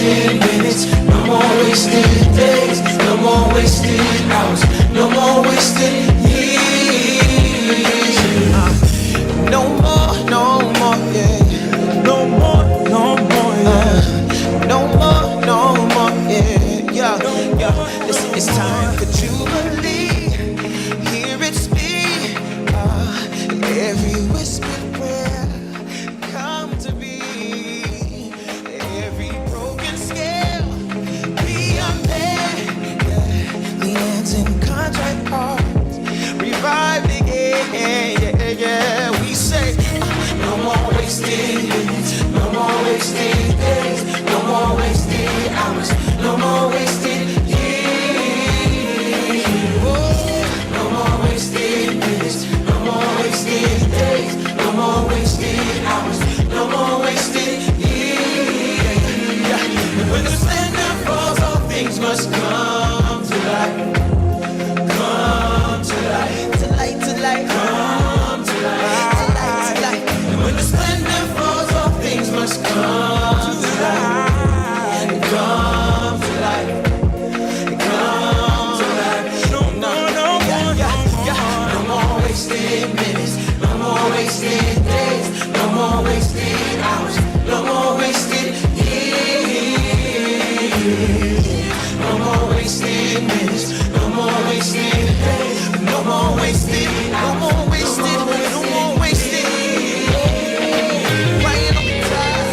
wasted minutes, no more wasted days, no more wasted hours, no more wasted years. No more, yeah. No more, yeah. No more, yeah. Listen, it's time for Jubilee. Hear it speak. Every whispered prayer come to be. Every broken scale be unmade. The ends and contrite hearts revived again. Yeah. We say no more wasted minutes, no more wasted days, no more wasted hours, no more wasted years. No more wasted minutes, no more wasted days, no more wasted hours, no more wasted years. When the splendor falls, all things must come to light. Come to light, to light, to light. Come to light, to light, to light. And when the splendor falls, all things must come to light. Come to light. Come to light. No more wasted minutes, no more wasted days, no more wasted hours, no more wasted years. No more wasted minutes, no more wasted days, no more wasted, no more wasted, no more wasted. Right on time.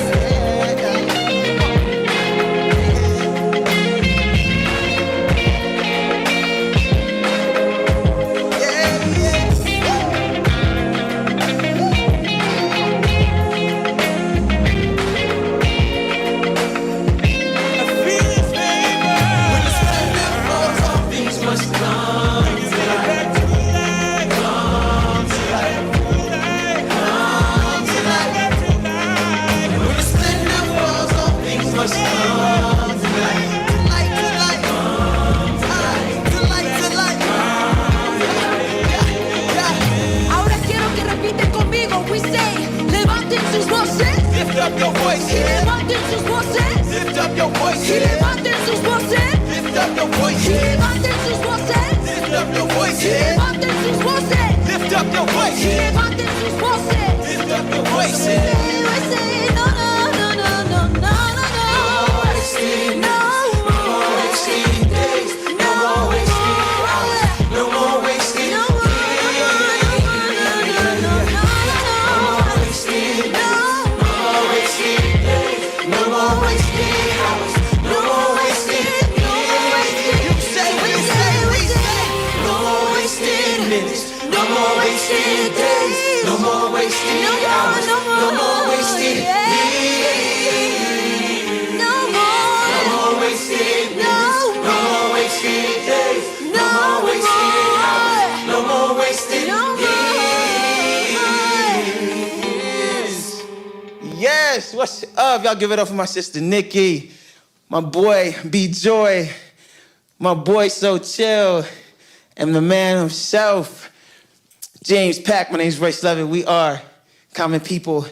Ahora quiero que repiten conmigo. We say, levanten sus voces. Lift up your voice. Levanten sus voces. Lift up your voice. Levanten sus voces. Lift up your voice. Levanten sus voces. Lift up your voice. Levanten sus voces. Lift up your voice. Levanten sus voces. Lift up your voice. We say, no, no, no, no, no, no, no, no. No more wasted days, no more wasted hours, no more wasted years. No more wasted days, no more wasted hours, no more wasted years. You say, we say, no more wasted minutes, no more wasted days, no more wasted hours, no more wasted years. No more wasted minutes, no more wasted days, no more wasted hours, no more wasted years. Yes, what's up? Y'all give it up for my sister Nikki, my boy B-Joy, my boy So Chill, and the man himself, James Pack. My name's Royce Lovett. We are Common People,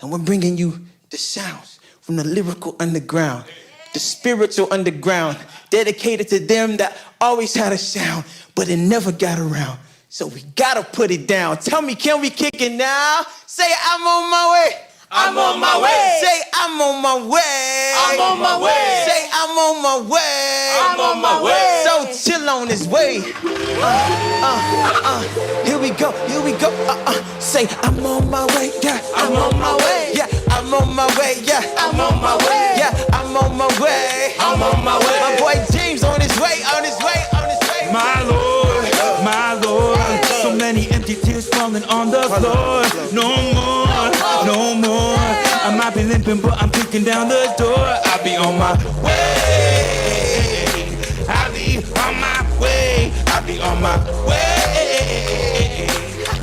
and we're bringing you the sounds from the lyrical underground, the spiritual underground, dedicated to them that always had a sound, but it never got around. So we gotta put it down. Tell me, can we kick it now? Say, I'm on my way. I'm on my way. Say, I'm on my way. I'm on my way. Say, I'm on my way. I'm on my way. So chill on his way. Here we go, here we go. Say, I'm on my way, yeah. I'm on my way. Yeah, I'm on my way, yeah. I'm on my way. Yeah, I'm on my way. I'm on my way. My boy James on his way, on his way, on his way. My Lord, my Lord. So many empty tears falling on the floor. No more, no more. I might be limping, but I'm kicking down the door. I'll be on my way. I'll be on my way. I'll be on my way.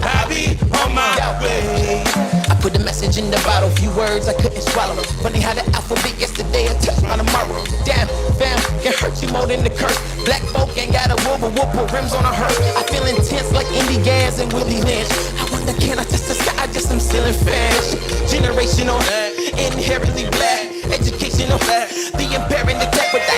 I'll be on my way. I put the message in the bottle, few words I couldn't swallow. Funny how the alphabet yesterday and touched my tomorrow. Damn, fam, can hurt you more than the curse. Black folk ain't got a whoop, rims on a hearse. I feel intense like Indie Gas and Willie Lynch. I wonder, can I touch the sky? Just some ceiling fans. Generational, inherently black, educational. The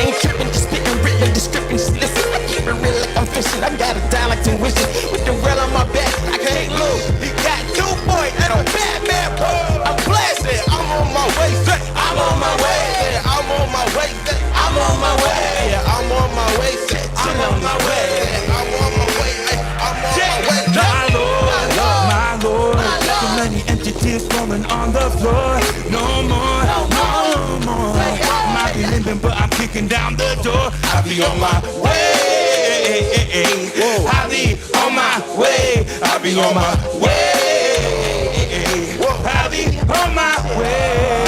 I ain't tripping, just spitting written descriptions. Listen, I keep it real like I'm fishing. I got a dialect and wishes with the rail on my back. I can't lose. He got 2 boys and a bad man, bro. I'm blasting. I'm on my way. I'm on my way. Yeah, I'm on my way. I'm on my way. Yeah, I'm on my way. I'm on my way. I'm on my way. I'm on my way. My Lord, so many empty tears falling on the floor. No more, no more. Might be limping, but I'm kicking down the door. I'll be on my way. I'll be on my way. I'll be on my way. I'll be on my way.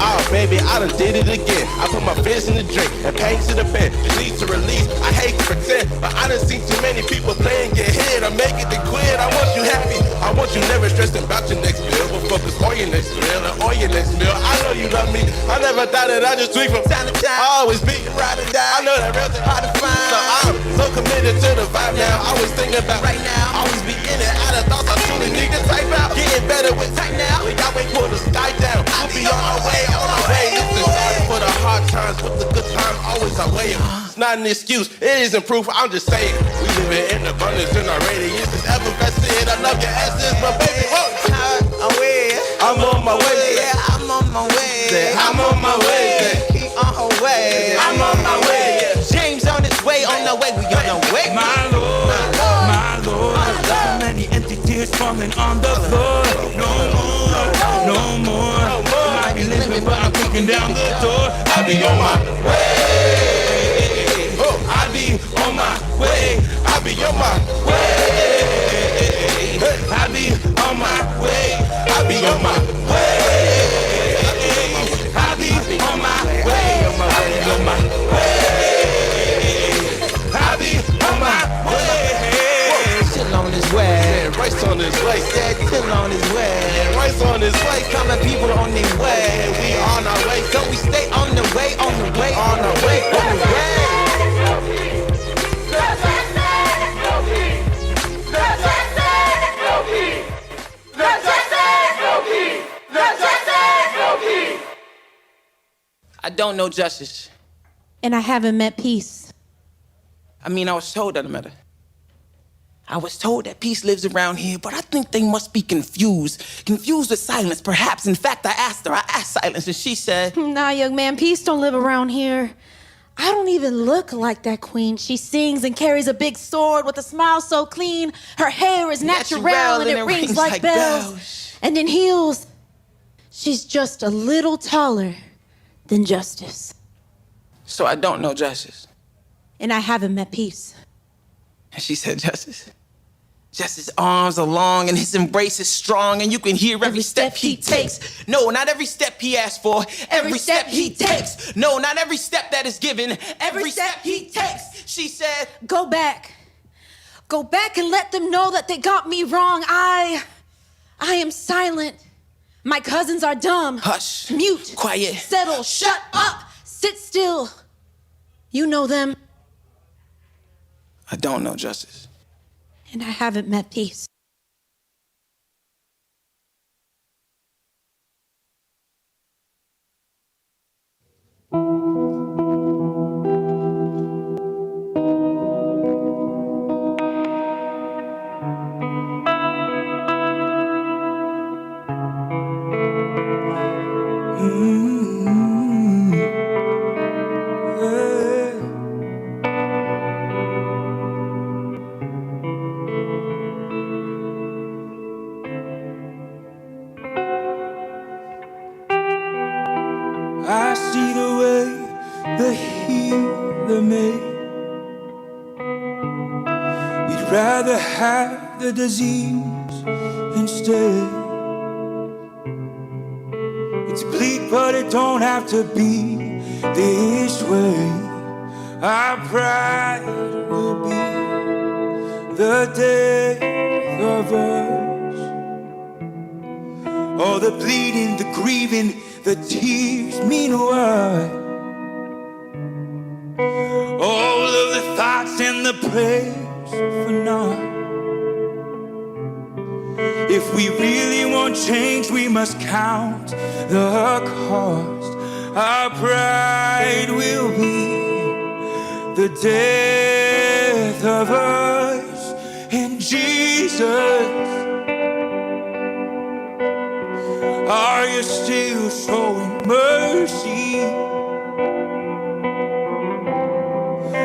Oh, baby, I done did it again. I put my fist in the drink and pain to the pen. The need to release, I hate to pretend, but I done seen too many people playing get hit. I make it to quit. I want you happy. I want you never stressing about your next bill, but focus on your next meal and on your next meal. I know you love me. I never thought that I just tweak from time to time. I always be ride or die. I know that real hard to find. So I'm so committed to the vibe now. I always thinking about right now. Always be in and out of thoughts I truly need to type out. Getting better with tight now. We got way pull the sky down. I'll be on my way. On our way, listen, sorry for the hard times, with the good times, always I weigh 'em. It's not an excuse, it isn't proof, I'm just saying. We live in abundance in our radius, it's ever vested. I love your asses, but baby, I'm on my way, Yeah, I'm on my way. I'm on my way, He on her way. I'm on my way. James on his way, on the way, we on the way. My Lord, my Lord, so many empty tears falling on the floor. No more, no more. I be limping, but I'm kicking down the door. I be on my way. I be on my way. I be on my way, I be on my way. I be on my way, I be on my way. I be on my way. I be on my way. Still on his way. Rice on his way, Still on his way. rice on his way, Coming people on their way. we on our way, So we stay on the way, on the way, on our way, on the way. I don't know justice. And I haven't met peace. I mean, I was told that I met her. I was told that peace lives around here, but I think they must be confused. Confused with silence, perhaps. In fact, I asked silence, and she said, Nah, young man, peace don't live around here. I don't even look like that queen. She sings and carries a big sword with a smile so clean. Her hair is natural and it rings like bells. And in heels, she's just a little taller than justice. so I don't know justice. And I haven't met peace. And she said, Justice. Justice's arms are long and his embrace is strong, and you can hear every step he takes. No, not every step he asks for. Every step he takes. No, not every step that is given. Every step he takes. She said, Go back. Go back and let them know that they got me wrong. I am silent. My cousins are dumb. hush, Mute. quiet. Settle. Shut up. Sit still. You know them. I don't know justice. And I haven't met peace. I see the way the healer made. We'd rather have the disease instead. It's bleak, but it don't have to be this way. Our pride will be the death of us. All the bleeding, the grieving, the tears mean what? All of the thoughts and the prayers for naught. If we really want change, we must count the cost. Our pride will be the death of us in Jesus. Are you still showing mercy?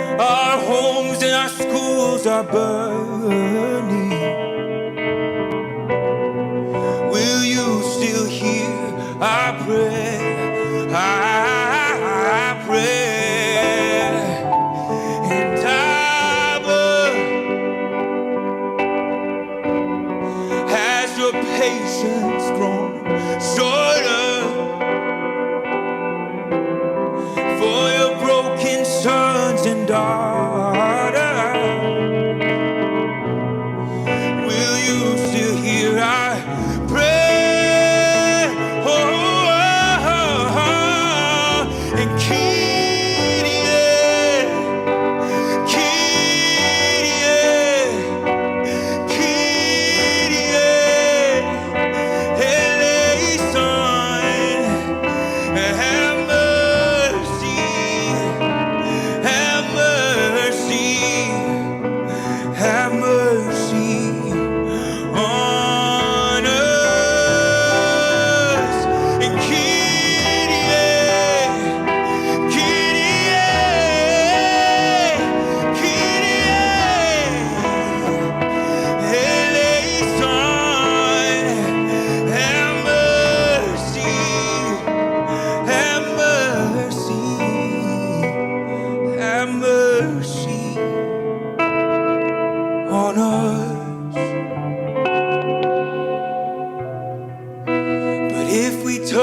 Our homes and our schools are burning. Will you still hear our prayer? Our prayer. And Abba, has your patience grown shorter for your broken sons and daughters? Will you still hear our prayer? Oh, oh, oh, oh.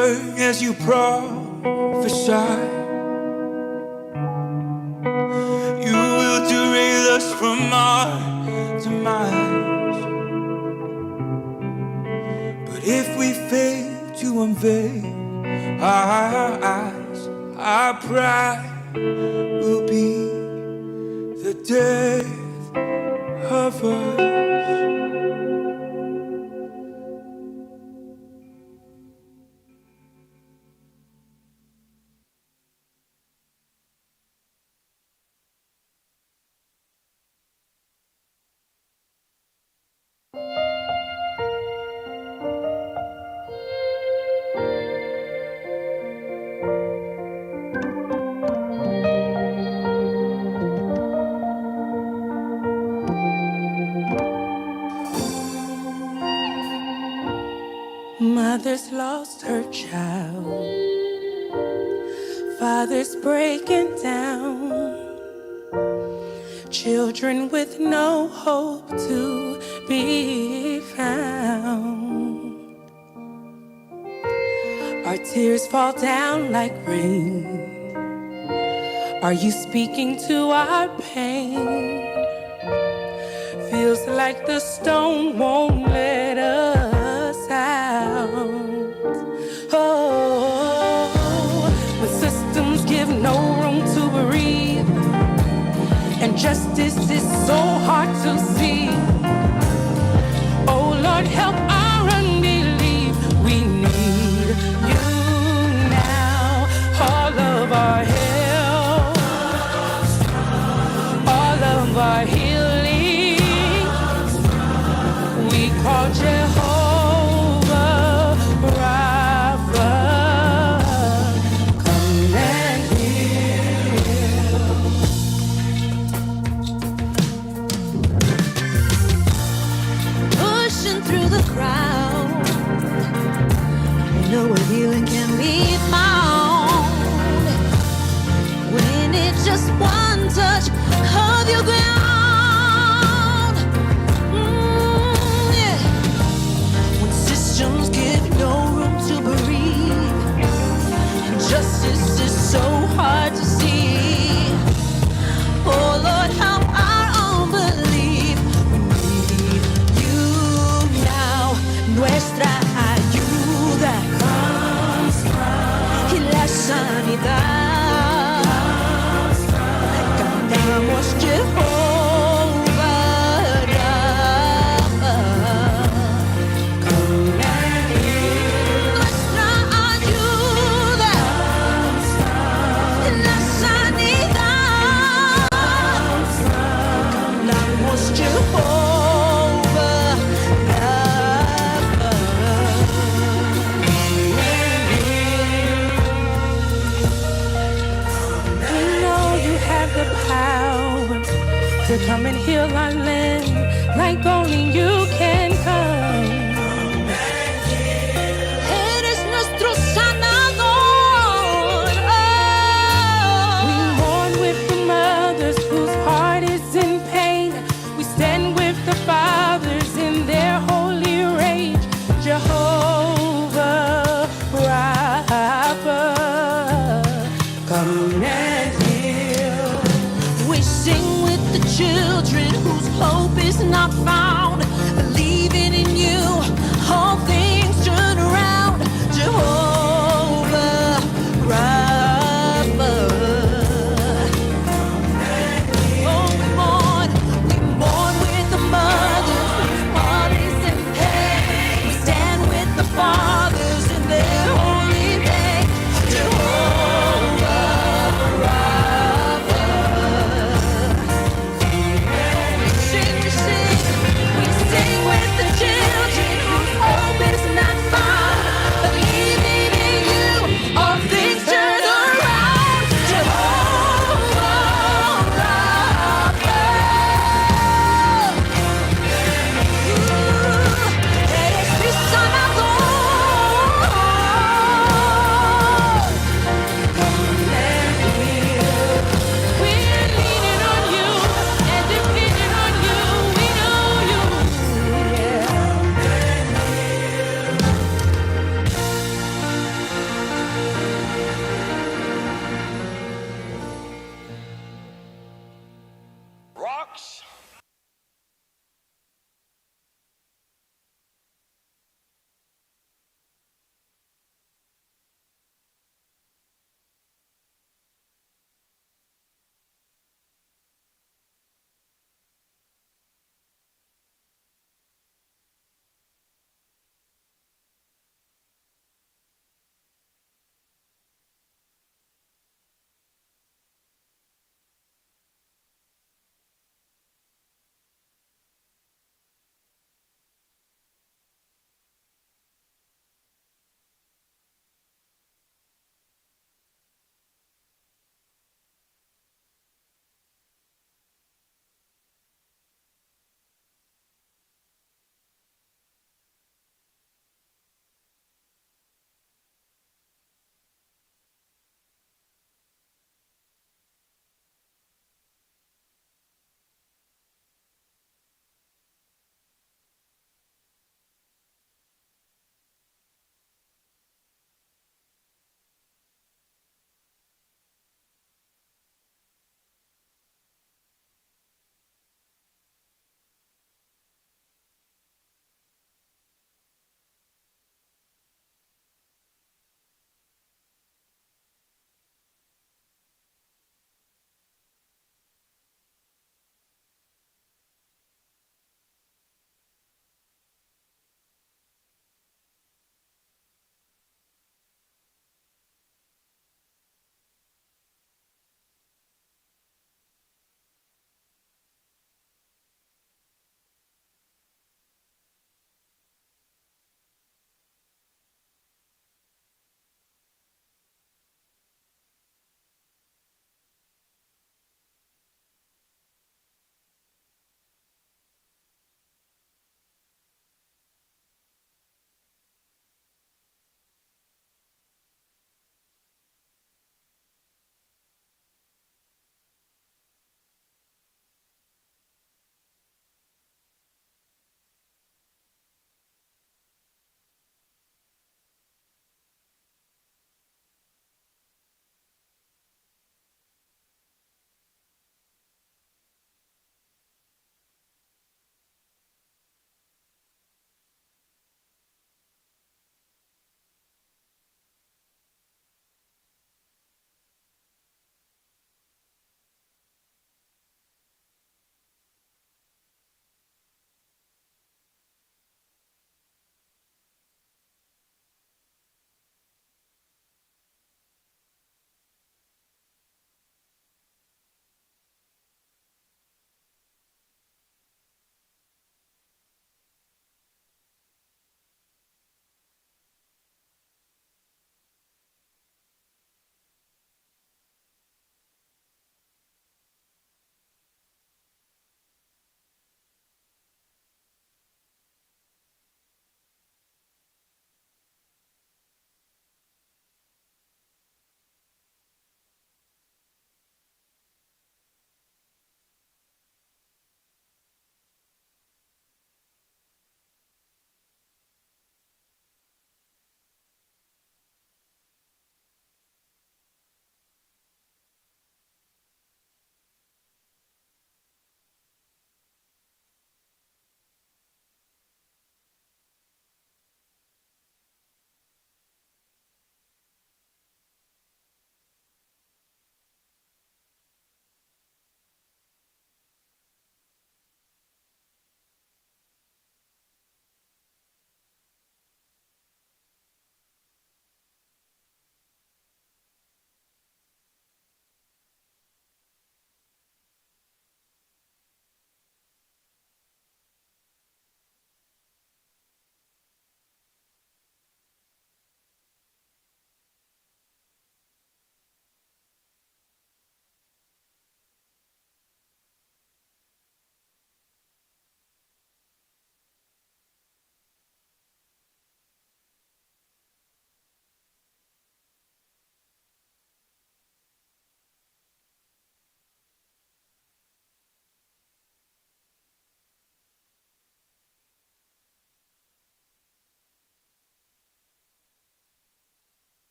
And as you prophesy, you will derail us from our demise. But if we fail to unveil our eyes, our pride will be the death of us. Mother's lost her child, father's breaking down, children with no hope to be found. Our tears fall down like rain. Are you speaking to our pain? Feels like the stone won't let us out. Oh, when systems give no room to breathe, and justice is so hard to see. Oh Lord, help our unbelief. We need you now. All of our help, all of our healing, we call Jehovah Rapha. Come and heal. Pushing through the crowd, you know where healing can be found. When it's just one touch of your ground. Yeah. When systems give no room to breathe, and justice is so hard to see. Oh Lord, help our unbelief. We need you now. Nuestra ayuda comes from come and heal our land like only you can come. Eres nuestro sanador. We mourn with the mothers whose heart is in pain. We stand with the fathers in their holy rage. Jehovah Rapha, come and heal. We sing with the children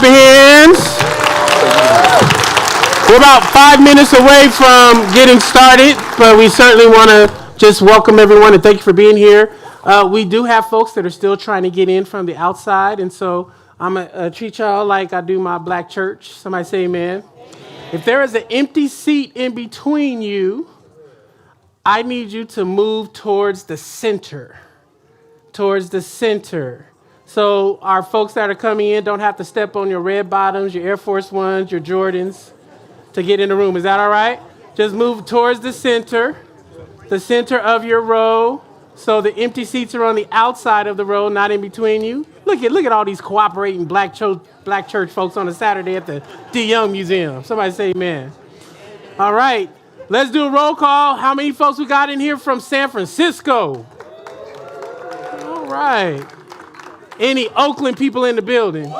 your hands. We're about 5 minutes away from getting started, but we certainly want to just welcome everyone and thank you for being here. We do have folks that are still trying to get in from the outside, and so I'm going to treat y'all like I do my black church. Somebody say amen. If there is an empty seat in between you, I need you to move towards the center. Towards the center. So our folks that are coming in don't have to step on your red bottoms, your Air Force Ones, your Jordans to get in the room. Is that all right? Just move towards the center of your row. So the empty seats are on the outside of the row, not in between you. Look at all these cooperating black church folks on a Saturday at the D. Young Museum. Somebody say amen. All right, let's do a roll call. How many folks we got in here from San Francisco? All right. Any Oakland people in the building?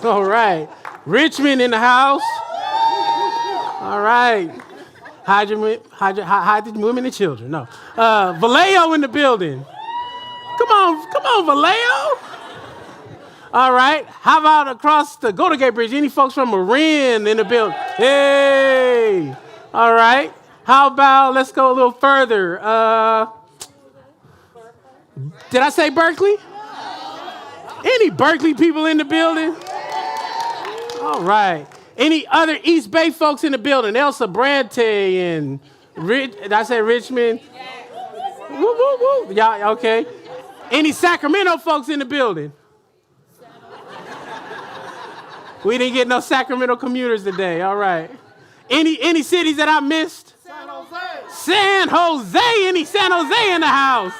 All right. Richmond in the house. All right. Hide the women and children. No. Vallejo in the building. Come on, Vallejo. All right. How about across the Golden Gate Bridge? Any folks from Marin in the building? Hey. All right. How about, let's go a little further. Did I say Berkeley? Any Berkeley people in the building? All right. Any other East Bay folks in the building? Elsa Brante and did I say Richmond? Woo, woo, woo. Y'all, okay. Any Sacramento folks in the building? We didn't get no Sacramento commuters today. All right. Any cities that I missed? San Jose. San Jose. Any San Jose in the house?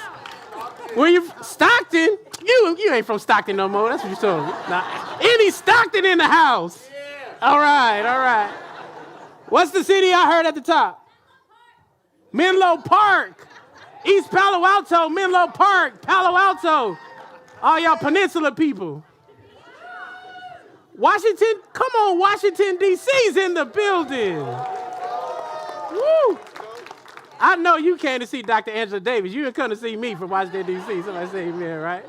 Where you? Stockton? You ain't from Stockton no more. That's what you told me. Nah. Any Stockton in the house? Yeah. All right. What's the city I heard at the top? Menlo Park. East Palo Alto, Menlo Park, Palo Alto. All y'all peninsula people. Washington, come on, Washington, D.C.'s in the building. Woo. I know you came to see Dr. Angela Davis. You didn't come to see me from Washington, D.C. Somebody say amen, right?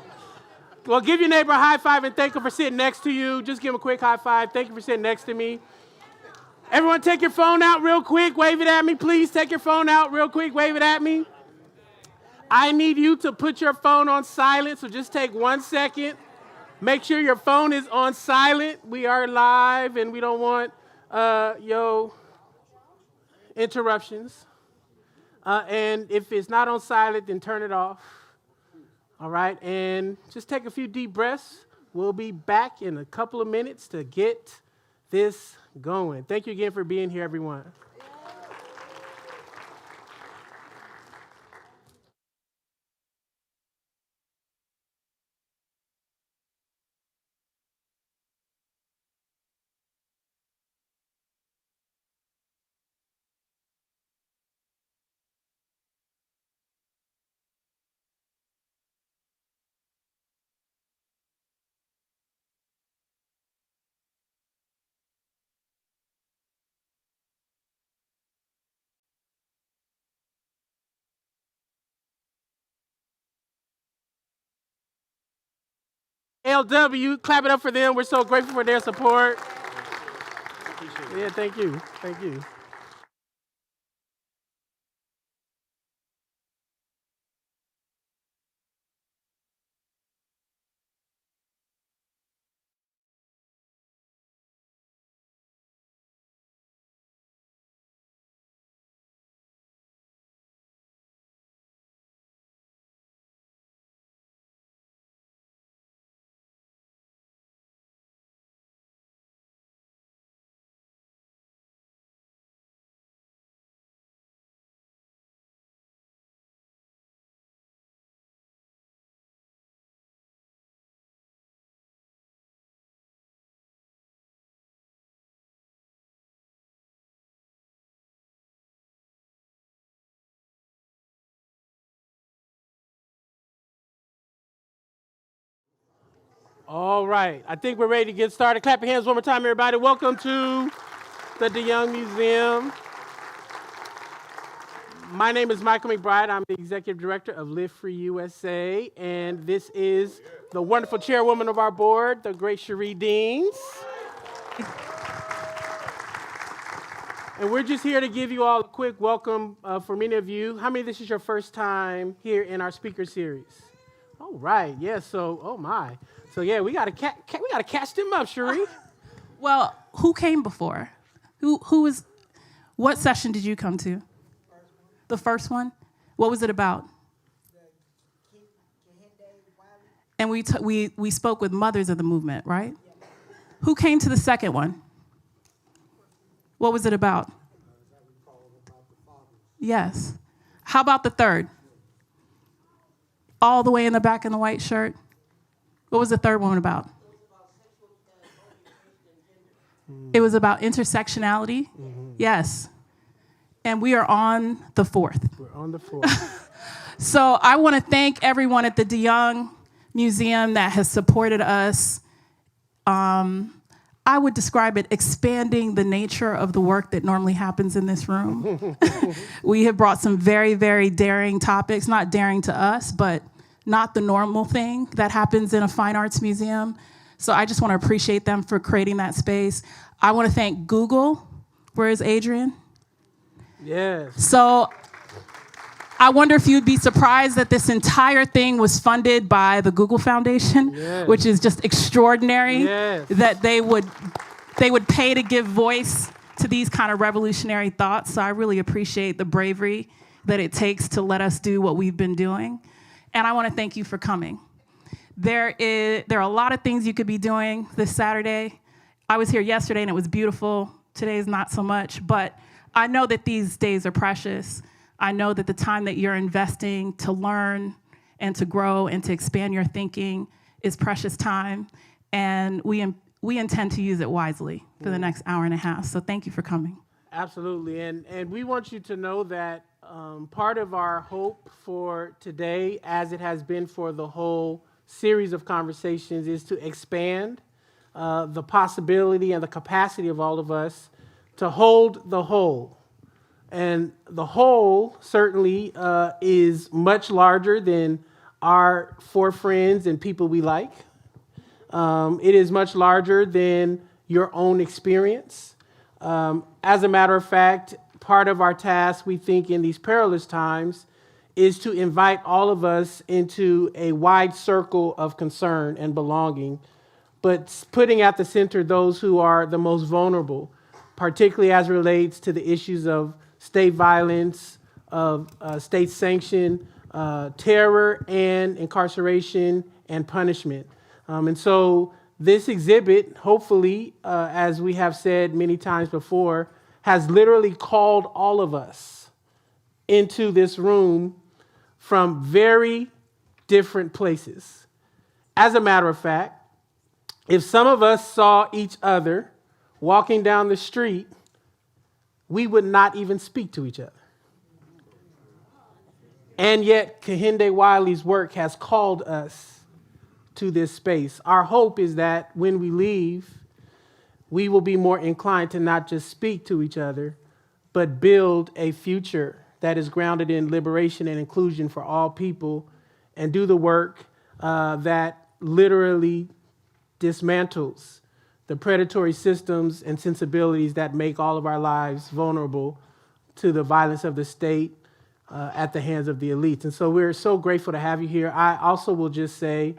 Well, give your neighbor a high five and thank him for sitting next to you. Just give him a quick high five. Thank you for sitting next to me. Everyone take your phone out real quick. Wave it at me, please. Take your phone out real quick. Wave it at me. I need you to put your phone on silent, so just take 1 second. Make sure your phone is on silent. We are live, and we don't want interruptions. And if it's not on silent, then turn it off. All right, and just take a few deep breaths. We'll be back in a couple of minutes to get this going. Thank you again for being here, everyone. LW, clap it up for them. We're so grateful for their support. Yeah, thank you. Thank you. All right, I think we're ready to get started. Clap your hands one more time, everybody. Welcome to the DeYoung Museum. My name is Michael McBride. I'm the Executive Director of Live Free USA, and this is the wonderful chairwoman of our board, the great Cherie Deans. And we're just here to give you all a quick welcome for many of you. How many of this is your first time here in our speaker series? All right, yeah, so, oh my. So yeah, we gotta catch them up, Cherie. Well, who came before? What session did you come to? The first one? What was it about? And we spoke with mothers of the movement, right? Who came to the second one? What was it about? Yes. How about the third? All the way in the back in the white shirt. What was the third one about? It was about intersectionality. Mm-hmm. Yes. And we are on the fourth. We're on the fourth. So I want to thank everyone at the DeYoung Museum that has supported us. I would describe it expanding the nature of the work that normally happens in this room. We have brought some very, very daring topics, not daring to us, but not the normal thing that happens in a fine arts museum. So I just want to appreciate them for creating that space. I want to thank Google. Where is Adrian? Yes. So I wonder if you'd be surprised that this entire thing was funded by the Google Foundation, yes, which is just extraordinary, yes, that they would pay to give voice to these kind of revolutionary thoughts. So I really appreciate the bravery that it takes to let us do what we've been doing. And I want to thank you for coming. There are a lot of things you could be doing this Saturday. I was here yesterday and it was beautiful. Today's not so much, but I know that these days are precious. I know that the time that you're investing to learn and to grow and to expand your thinking is precious time, and we intend to use it wisely for the next hour and a half. So thank you for coming. Absolutely, and we want you to know that part of our hope for today, as it has been for the whole series of conversations, is to expand the possibility and the capacity of all of us to hold the whole. And the whole certainly is much larger than our four friends and people we like. It is much larger than your own experience. As a matter of fact, part of our task, we think, in these perilous times is to invite all of us into a wide circle of concern and belonging, but putting at the center those who are the most vulnerable, particularly as it relates to the issues of state violence, of state-sanctioned terror and incarceration and punishment. And so this exhibit, hopefully, as we have said many times before, has literally called all of us into this room from very different places. As a matter of fact, if some of us saw each other walking down the street, we would not even speak to each other. And yet, Kehinde Wiley's work has called us to this space. Our hope is that when we leave, we will be more inclined to not just speak to each other, but build a future that is grounded in liberation and inclusion for all people, and do the work that literally dismantles the predatory systems and sensibilities that make all of our lives vulnerable to the violence of the state at the hands of the elites. And so we're so grateful to have you here. I also will just say,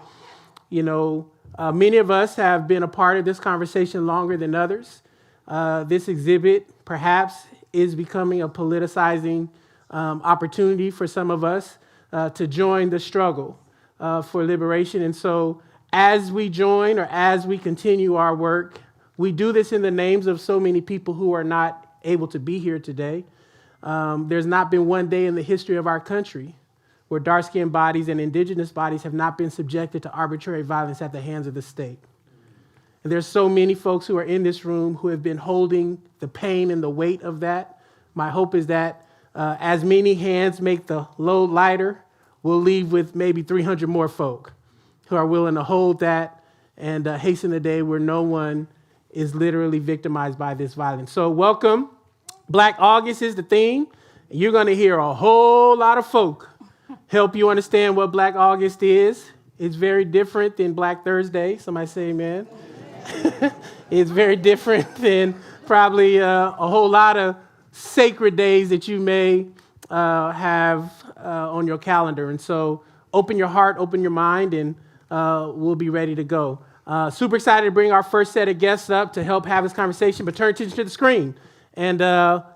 many of us have been a part of this conversation longer than others. This exhibit perhaps is becoming a politicizing opportunity for some of us to join the struggle for liberation. And so as we join, or as we continue our work, we do this in the names of so many people who are not able to be here today. There's not been one day in the history of our country where dark-skinned bodies and indigenous bodies have not been subjected to arbitrary violence at the hands of the state. And there's so many folks who are in this room who have been holding the pain and the weight of that. My hope is that as many hands make the load lighter, we'll leave with maybe 300 more folk who are willing to hold that and hasten the day where no one is literally victimized by this violence. So welcome. Black August is the theme. You're going to hear a whole lot of folk help you understand what Black August is. It's very different than Black Thursday. Somebody say amen. It's very different than probably a whole lot of sacred days that you may have on your calendar. And so open your heart, open your mind, and we'll be ready to go. Super excited to bring our first set of guests up to help have this conversation, but turn attention to the screen, and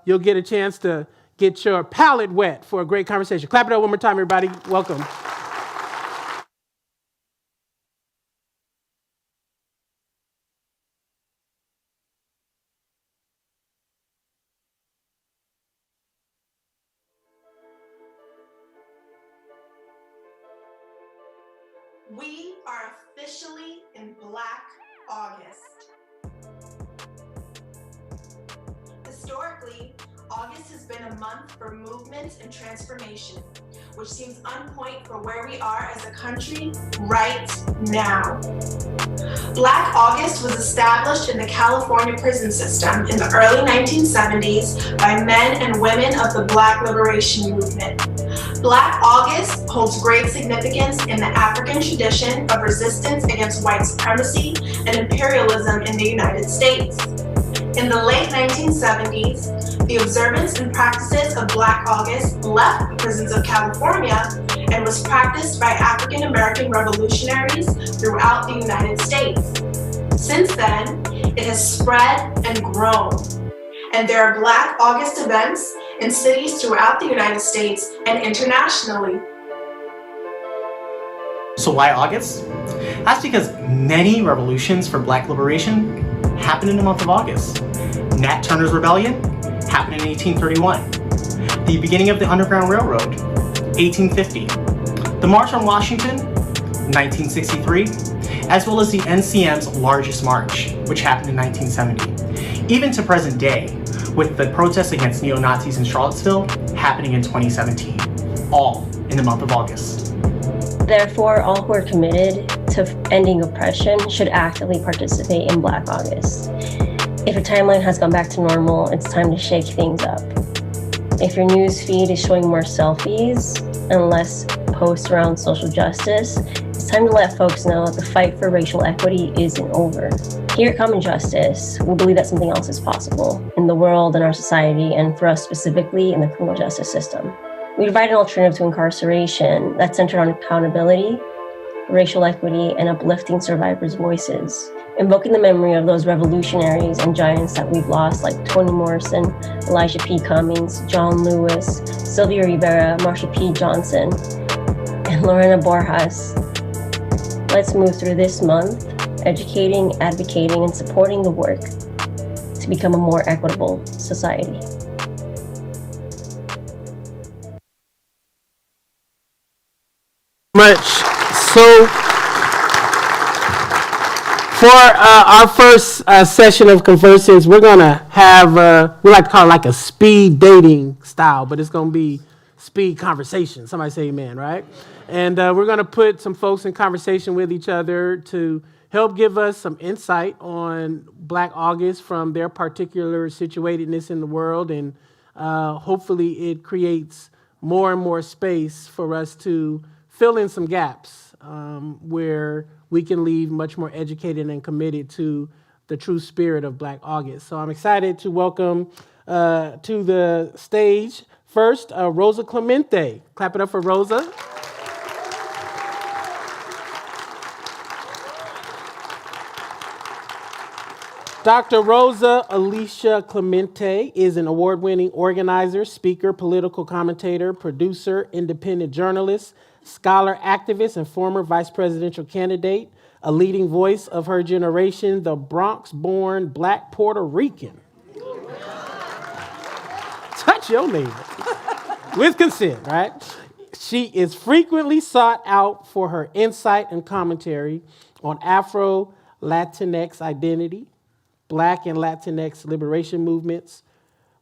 you'll get a chance to get your palate wet for a great conversation. Clap it up one more time, everybody. Welcome. We are officially in Black August. Historically, August has been a month for movement and transformation, which seems on point for where we are as a country right now. Black August was established in the California prison system in the early 1970s by men and women of the Black liberation movement. Black August holds great significance in the African tradition of resistance against white supremacy and imperialism in the United States. In the late 1970s, the observance and practices of Black August left the prisons of California and was practiced by African American revolutionaries throughout the United States. Since then, it has spread and grown, and there are Black August events in cities throughout the United States and internationally. So why August? That's because many revolutions for Black liberation happened in the month of August. Nat Turner's Rebellion happened in 1831. The beginning of the Underground Railroad, 1850. The March on Washington, 1963, as well as the NCM's largest march, which happened in 1970. Even to present day, with the protests against neo-Nazis in Charlottesville happening in 2017, all in the month of August. Therefore, all who are committed to ending oppression should actively participate in Black August. If your timeline has gone back to normal, it's time to shake things up. If your news feed is showing more selfies and less posts around social justice, it's time to let folks know that the fight for racial equity isn't over. Here at Common Justice, we believe that something else is possible in the world and our society, and for us specifically in the criminal justice system. We provide an alternative to incarceration that's centered on accountability, racial equity, and uplifting survivors' voices, invoking the memory of those revolutionaries and giants that we've lost, like Toni Morrison, Elijah P. Cummings, John Lewis, Sylvia Rivera, Marsha P. Johnson, and Lorena Borjas. Let's move through this month, educating, advocating, and supporting the work to become a more equitable society. Much. So for our first session of Conversations, we're going to have, we like to call it like a speed dating style, but it's going to be speed conversation. Somebody say amen, right? And we're going to put some folks in conversation with each other to help give us some insight on Black August from their particular situatedness in the world. And hopefully it creates more and more space for us to fill in some gaps where we can leave much more educated and committed to the true spirit of Black August. So I'm excited to welcome to the stage first, Rosa Clemente. Clap it up for Rosa. Dr. Rosa Alicia Clemente is an award-winning organizer, speaker, political commentator, producer, independent journalist, scholar, activist, and former vice presidential candidate, a leading voice of her generation, the Bronx-born Black Puerto Rican. Touch your neighbor. With consent, right? She is frequently sought out for her insight and commentary on Afro-Latinx identity, Black and Latinx liberation movements,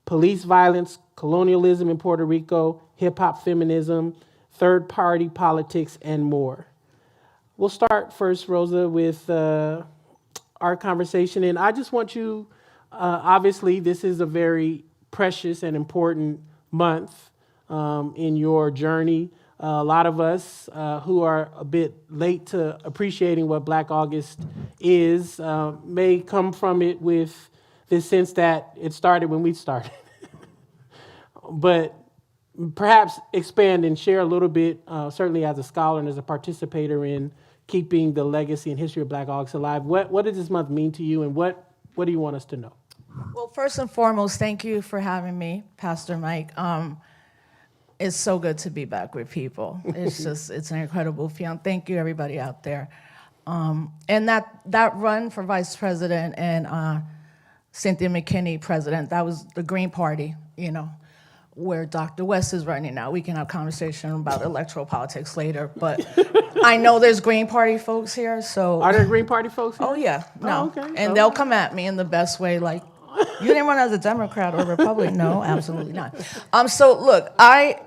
police violence, colonialism in Puerto Rico, hip-hop feminism, third-party politics, and more. We'll start first, Rosa, with our conversation. And I just want you, obviously, this is a very precious and important month in your journey. A lot of us who are a bit late to appreciating what Black August is may come from it with this sense that it started when we started. But perhaps expand and share a little bit, certainly as a scholar and as a participator in keeping the legacy and history of Black August alive. What does this month mean to you, and what do you want us to know? Well, first and foremost, thank you for having me, Pastor Mike. It's so good to be back with people. It's an incredible feeling. Thank you, everybody out there. And that run for vice president and Cynthia McKinney president, that was the Green Party, where Dr. West is running now. We can have a conversation about electoral politics later, but I know there's Green Party folks here, so. Are there Green Party folks here? Oh, yeah, no. Oh, okay. And they'll come at me in the best way, like, you didn't run as a Democrat or Republican. No, absolutely not. So look, I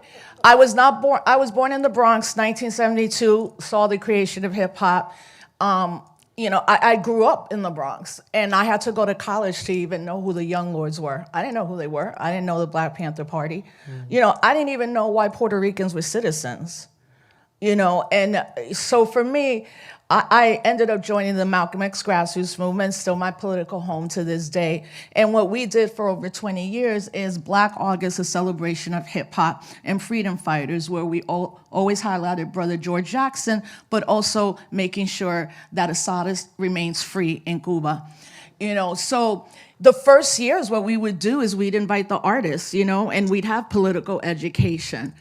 was not born. I was born in the Bronx, 1972. Saw the creation of hip hop. I grew up in the Bronx, and I had to go to college to even know who the Young Lords were. I didn't know who they were. I didn't know the Black Panther Party. I didn't even know why Puerto Ricans were citizens. And so for me, I ended up joining the Malcolm X grassroots movement, still my political home to this day. And what we did for over 20 years is Black August, a celebration of hip hop and freedom fighters, where we always highlighted Brother George Jackson, but also making sure that Assad remains free in Cuba. So the first years, what we would do is we'd invite the artists, and we'd have political education.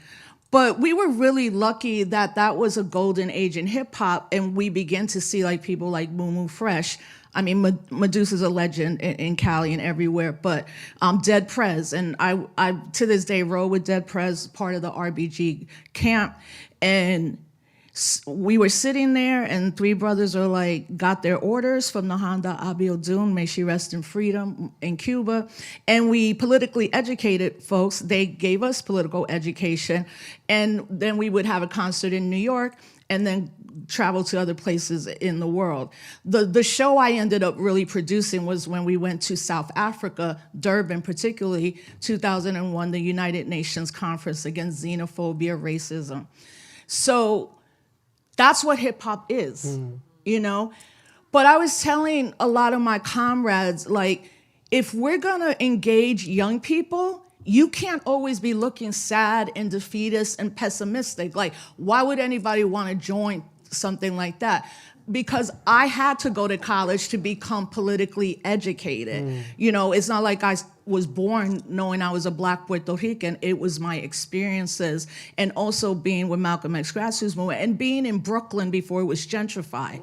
But we were really lucky that was a golden age in hip hop, and we began to see people like Moo Fresh. I mean, Medusa's a legend in Cali and everywhere, but Dead Prez, and I to this day roll with Dead Prez, part of the RBG camp, and we were sitting there, and three brothers got their orders from the Honda Abiodun, may she rest in freedom, in Cuba. And we politically educated folks. They gave us political education. And then we would have a concert in New York and then travel to other places in the world. The show I ended up really producing was when we went to South Africa, Durban particularly, 2001, the United Nations Conference Against Xenophobia, Racism. So that's what hip hop is, But I was telling a lot of my comrades, if we're gonna engage young people, you can't always be looking sad and defeatist and pessimistic. Why would anybody wanna join something like that? Because I had to go to college to become politically educated. It's not like I was born knowing I was a Black Puerto Rican. It was my experiences, and also being with Malcolm X grassroots movement and being in Brooklyn before it was gentrified.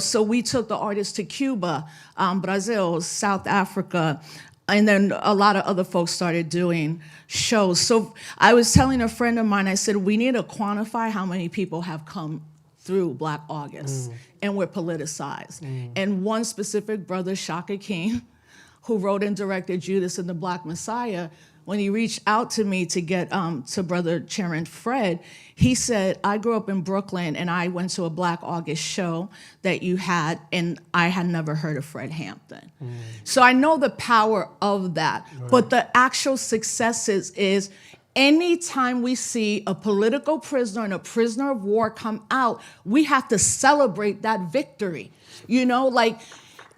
So we took the artists to Cuba, Brazil, South Africa, and then a lot of other folks started doing shows. So I was telling a friend of mine, I said, we need to quantify how many people have come through Black August, and we're politicized. And one specific brother, Shaka King, who wrote and directed Judas and the Black Messiah, when he reached out to me to get to Brother Chairman Fred, he said, I grew up in Brooklyn and I went to a Black August show that you had, and I had never heard of Fred Hampton. So I know the power of that, but the actual successes is anytime we see a political prisoner and a prisoner of war come out, we have to celebrate that victory,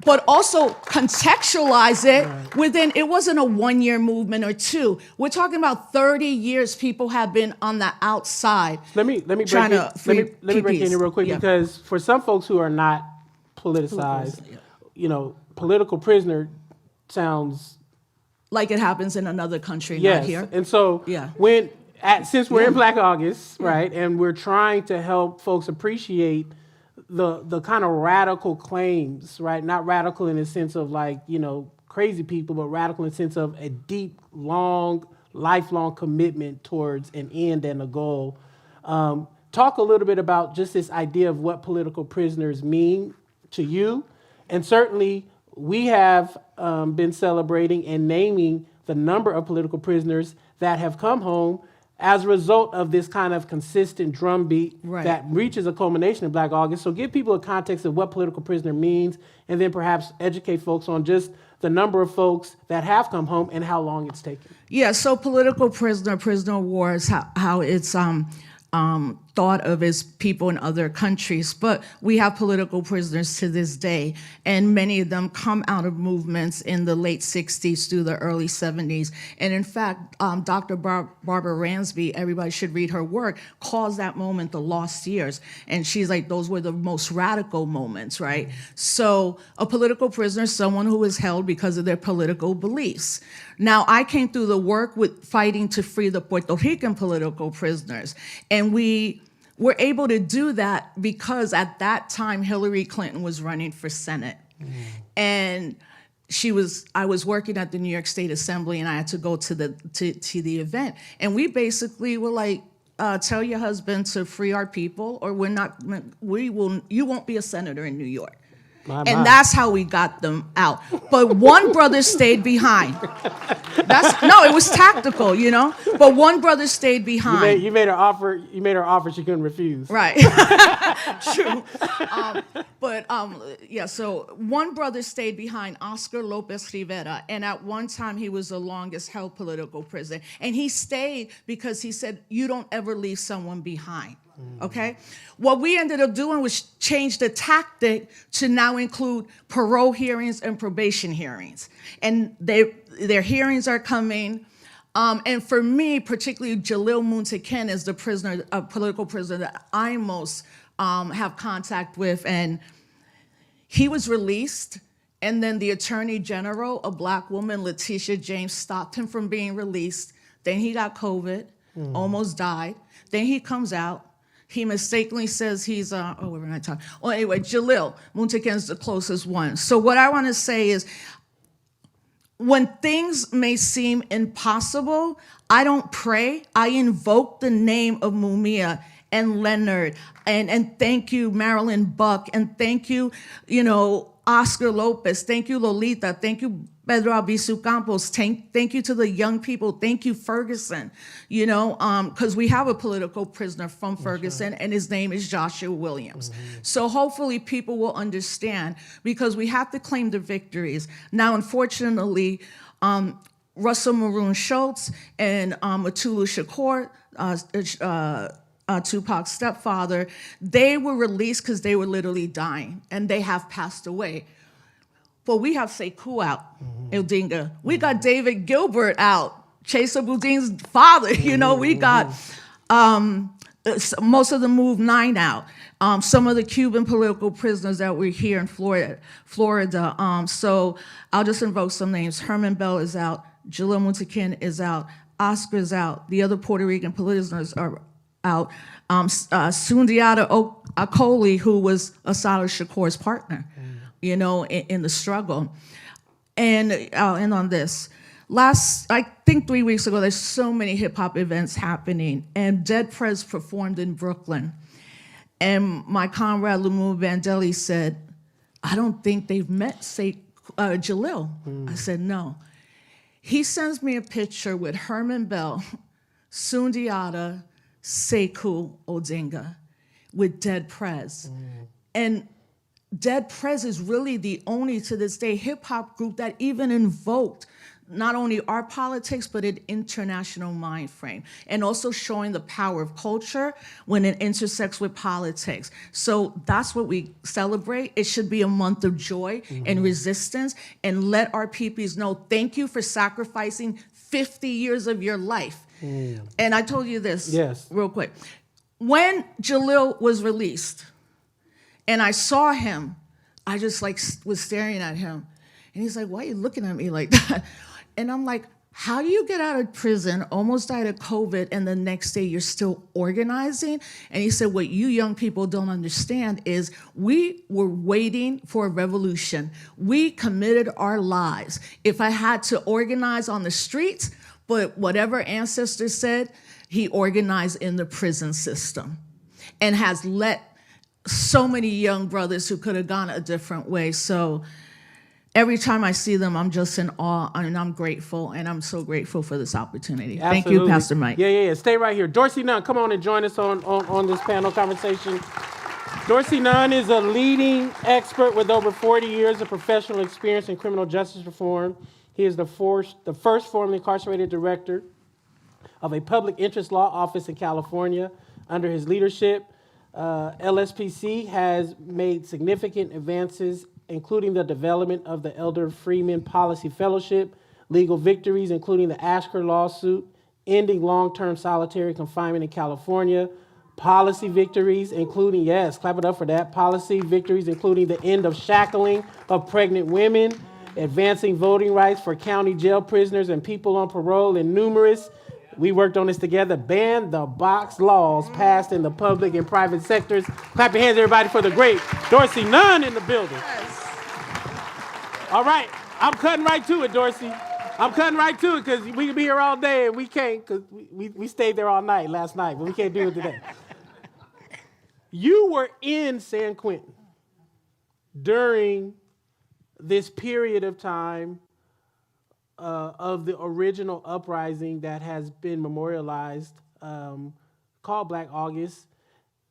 but also contextualize it within, it wasn't a 1 year movement or two. We're talking about 30 years people have been on the outside. Let me break in here real quick, because for some folks who are not politicized, political prisoner sounds like it happens in another country, yes. not here. And so since we're in Black August, right, and we're trying to help folks appreciate the kind of radical claims, right? Not radical in the sense of crazy people, but radical in the sense of a deep, long, lifelong commitment towards an end and a goal. Talk a little bit about just this idea of what political prisoners mean to you. And certainly we have been celebrating and naming the number of political prisoners that have come home as a result of this kind of consistent drumbeat that reaches a culmination in Black August. So give people a context of what political prisoner means, and then perhaps educate folks on just the number of folks that have come home and how long it's taken. Yeah, so political prisoner of war is how it's thought of as people in other countries, but we have political prisoners to this day, and many of them come out of movements in the late 60s through the early 70s. And in fact, Dr. Barbara Ransby, everybody should read her work, calls that moment the lost years. And she's like, those were the most radical moments, right? So a political prisoner is someone who is held because of their political beliefs. Now, I came through the work with fighting to free the Puerto Rican political prisoners, and we were able to do that because at that time Hillary Clinton was running for Senate. And I was working at the New York State Assembly, and I had to go to the event. And we basically were like, tell your husband to free our people, or you won't be a senator in New York. And that's how we got them out. But one brother stayed behind. It was tactical, you know. But one brother stayed behind. You made her offer. You made her offer she couldn't refuse. Right. True. So one brother stayed behind, Oscar Lopez Rivera, and at one time he was the longest held political prisoner. And he stayed because he said, you don't ever leave someone behind. Okay? What we ended up doing was change the tactic to now include parole hearings and probation hearings. And their hearings are coming. And for me, particularly Jalil Muntaquen is the political prisoner that I most have contact with. And he was released. And then the Attorney General, a black woman, Lateefah James, stopped him from being released. Then he got COVID, almost died. Then he comes out. He mistakenly says he's, we're not talking. Well, anyway, Jalil Muntaqen's the closest one. So what I want to say is, when things may seem impossible, I don't pray. I invoke the name of Mumia and Leonard, and thank you, Marilyn Buck, and thank you, Oscar Lopez, thank you, Lolita, thank you, Pedro Albizu Campos, thank you to the young people, thank you, Ferguson, because we have a political prisoner from Ferguson, and his name is Joshua Williams. So hopefully people will understand, because we have to claim the victories. Now, unfortunately, Russell Maroon Schultz and Atulu Shakur, Tupac's stepfather, they were released because they were literally dying, and they have passed away. But we have Sekou out, Odinga. We got David Gilbert out, Chesa Boudin's father. We got most of the Move 9 out. Some of the Cuban political prisoners that were here in Florida. So I'll just invoke some names. Herman Bell is out. Jalil Muntaquen is out. Oscar is out. The other Puerto Rican prisoners are out. Sundiata Akoli, who was Assata Shakur's partner, in the struggle. And I'll end on this. I think 3 weeks ago, there's so many hip hop events happening, and Dead Prez performed in Brooklyn. And my comrade Lumu Vandelli said, I don't think they've met Jalil. I said, no. He sends me a picture with Herman Bell, Sundiata, Sekou Odinga, with Dead Prez. And Dead Prez is really the only, to this day, hip-hop group that even invoked not only our politics, but an international mind frame, and also showing the power of culture when it intersects with politics. So that's what we celebrate. It should be a month of joy and resistance, and let our peepees know, thank you for sacrificing 50 years of your life. And I told you this real quick. When Jalil was released, and I saw him, I just was staring at him. And he's like, why are you looking at me like that? And I'm like, how do you get out of prison, almost died of COVID, and the next day you're still organizing? And he said, what you young people don't understand is we were waiting for a revolution. We committed our lives. If I had to organize on the streets, but whatever ancestors said, he organized in the prison system and has let so many young brothers who could have gone a different way. So every time I see them, I'm just in awe, and I'm grateful, and I'm so grateful for this opportunity. Absolutely. Thank you, Pastor Mike. Yeah. Stay right here. Dorsey Nunn, come on and join us on this panel conversation. Dorsey Nunn is a leading expert with over 40 years of professional experience in criminal justice reform. He is the first formerly incarcerated director of a public interest law office in California. Under his leadership, LSPC has made significant advances, including the development of the Elder Freeman Policy Fellowship, legal victories, including the Ashker lawsuit, ending long-term solitary confinement in California, policy victories, including, yes, clap it up for that, policy victories, including the end of shackling of pregnant women, advancing voting rights for county jail prisoners and people on parole, and numerous, we worked on this together, ban-the-box laws passed in the public and private sectors. Clap your hands, everybody, for the great Dorsey Nunn in the building. Yes. All right, I'm cutting right to it, Dorsey. I'm cutting right to it because we can be here all day and we can't because we stayed there all night last night, but we can't do it today. You were in San Quentin during this period of time of the original uprising that has been memorialized, called Black August.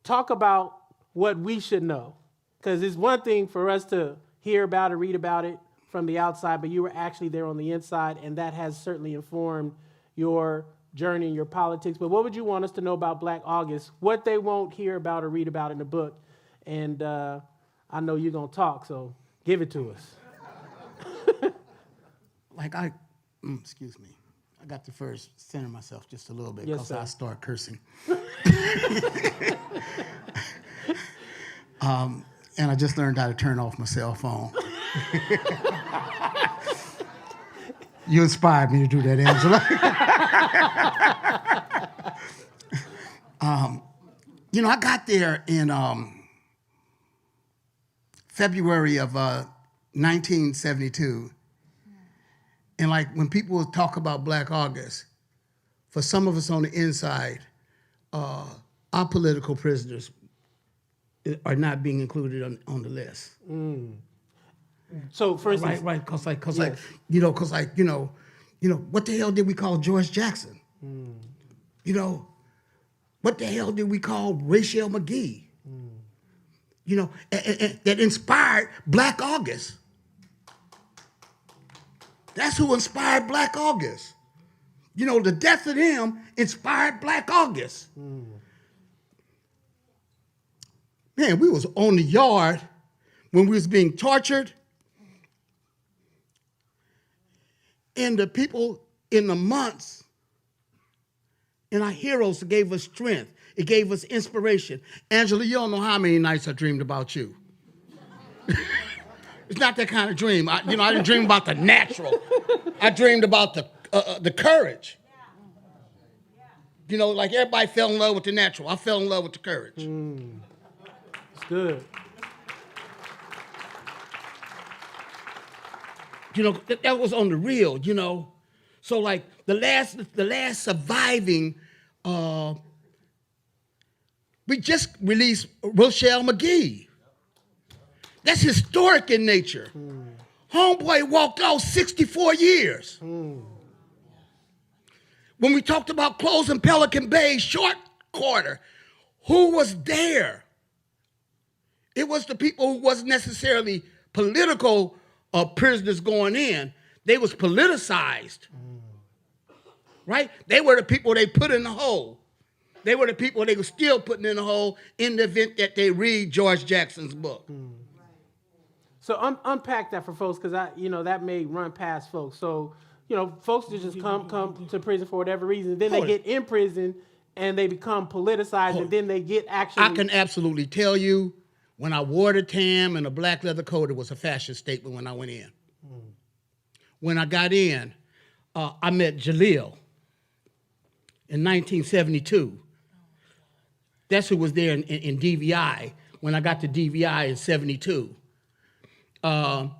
Talk about what we should know, because it's one thing for us to hear about it, read about it from the outside, but you were actually there on the inside, and that has certainly informed your journey and your politics. But what would you want us to know about Black August, what they won't hear about or read about in the book? And I know you're going to talk, so give it to us. Excuse me. I got to first center myself just a little bit because I start cursing. And I just learned how to turn off my cell phone. You inspired me to do that, Angela. I got there in February of 1972. And like when people talk about Black August, for some of us on the inside, our political prisoners are not being included on the list. Mm. So, for instance, right, because what the hell did we call George Jackson? Mm. What the hell did we call Rachel McGee? Mm. That inspired Black August. That's who inspired Black August. The death of them inspired Black August. Mm. Man, we was on the yard when we was being tortured. And the people in the months and our heroes gave us strength. It gave us inspiration. Angela, you don't know how many nights I dreamed about you. It's not that kind of dream. I didn't dream about the natural. I dreamed about the courage. Like everybody fell in love with the natural. I fell in love with the courage. Mm. It's good. That was on the real, So like the last surviving, we just released Rochelle McGee. That's historic in nature. Mm. Homeboy walked out 64 years. Mm. When we talked about closing Pelican Bay short quarter, who was there? It was the people who wasn't necessarily political prisoners going in. They was politicized. Mm. Right? They were the people they put in the hole. They were the people they were still putting in the hole in the event that they read George Jackson's book. Mm. So unpack that for folks, because that may run past folks. So, folks that just come to prison for whatever reason, then they get in prison and they become politicized, and then they get actually. I can absolutely tell you, when I wore the tam and the black leather coat, it was a fashion statement when I went in. Mm. When I got in, I met Jalil in 1972. That's who was there in DVI when I got to DVI in 72. When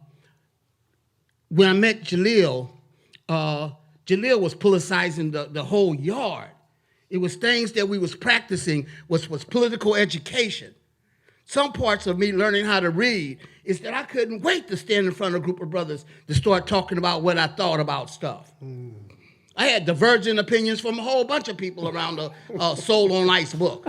I met Jalil, Jalil was politicizing the whole yard. It was things that we was practicing, was political education. Some parts of me learning how to read is that I couldn't wait to stand in front of a group of brothers to start talking about what I thought about stuff. Mm. I had divergent opinions from a whole bunch of people around the Soul on Ice book.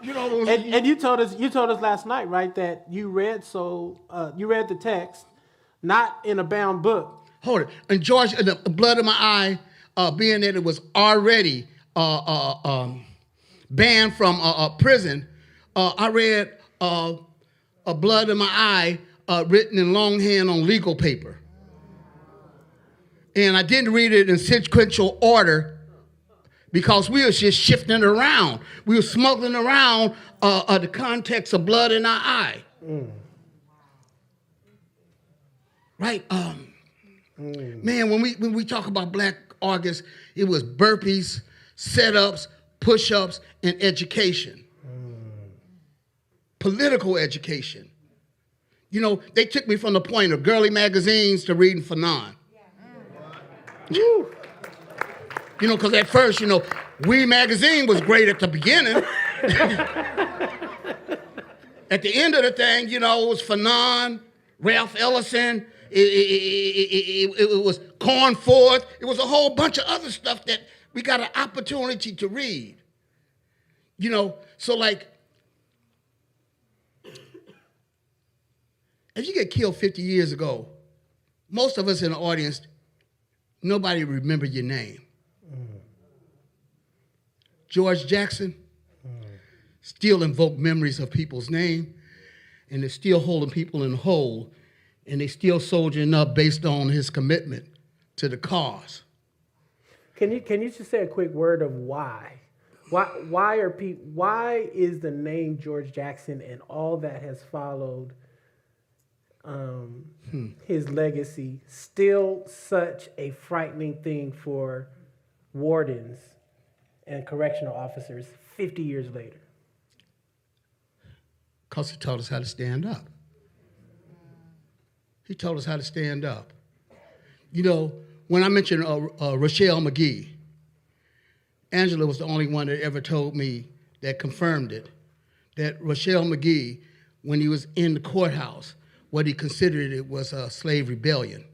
And you told us last night, right, that you read the text, not in a bound book. Hold it. And George, the blood in my eye, being that it was already banned from prison, I read a blood in my eye written in longhand on legal paper. And I didn't read it in sequential order because we were just shifting around. We were smuggling around the context of blood in our eye. Right? Man, when we talk about Black August, it was burpees, setups, push-ups, and education. Political education. You know, they took me from the point of girly magazines to reading for Nunn. You know, because at first, you know, We Magazine was great at the beginning. At the end of the thing, you know, it was for Nunn, Ralph Ellison, it was Cornforth. It was a whole bunch of other stuff that we got an opportunity to read. You know, so like, if you get killed 50 years ago, most of us in the audience, nobody remember your name. George Jackson still invoke memories of people's name, and they're still holding people in hold, and they still soldiering up based on his commitment to the cause. Can you just say a quick word of why? Why is the name George Jackson and all that has followed his legacy still such a frightening thing for wardens and correctional officers 50 years later? Because he taught us how to stand up. He taught us how to stand up. You know, when I mentioned Rochelle McGee, Angela was the only one that ever told me, that confirmed it, that Rochelle McGee, when he was in the courthouse, what he considered it was a slave rebellion.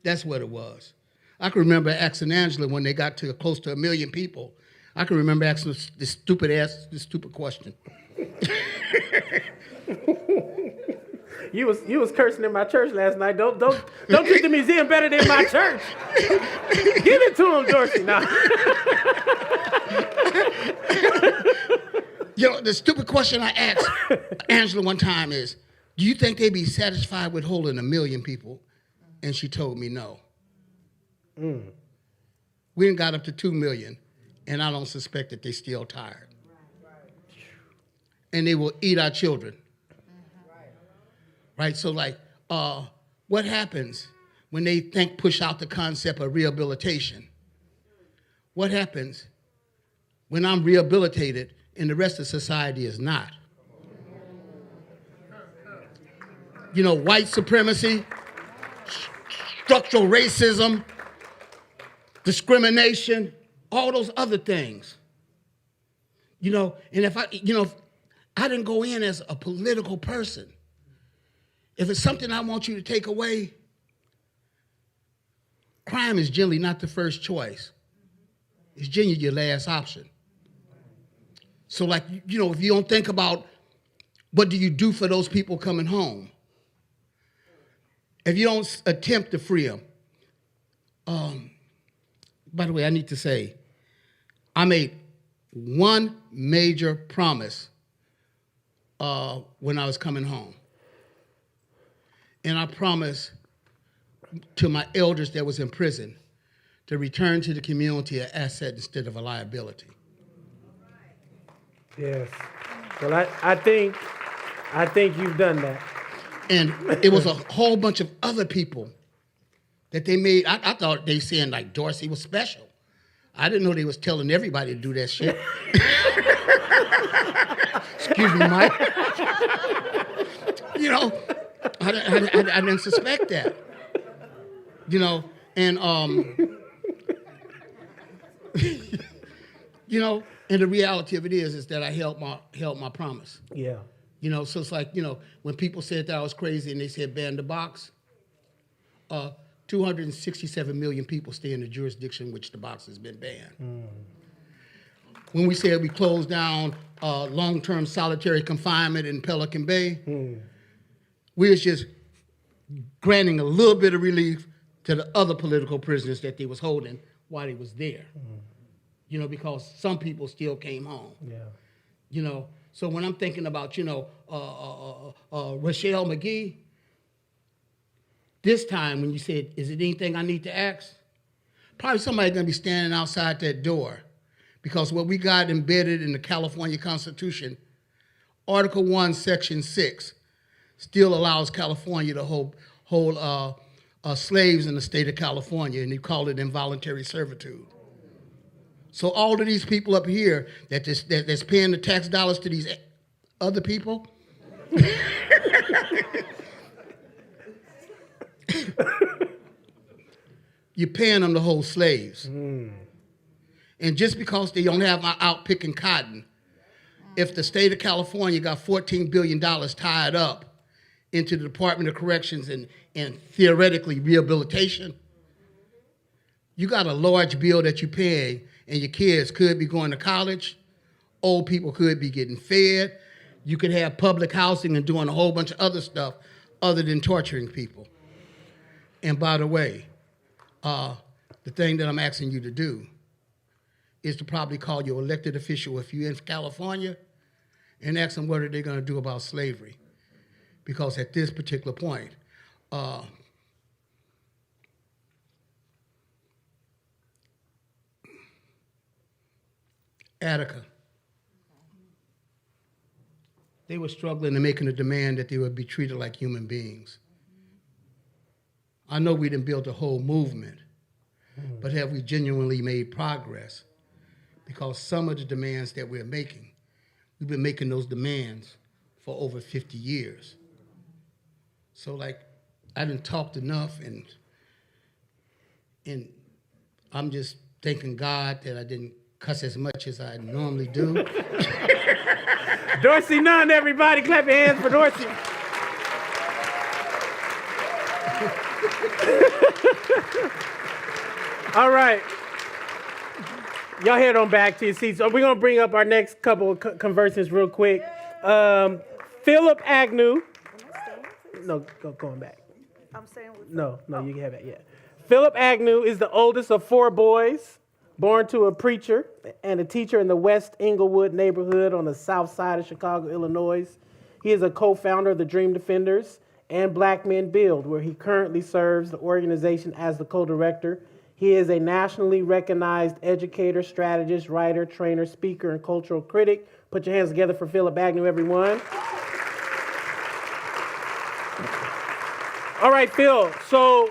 That's what it was. I can remember asking Angela when they got to close to 1 million people, I can remember asking this stupid question. You was cursing in my church last night. Don't treat the museum better than my church. Give it to him, Dorsey. No. You know, the stupid question I asked Angela one time is, do you think they'd be satisfied with holding 1 million people? And she told me no. We done got up to 2 million, and I don't suspect that they're still tired. And they will eat our children. Right? So like, what happens when they push out the concept of rehabilitation? What happens when I'm rehabilitated and the rest of society is not? You know, white supremacy, structural racism, discrimination, all those other things. You know, and if I didn't go in as a political person, if it's something I want you to take away, crime is generally not the first choice. It's generally your last option. So like, you know, if you don't think about what do you do for those people coming home, if you don't attempt to free them, by the way, I need to say, I made one major promise when I was coming home. And I promised to my elders that was in prison to return to the community an asset instead of a liability. Yes. Well, I think you've done that. And it was a whole bunch of other people that they made. I thought they saying like Dorsey was special. I didn't know they was telling everybody to do that shit. Excuse me, Mike. You know, I didn't suspect that. You know, and you know, and the reality of it is that I held my promise. Yeah. You know, so it's like, you know, when people said that I was crazy and they said ban the box, 267 million people stay in the jurisdiction which the box has been banned. when we said we closed down long-term solitary confinement in Pelican Bay, we was just granting a little bit of relief to the other political prisoners that they was holding while they was there. You know, because some people still came home. Yeah. You know, so when I'm thinking about, Rochelle McGee, this time when you said, is it anything I need to ask? Probably somebody gonna be standing outside that door, because what we got embedded in the California Constitution, Article 1, Section 6, still allows California to hold slaves in the state of California, and they call it involuntary servitude. So all of these people up here that's paying the tax dollars to these other people, you're paying them to hold slaves. And just because they don't have out picking cotton, if the state of California got $14 billion tied up into the Department of Corrections and theoretically rehabilitation, you got a large bill that you're paying, and your kids could be going to college, old people could be getting fed, you could have public housing and doing a whole bunch of other stuff other than torturing people. And by the way, the thing that I'm asking you to do is to probably call your elected official if you're in California and ask them what are they going to do about slavery. Because at this particular point, Attica, they were struggling and making a demand that they would be treated like human beings. I know we didn't build a whole movement, but have we genuinely made progress? Because some of the demands that we're making, we've been making those demands for over 50 years. So like, I didn't talk enough, and I'm just thanking God that I didn't cuss as much as I normally do. Dorsey Nunn, everybody, clap your hands for Dorsey. All right. Y'all head on back to your seats. So we're going to bring up our next couple of conversants real quick. Phillip Agnew. No, going back. I'm saying with No, you can have it, yeah. Phillip Agnew is the oldest of 4 boys, born to a preacher and a teacher in the West Englewood neighborhood on the south side of Chicago, Illinois. He is a co-founder of the Dream Defenders and Black Men Build, where he currently serves the organization as the co-director. He is a nationally recognized educator, strategist, writer, trainer, speaker, and cultural critic. Put your hands together for Phillip Agnew, everyone. All right, Phil, so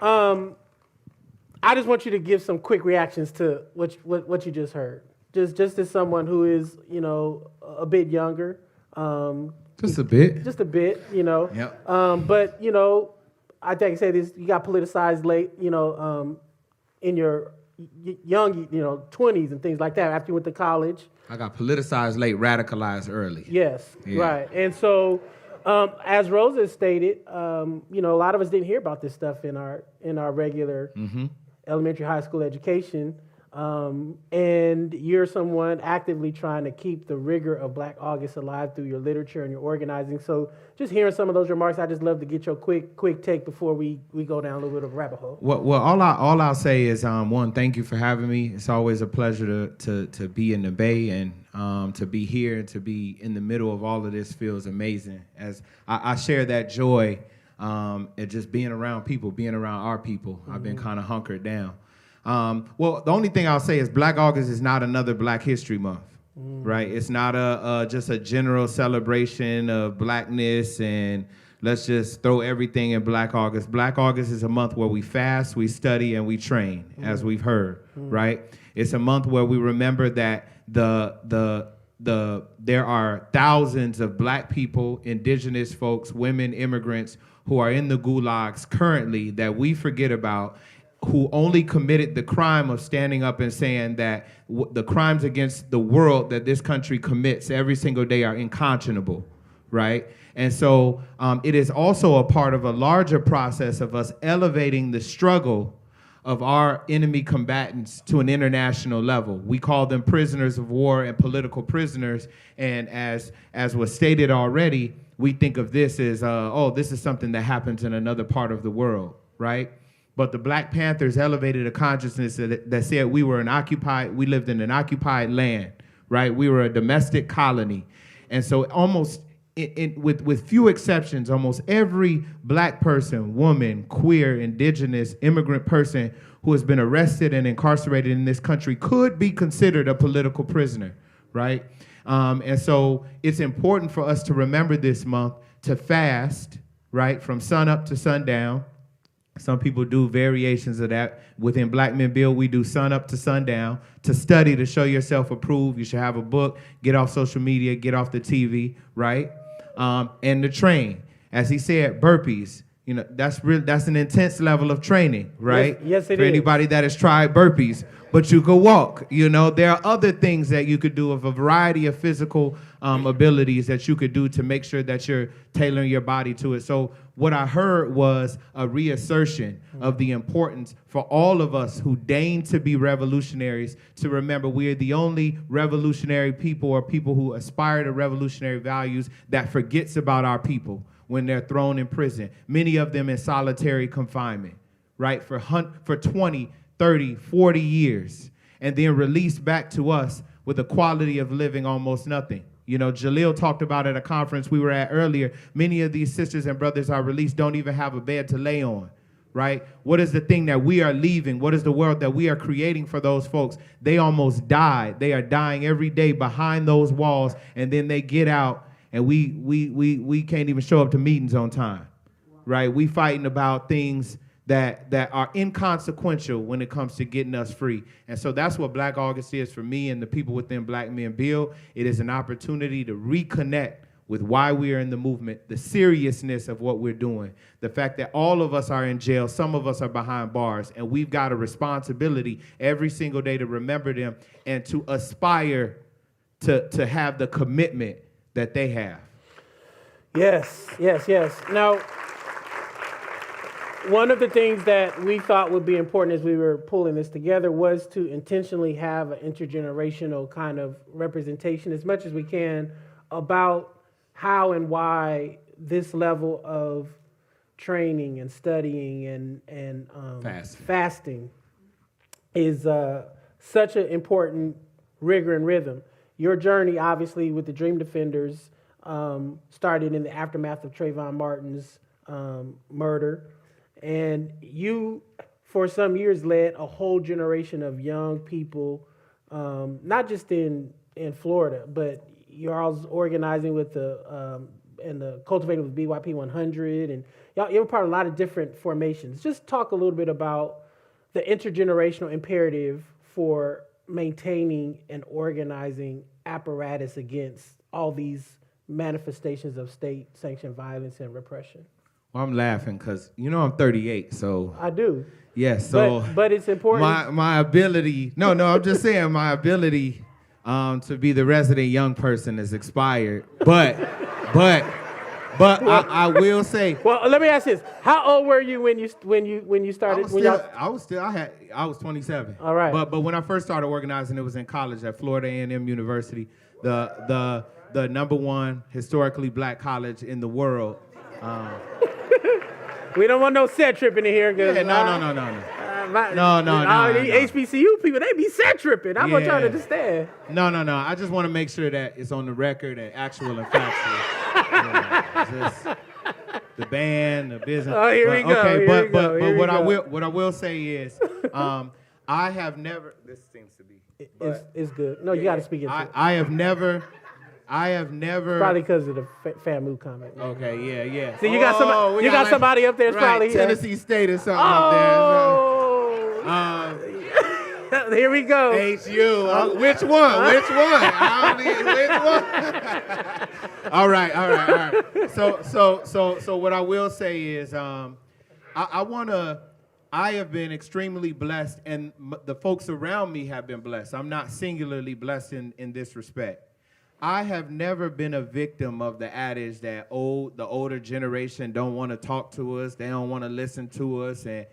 I just want you to give some quick reactions to what you just heard. Just as someone who is, a bit younger. Just a bit. Just a bit, Yep. But, I think I say this, you got politicized late, in your young, 20s and things like that after you went to college. I got politicized late, radicalized early. Yes, Yeah. right. And so, as Rosa stated, a lot of us didn't hear about this stuff in our regular elementary, high school education. And you're someone actively trying to keep the rigor of Black August alive through your literature and your organizing. So just hearing some of those remarks, I just love to get your quick take before we go down a little bit of a rabbit hole. Well, all I'll say is one, thank you for having me. It's always a pleasure to be in the Bay, and to be here and to be in the middle of all of this feels amazing. As I share that joy at just being around people, being around our people. I've been kind of hunkered down. Well, the only thing I'll say is Black August is not another Black History Month, right? It's not just a general celebration of Blackness and let's just throw everything in Black August. Black August is a month where we fast, we study, and we train, as we've heard, right? It's a month where we remember that there are thousands of Black people, indigenous folks, women, immigrants who are in the gulags currently that we forget about, who only committed the crime of standing up and saying that the crimes against the world that this country commits every single day are unconscionable, right? And so it is also a part of a larger process of us elevating the struggle of our enemy combatants to an international level. We call them prisoners of war and political prisoners. And as was stated already, we think of this as, this is something that happens in another part of the world, right? But the Black Panthers elevated a consciousness that said we lived in an occupied land, right? We were a domestic colony. And so almost, with few exceptions, almost every Black person, woman, queer, indigenous, immigrant person who has been arrested and incarcerated in this country could be considered a political prisoner, right? And so it's important for us to remember this month to fast, right, from sun up to sundown. Some people do variations of that. Within Black Men Build, we do sun up to sundown. To study, to show yourself approved, you should have a book, get off social media, get off the TV, right? And to train. As he said, burpees. You know, that's an intense level of training, right? Yes, it is. For anybody that has tried burpees. But you could walk, you know. There are other things that you could do of a variety of physical abilities that you could do to make sure that you're tailoring your body to it. So what I heard was a reassertion of the importance for all of us who deign to be revolutionaries to remember we are the only revolutionary people or people who aspire to revolutionary values that forgets about our people when they're thrown in prison, many of them in solitary confinement, right, for 20, 30, 40 years, and then released back to us with a quality of living almost nothing. You know, Jaleel talked about at a conference we were at earlier, many of these sisters and brothers are released, don't even have a bed to lay on, right? What is the thing that we are leaving? What is the world that we are creating for those folks? They almost died. They are dying every day behind those walls, and then they get out, and we can't even show up to meetings on time, right? We fighting about things that are inconsequential when it comes to getting us free. And so that's what Black August is for me and the people within Black Men Build. It is an opportunity to reconnect with why we are in the movement, the seriousness of what we're doing, the fact that all of us are in jail, some of us are behind bars, and we've got a responsibility every single day to remember them and to aspire to have the commitment that they have. Yes. Now, one of the things that we thought would be important as we were pulling this together was to intentionally have an intergenerational kind of representation as much as we can about how and why this level of training and studying and fasting is such an important rigor and rhythm. Your journey, obviously, with the Dream Defenders started in the aftermath of Trayvon Martin's murder. And you, for some years, led a whole generation of young people, not just in Florida, but you're always organizing with the cultivating with BYP 100, and you were part of a lot of different formations. Just talk a little bit about the intergenerational imperative for maintaining and organizing apparatus against all these manifestations of state-sanctioned violence and repression. Well, I'm laughing because, you know, I'm 38, so. I do. Yes, so. But it's important. My ability, I'm just saying my ability to be the resident young person is expired. But I will say. Well, let me ask this: how old were you when you started? I was 27. All right. But when I first started organizing, it was in college at Florida A&M University, the number one historically Black college in the world. We don't want no set tripping in here. No. HBCU people, they be set tripping. I want y'all to understand. No. I just want to make sure that it's on the record and actual and factual. Just the band, the business. Oh, here we go. Okay, But what I will say is, I have never. This seems to be. It's good. No, you got to speak into it. I have never. Probably because of the FAMU comment. Okay, yeah. See, you got somebody. You got somebody up there. It's probably Tennessee State or something up there. Here we go. HU. Which one? Which one? All right. So what I will say is, I have been extremely blessed, and the folks around me have been blessed. I'm not singularly blessed in this respect. I have never been a victim of the adage that the older generation don't want to talk to us, they don't want to listen to us. And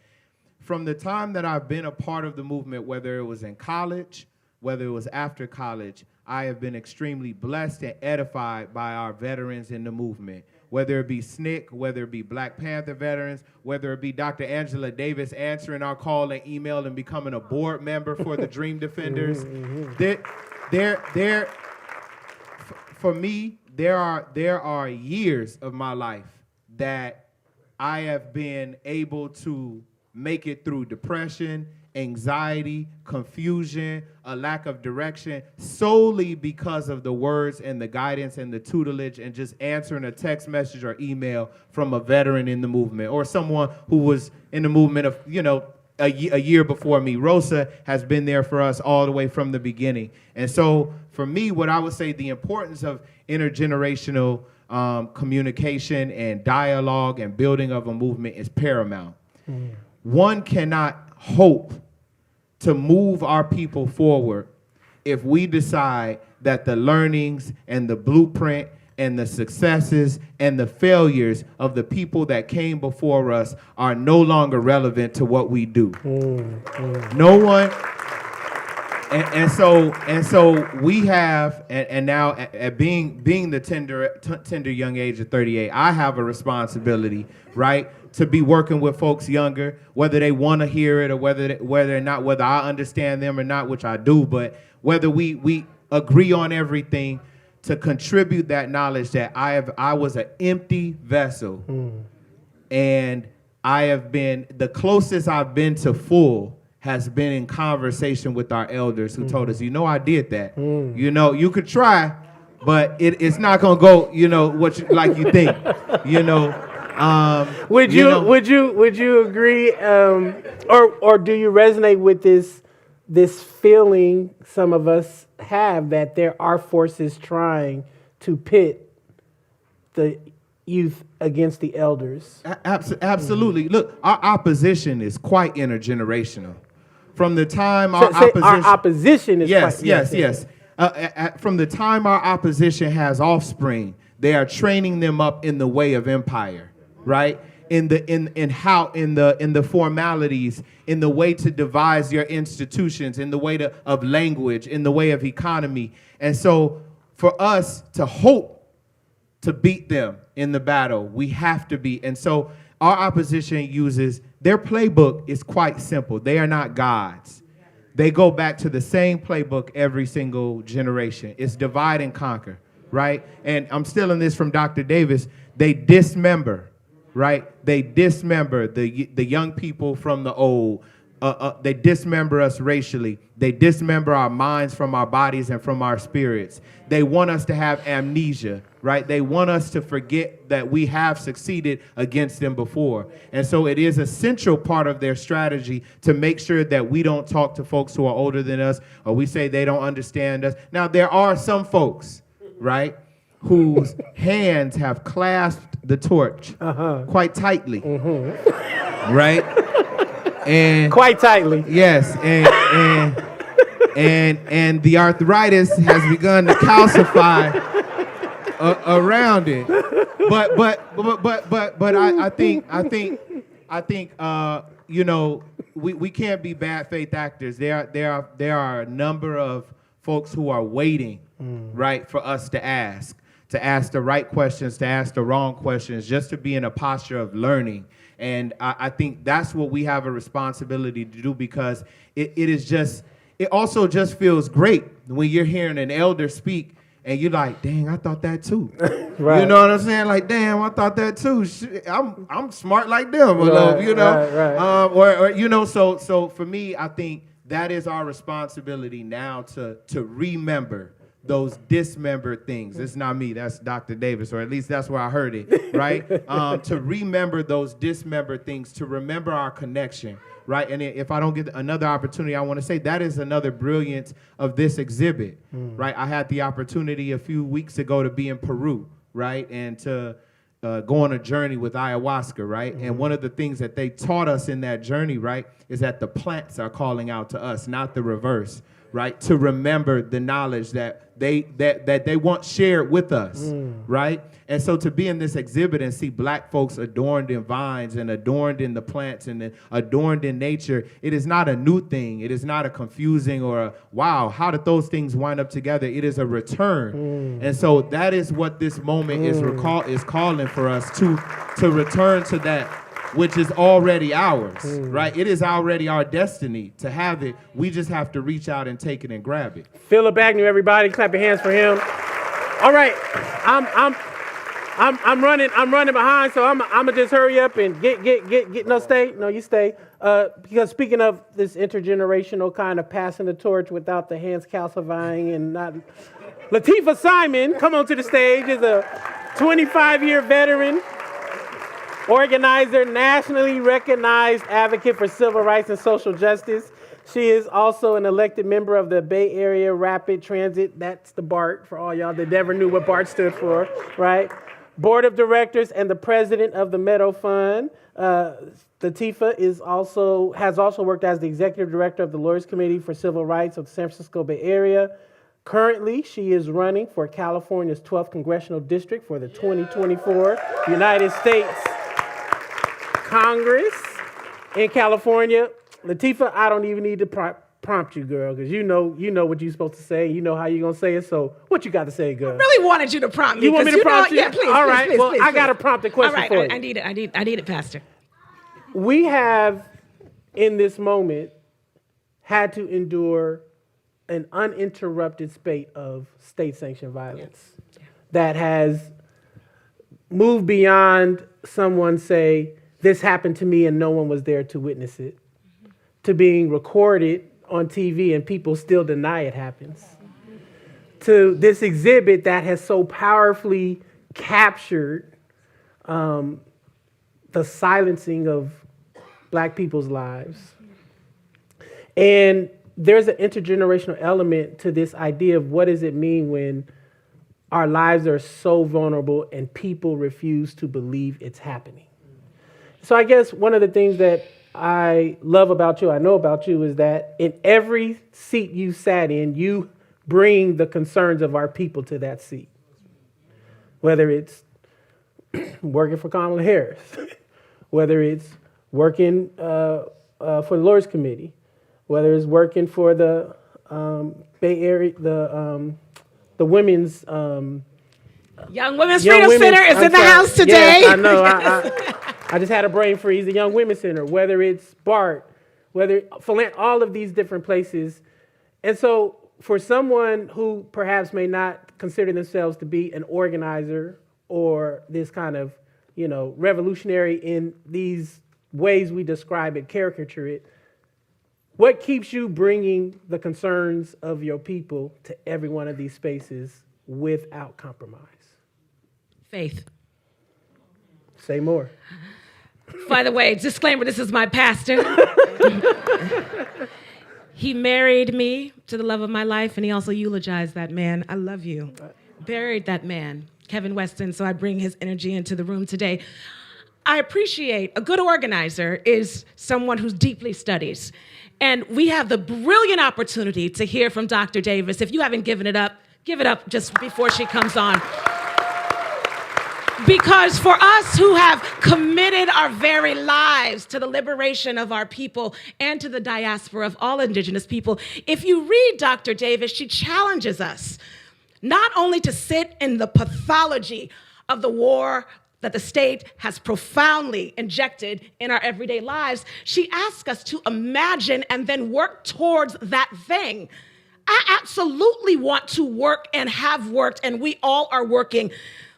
from the time that I've been a part of the movement, whether it was in college, whether it was after college, I have been extremely blessed and edified by our veterans in the movement. Whether it be SNCC, whether it be Black Panther veterans, whether it be Dr. Angela Davis answering our call and email and becoming a board member for the Dream Defenders. For me, there are years of my life that I have been able to make it through depression, anxiety, confusion, a lack of direction, solely because of the words and the guidance and the tutelage and just answering a text message or email from a veteran in the movement or someone who was in the movement of, a year before me. Rosa has been there for us all the way from the beginning. And so for me, what I would say the importance of intergenerational communication and dialogue and building of a movement is paramount. One cannot hope to move our people forward if we decide that the learnings and the blueprint and the successes and the failures of the people that came before us are no longer relevant to what we do. No one, and so we have, and now at being the tender young age of 38, I have a responsibility, right, to be working with folks younger, whether they want to hear it or whether I understand them or not, which I do, but whether we agree on everything, to contribute that knowledge that I was an empty vessel, and I have been, the closest I've been to full has been in conversation with our elders who told us, I did that. You could try, but it's not gonna go, like you think, Would you agree, or do you resonate with this feeling some of us have that there are forces trying to pit the youth against the elders? Absolutely. Look, our opposition is quite intergenerational. From the time our opposition is yes. From the time our opposition has offspring, they are training them up in the way of empire, right? In the formalities, in the way to devise your institutions, in the way of language, in the way of economy. And so for us to hope to beat them in the battle, we have to be. And so our opposition uses, their playbook is quite simple. They are not gods. They go back to the same playbook every single generation. It's divide and conquer, right? And I'm stealing this from Dr. Davis. They dismember. Right? They dismember the young people from the old. They dismember us racially. They dismember our minds from our bodies and from our spirits. They want us to have amnesia, right? They want us to forget that we have succeeded against them before. And so it is a central part of their strategy to make sure that we don't talk to folks who are older than us, or we say they don't understand us. Now, there are some folks, right, whose hands have clasped the torch quite tightly, right? And quite tightly, yes, and the arthritis has begun to calcify around it. But I think we can't be bad faith actors. There are a number of folks who are waiting, right, for us to ask the right questions, to ask the wrong questions, just to be in a posture of learning. And I think that's what we have a responsibility to do, because it also just feels great when you're hearing an elder speak and you're like, dang, I thought that too. Right. You know what I'm saying? Like, damn, I thought that too. I'm smart like them, Right. So for me, I think that is our responsibility now to remember those dismembered things. It's not me, that's Dr. Davis, or at least that's where I heard it, right? To remember those dismembered things, to remember our connection, right? And if I don't get another opportunity, I want to say that is another brilliance of this exhibit, right? I had the opportunity a few weeks ago to be in Peru, right? And to go on a journey with ayahuasca, right? And one of the things that they taught us in that journey, right, is that the plants are calling out to us, not the reverse. right? To remember the knowledge that they want shared with us, right? And so to be in this exhibit and see Black folks adorned in vines and adorned in the plants and adorned in nature, it is not a new thing. It is not a confusing or a, wow, how did those things wind up together? It is a return. And so that is what this moment is calling for us to return to that which is already ours, right? It is already our destiny to have it. We just have to reach out and take it and grab it. Phillip Agnew, everybody, clap your hands for him. All right, I'm running behind, so I'm gonna just hurry up and get no stay. No, you stay. Because speaking of this intergenerational kind of passing the torch without the hands calcifying and not, Lateefah Simon, come on to the stage, is a 25-year veteran, organizer, nationally recognized advocate for civil rights and social justice. She is also an elected member of the Bay Area Rapid Transit, that's the BART for all y'all that never knew what BART stood for, right? Board of Directors and the president of the Meadow Fund. Lateefah has also worked as the executive director of the Lawyers Committee for Civil Rights of the San Francisco Bay Area. Currently, she is running for California's 12th Congressional District for the 2024 United States Congress in California. Lateefah, I don't even need to prompt you, girl, because you know what you're supposed to say. You know how you're going to say it. So what you got to say, girl? I really wanted you to prompt me. You want me to prompt you? Yeah, please. All right. Please, well, please, I please. got a prompted question All right, for you. I need it, Pastor. We have, in this moment, had to endure an uninterrupted spate of state-sanctioned violence that has moved beyond someone say, this happened to me and no one was there to witness it, to being recorded on TV and people still deny it happens, to this exhibit that has so powerfully captured the silencing of Black people's lives. And there's an intergenerational element to this idea of what does it mean when our lives are so vulnerable and people refuse to believe it's happening. So I guess one of the things that I love about you, I know about you, is that in every seat you sat in, you bring the concerns of our people to that seat. Whether it's working for Kamala Harris, whether it's working for the Lawyers Committee, whether it's working for the Bay Area, the women's Young Women's Freedom Center is in the house today. Yes, I know. I just had a brain freeze. The Young Women's Center, whether it's BART, whether all of these different places. And so for someone who perhaps may not consider themselves to be an organizer or this kind of, revolutionary in these ways we describe it, caricature it, what keeps you bringing the concerns of your people to every one of these spaces without compromise? Faith. Say more. By the way, disclaimer, this is my pastor. He married me to the love of my life, and he also eulogized that man. I love you. Buried that man, Kevin Weston, so I bring his energy into the room today. I appreciate a good organizer is someone who deeply studies. And we have the brilliant opportunity to hear from Dr. Davis. If you haven't given it up, give it up just before she comes on. Because for us who have committed our very lives to the liberation of our people and to the diaspora of all indigenous people, if you read Dr. Davis, she challenges us not only to sit in the pathology of the war that the state has profoundly injected in our everyday lives, she asks us to imagine and then work towards that thing. I absolutely want to work and have worked, and we all are working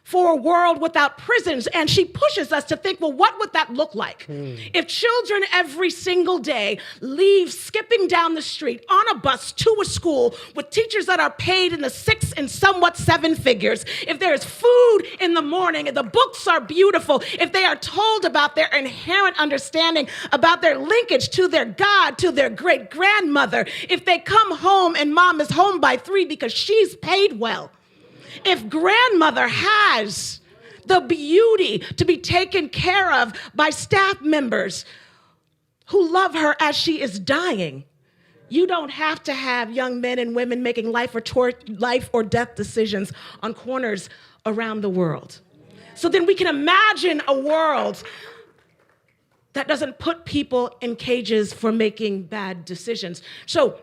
for a world without prisons. And she pushes us to think, well, what would that look like? If children every single day leave skipping down the street on a bus to a school with teachers that are paid in the 6 and somewhat 7 figures, if there's food in the morning and the books are beautiful, if they are told about their inherent understanding about their linkage to their God, to their great-grandmother, if they come home and mom is home by 3 because she's paid well, if grandmother has the beauty to be taken care of by staff members who love her as she is dying, You don't have to have young men and women making life or death decisions on corners around the world. So then we can imagine a world that doesn't put people in cages for making bad decisions. So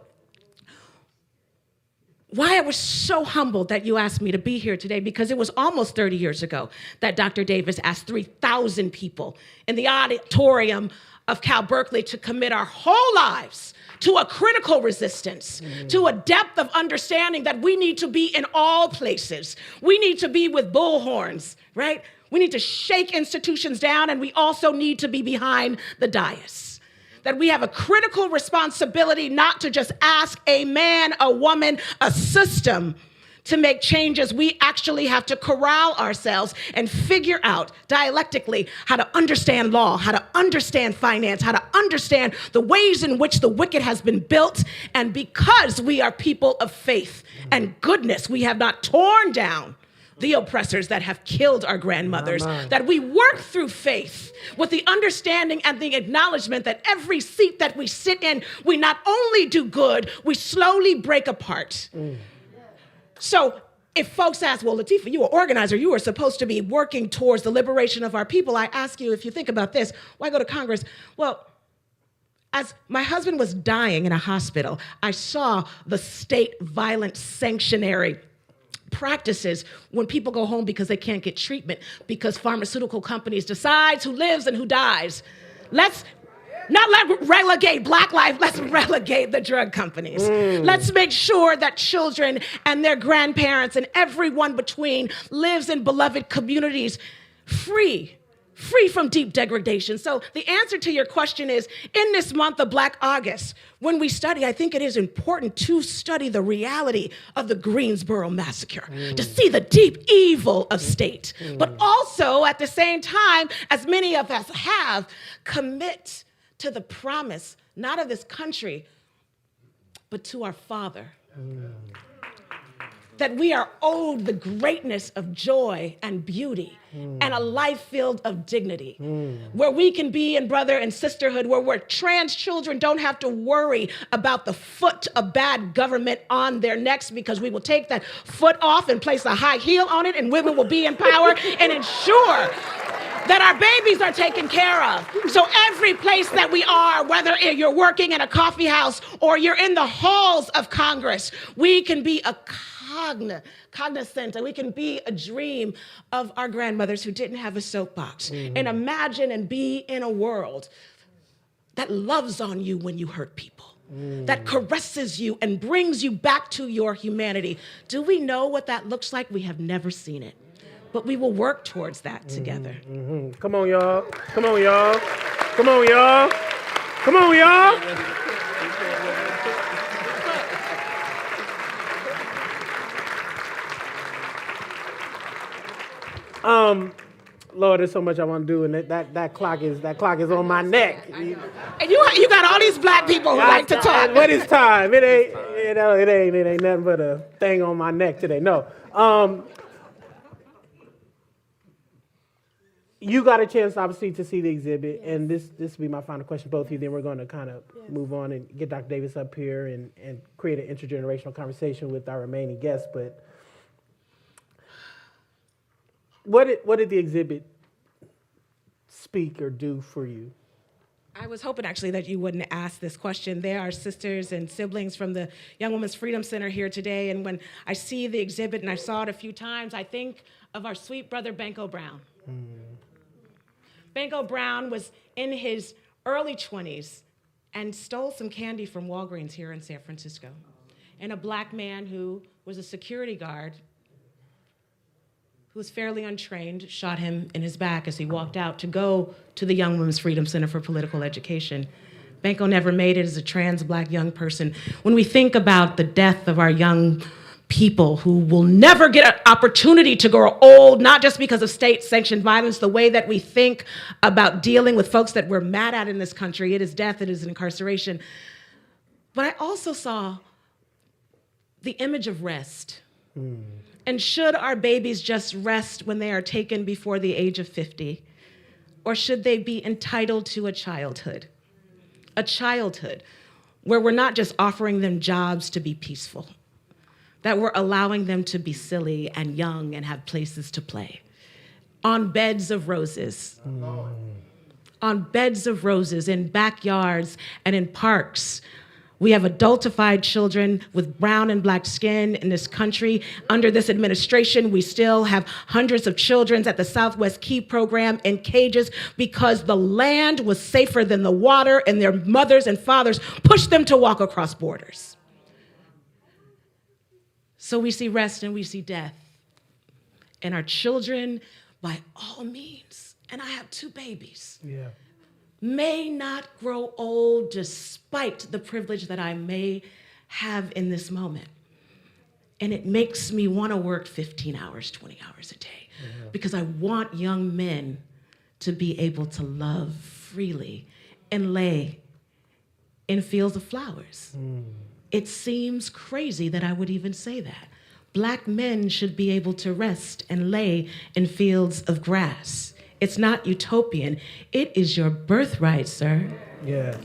why I was so humbled that you asked me to be here today, because it was almost 30 years ago that Dr. Davis asked 3,000 people in the auditorium of Cal Berkeley to commit our whole lives to a critical resistance, to a depth of understanding that we need to be in all places. We need to be with bullhorns, right? We need to shake institutions down, and we also need to be behind the dais. That we have a critical responsibility not to just ask a man, a woman, a system to make changes. We actually have to corral ourselves and figure out dialectically how to understand law, how to understand finance, how to understand the ways in which the wicked has been built. And because we are people of faith and goodness, we have not torn down the oppressors that have killed our grandmothers, that we work through faith with the understanding and the acknowledgement that every seat that we sit in, we not only do good, we slowly break apart. So if folks ask, well, Lateefah, you were organizer, you were supposed to be working towards the liberation of our people. I ask you, if you think about this, why go to Congress? Well, as my husband was dying in a hospital, I saw the state violent sanctuary practices when people go home because they can't get treatment, because pharmaceutical companies decide who lives and who dies. Let's not relegate Black life, let's relegate the drug companies. Let's make sure that children and their grandparents and everyone between lives in beloved communities free from deep degradation. So the answer to your question is, in this month of Black August, when we study, I think it is important to study the reality of the Greensboro massacre, to see the deep evil of state, but also at the same time, as many of us have, commit to the promise, not of this country, but to our Father. That we are owed the greatness of joy and beauty and a life filled of dignity, where we can be in brother and sisterhood, where trans children don't have to worry about the foot of bad government on their necks, because we will take that foot off and place a high heel on it, and women will be in power and ensure that our babies are taken care of. So every place that we are, whether you're working in a coffee house or you're in the halls of Congress, we can be cognizant, and we can be a dream of our grandmothers who didn't have a soapbox, and imagine and be in a world that loves on you when you hurt people, that caresses you and brings you back to your humanity. Do we know what that looks like? We have never seen it, but we will work towards that together. Come on, y'all. Come on, y'all. Come on, y'all. Come on, y'all. Lord, there's so much I want to do, and that clock is on my neck. And you got all these Black people who like to talk. What is time? It ain't nothing but a thing on my neck today. No. You got a chance, obviously, to see the exhibit, and this will be my final question, both of you. Then we're going to kind of move on and get Dr. Davis up here and create an intergenerational conversation with our remaining guests. But what did the exhibit speak or do for you? I was hoping, actually, that you wouldn't ask this question. There are sisters and siblings from the Young Women's Freedom Center here today, and when I see the exhibit, and I saw it a few times, I think of our sweet brother, Banko Brown. Banko Brown was in his early 20s and stole some candy from Walgreens here in San Francisco. And a Black man who was a security guard, who was fairly untrained, shot him in his back as he walked out to go to the Young Women's Freedom Center for Political Education. Banko never made it as a trans Black young person. When we think about the death of our young people who will never get an opportunity to grow old, not just because of state-sanctioned violence, the way that we think about dealing with folks that we're mad at in this country, it is death, it is incarceration. But I also saw the image of rest. And should our babies just rest when they are taken before the age of 50? Or should they be entitled to a childhood? A childhood where we're not just offering them jobs to be peaceful, that we're allowing them to be silly and young and have places to play. On beds of roses. On beds of roses, in backyards and in parks. We have adultified children with brown and black skin in this country. Under this administration, we still have hundreds of children at the Southwest Key program in cages because the land was safer than the water, and their mothers and fathers pushed them to walk across borders. So we see rest and we see death. And our children, by all means, and I have 2 babies, may not grow old despite the privilege that I may have in this moment. And it makes me want to work 15 hours, 20 hours a day, because I want young men to be able to love freely and lay in fields of flowers. It seems crazy that I would even say that. Black men should be able to rest and lay in fields of grass. It's not utopian. It is your birthright, sir. Yes,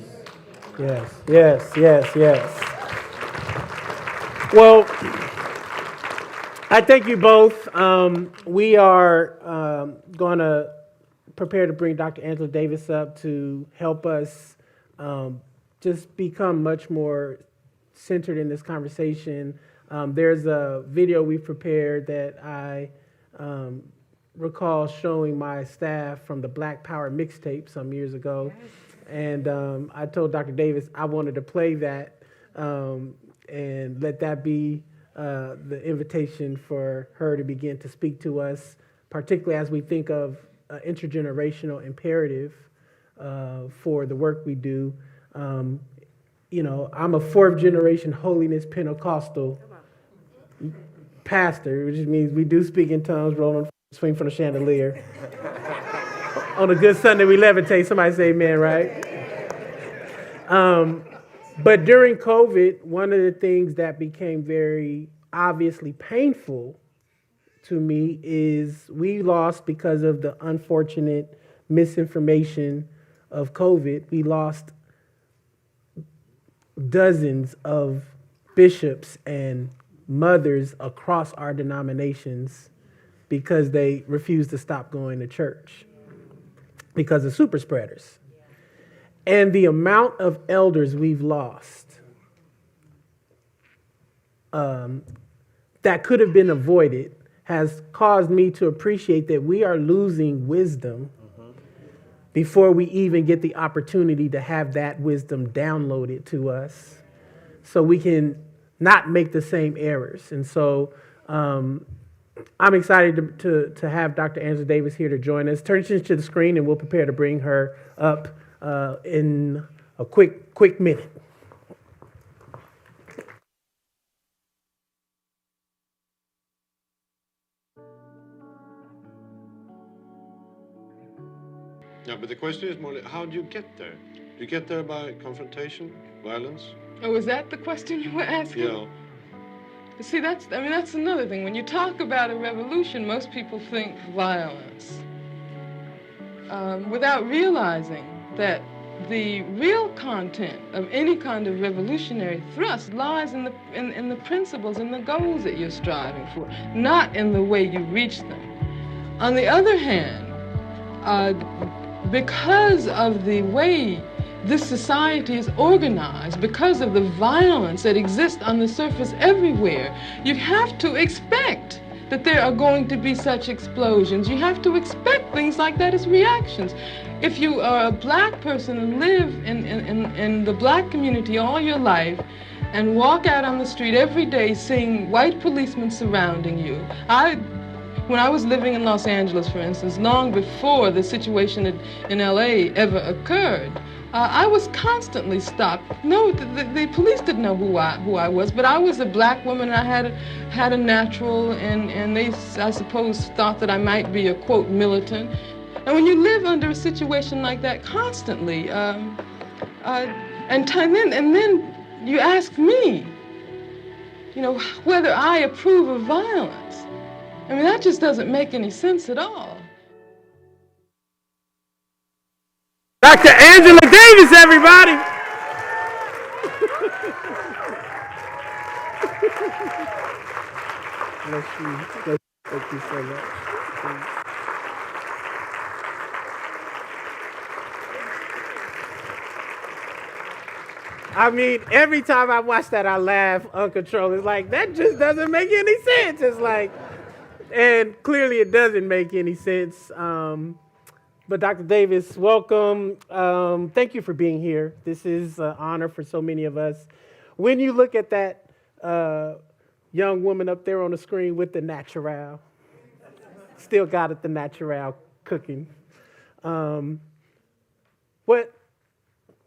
yes, yes, yes, yes. Well, I thank you both. We are going to prepare to bring Dr. Angela Davis up to help us just become much more centered in this conversation. There's a video we've prepared that I recall showing my staff from the Black Power mixtape some years ago. And I told Dr. Davis I wanted to play that and let that be the invitation for her to begin to speak to us, particularly as we think of intergenerational imperative for the work we do. You know, I'm a 4th generation holiness Pentecostal pastor, which means we do speak in tongues, rolling, swing from the chandelier. On a good Sunday, we levitate. Somebody say amen, right? But during COVID, one of the things that became very obviously painful to me is we lost, because of the unfortunate misinformation of COVID, we lost dozens of bishops and mothers across our denominations because they refused to stop going to church because of super spreaders. And the amount of elders we've lost that could have been avoided has caused me to appreciate that we are losing wisdom before we even get the opportunity to have that wisdom downloaded to us so we can not make the same errors. And so I'm excited to have Dr. Angela Davis here to join us. Turn attention to the screen and we'll prepare to bring her up in a quick minute. Yeah, but the question is more, how do you get there? Do you get there by confrontation, violence? Oh, is that the question you were asking? Yeah. See, that's another thing. When you talk about a revolution, most people think violence, without realizing that the real content of any kind of revolutionary thrust lies in the principles and the goals that you're striving for, not in the way you reach them. On the other hand, because of the way this society is organized, because of the violence that exists on the surface everywhere, you have to expect that there are going to be such explosions. You have to expect things like that as reactions. If you are a black person and live in the black community all your life and walk out on the street every day seeing white policemen surrounding you, when I was living in Los Angeles, for instance, long before the situation in LA ever occurred, I was constantly stopped. No, the police didn't know who I was, but I was a black woman and I had a natural, and they, I suppose, thought that I might be a, quote, militant. And when you live under a situation like that constantly, and then you ask me, you know, whether I approve of violence. I mean, that just doesn't make any sense at all. Dr. Angela Davis, everybody. Bless you. Thank you so much. I mean, every time I watch that, I laugh uncontrollably. It's like, that just doesn't make any sense. It's like, and clearly it doesn't make any sense. But Dr. Davis, welcome. Thank you for being here. This is an honor for so many of us. When you look at that young woman up there on the screen with the natural, still got it, the natural cooking.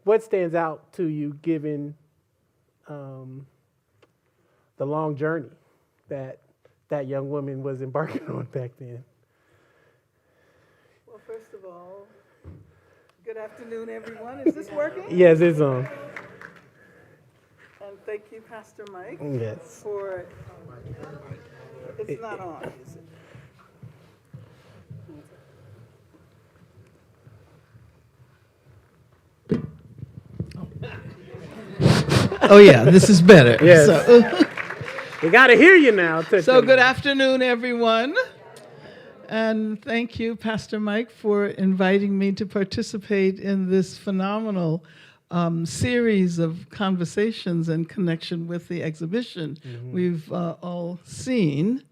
What stands out to you given the long journey that that young woman was embarking on back then? Well, first of all, good afternoon, everyone. Is this working? Yes, it's on. And thank you, Pastor Mike, Yes. for, it's not on, is it? Oh yeah, this is better. Yes. So, We got to hear you now. so good afternoon, everyone. And thank you, Pastor Mike, for inviting me to participate in this phenomenal series of conversations in connection with the exhibition we've all seen.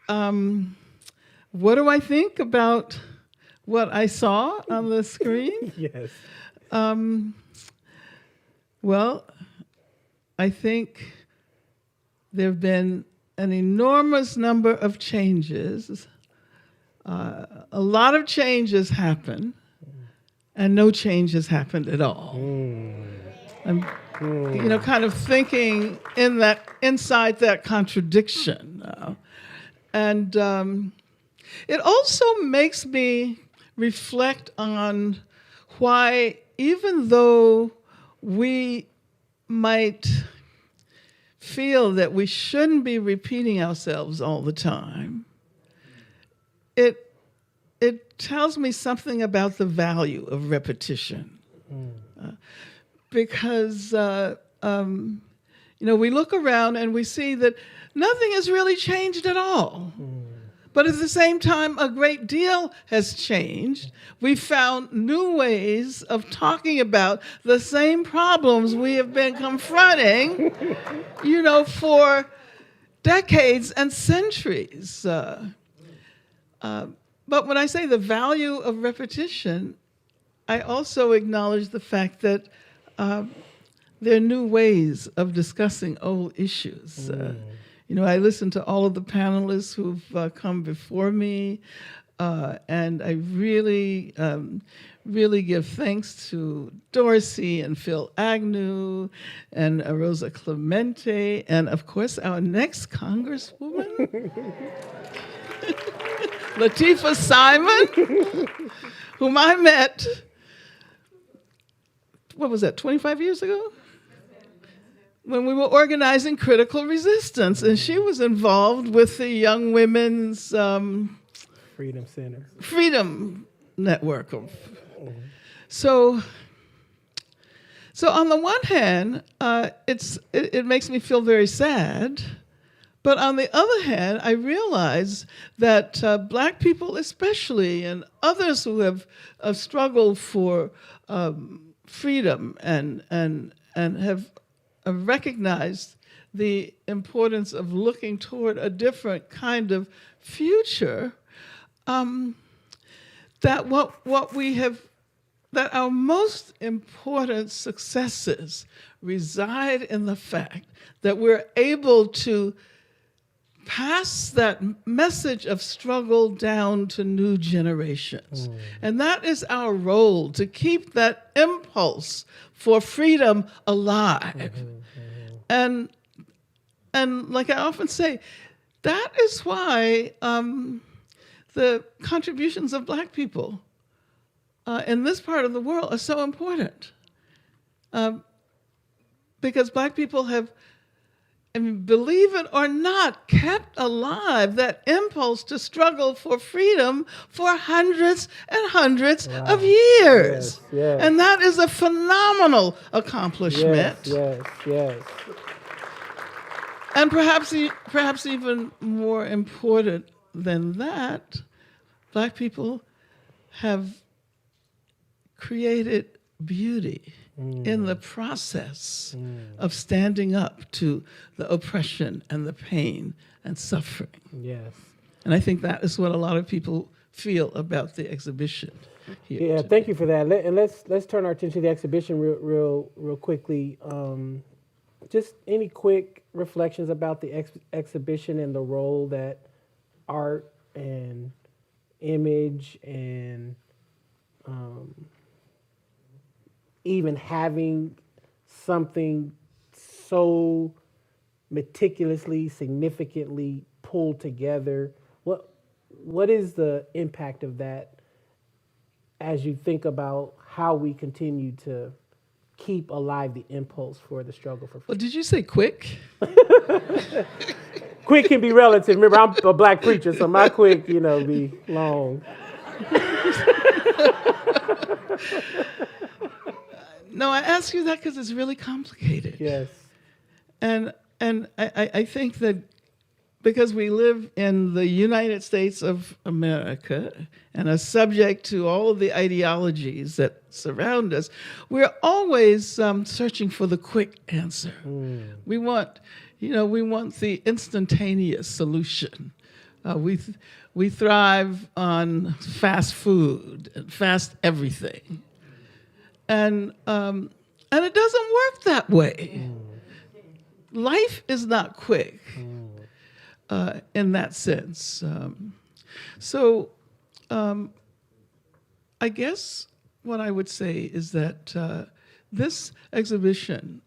What do I think about what I saw on the screen? Yes. Well, I think there have been an enormous number of changes. A lot of changes happen, and no changes happened at all. I'm, kind of thinking inside that contradiction, and it also makes me reflect on why, even though we might feel that we shouldn't be repeating ourselves all the time, it tells me something about the value of repetition. Because, we look around and we see that nothing has really changed at all. But at the same time, a great deal has changed. We found new ways of talking about the same problems we have been confronting, for decades and centuries. But when I say the value of repetition, I also acknowledge the fact that there are new ways of discussing old issues. I listened to all of the panelists who've come before me, and I really, really give thanks to Dorsey and Phil Agnew and Rosa Clemente, and of course our next Congresswoman, Lateefah Simon, whom I met, 25 years ago? When we were organizing critical resistance, and she was involved with the Young Women's Freedom Center. Freedom Network. So on the one hand, it makes me feel very sad, but on the other hand, I realize that Black people especially, and others who have struggled for freedom and have recognized the importance of looking toward a different kind of future, that our most important successes reside in the fact that we're able to pass that message of struggle down to new generations. And that is our role, to keep that impulse for freedom alive. And like I often say, that is why the contributions of Black people in this part of the world are so important. Because Black people have, believe it or not, kept alive that impulse to struggle for freedom for hundreds and hundreds of years. Yes. And that is a phenomenal accomplishment. Yes. And perhaps even more important than that, Black people have created beauty in the process of standing up to the oppression and the pain and suffering. Yes. And I think that is what a lot of people feel about the exhibition here. Yeah, today. thank you for that. And let's turn our attention to the exhibition real quickly. Just any quick reflections about the exhibition and the role that art and image and even having something so meticulously, significantly pulled together. What is the impact of that as you think about how we continue to keep alive the impulse for the struggle for freedom? Well, did you say quick? Quick can be relative. Remember, I'm a Black preacher, so my quick, be long. No, I ask you that because it's really complicated. Yes. And I think that because we live in the United States of America and are subject to all of the ideologies that surround us, we're always searching for the quick answer. We want the instantaneous solution. We thrive on fast food and fast everything. And it doesn't work that way. Life is not quick in that sense. I guess what I would say is that this exhibition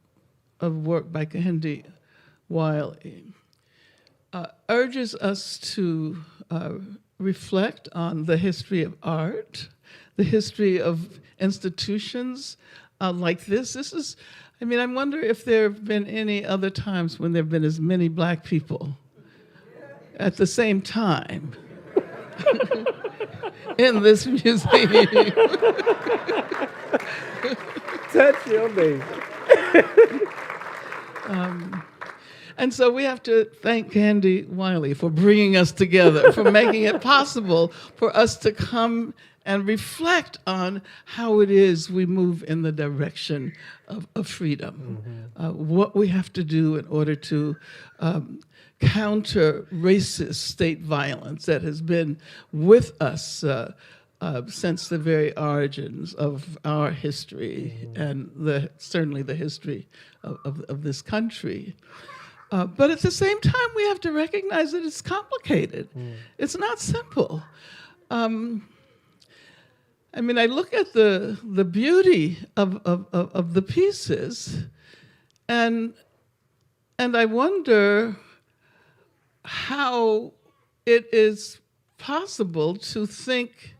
of work by Kehinde Wiley urges us to reflect on the history of art, the history of institutions like this. I wonder if there have been any other times when there have been as many Black people at the same time in this museum. Touch your baby. And so we have to thank Kehinde Wiley for bringing us together, for making it possible for us to come and reflect on how it is we move in the direction of freedom, what we have to do in order to counter racist state violence that has been with us since the very origins of our history and certainly the history of this country. But at the same time, we have to recognize that it's complicated. It's not simple. I look at the beauty of the pieces, and I wonder how it is possible to think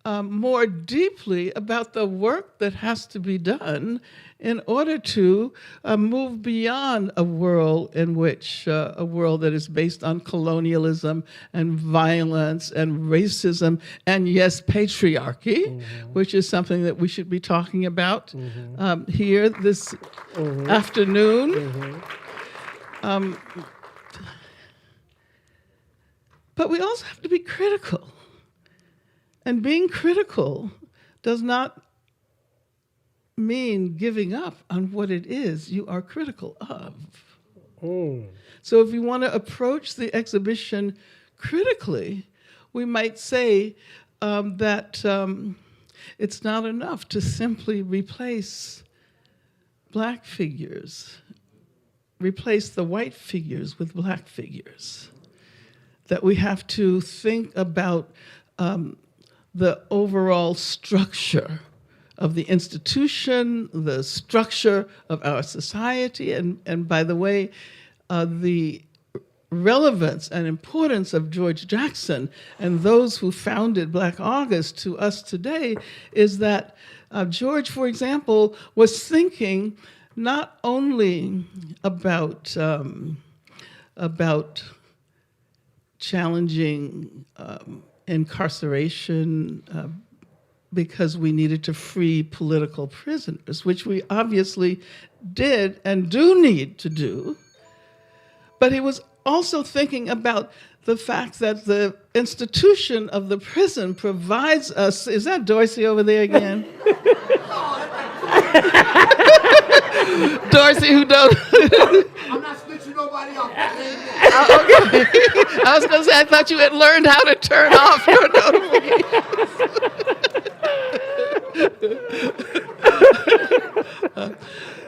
more deeply about the work that has to be done in order to move beyond a world in which a world that is based on colonialism and violence and racism and, yes, patriarchy, which is something that we should be talking about here this afternoon. But we also have to be critical. And being critical does not mean giving up on what it is you are critical of. So if you want to approach the exhibition critically, we might say that it's not enough to simply replace Black figures, replace the white figures with Black figures, that we have to think about the overall structure of the institution, the structure of our society, and by the way, the relevance and importance of George Jackson and those who founded Black August to us today is that George, for example, was thinking not only about challenging incarceration because we needed to free political prisoners, which we obviously did and do need to do, But he was also thinking about the fact that the institution of the prison provides us. Is that Dorsey over there again? Dorsey, who don't. I'm not snitching nobody off. Okay. I was going to say, I thought you had learned how to turn off your notifications.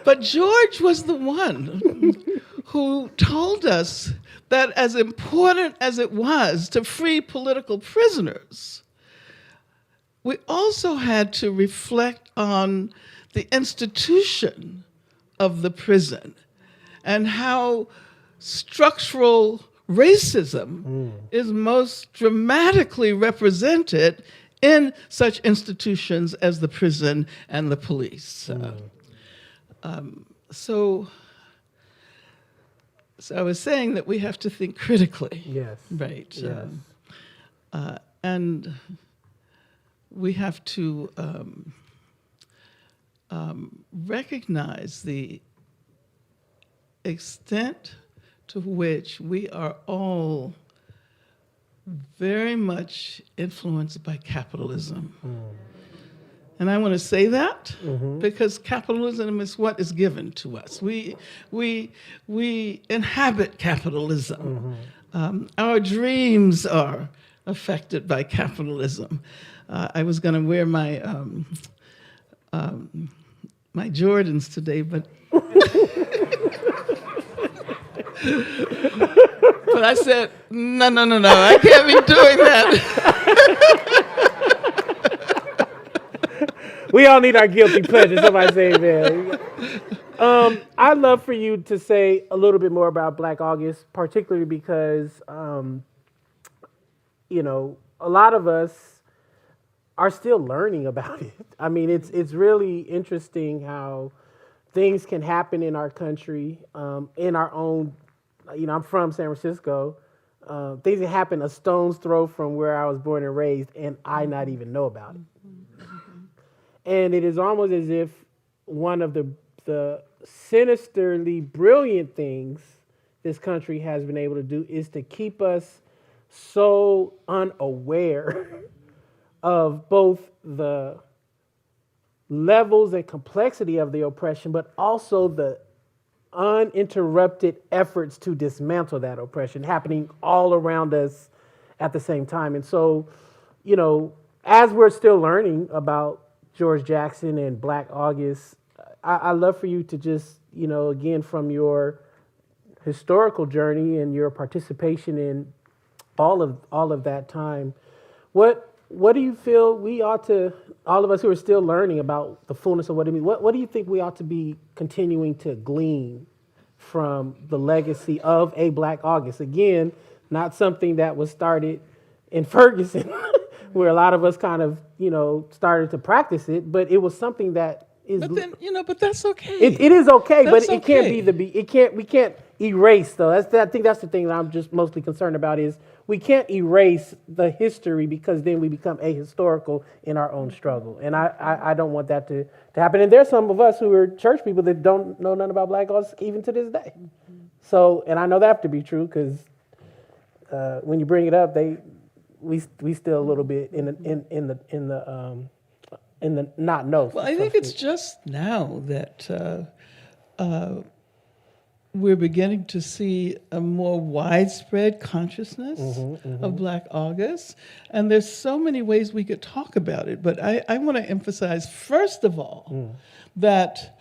But George was the one who told us that as important as it was to free political prisoners, we also had to reflect on the institution of the prison and how structural racism is most dramatically represented in such institutions as the prison and the police. So I was saying that we have to think critically. Yes. Right. Yes. And we have to recognize the extent to which we are all very much influenced by capitalism. And I want to say that because capitalism is what is given to us. We inhabit capitalism. Our dreams are affected by capitalism. I was going to wear my my Jordans today, but but I said no, I can't be doing that. We all need our guilty pleasure. Somebody say amen. I'd love for you to say a little bit more about Black August, particularly because, you know, a lot of us are still learning about it. I mean, it's really interesting how things can happen in our country, in our own, you know, I'm from San Francisco. Things can happen a stone's throw from where I was born and raised, and I not even know about it. And it is almost as if one of the sinisterly brilliant things this country has been able to do is to keep us so unaware of both the levels and complexity of the oppression, but also the uninterrupted efforts to dismantle that oppression happening all around us at the same time. And so, you know, as we're still learning about George Jackson and Black August, I'd love for you to just, you know, again, from your historical journey and your participation in all of that time, what do you feel we ought to, all of us who are still learning about the fullness of what it means, what do you think we ought to be continuing to glean from the legacy of a Black August? Again, not something that was started in Ferguson, where a lot of us kind of, you know, started to practice it, but it was something that is. But then, you know, but that's okay. It is okay, That's but it can't we can't erase though. I think that's the thing that I'm just mostly concerned about is we can't erase the history because then we become ahistorical in our own struggle. And I don't want that to happen. And there's some of us who are church people that don't know nothing about Black August even to this day. So, and I know that to be true because when you bring it up, we still a little bit in the not know. Well, I think it's just now that we're beginning to see a more widespread consciousness of Black August, and there's so many ways we could talk about it. But I want to emphasize, first of all, that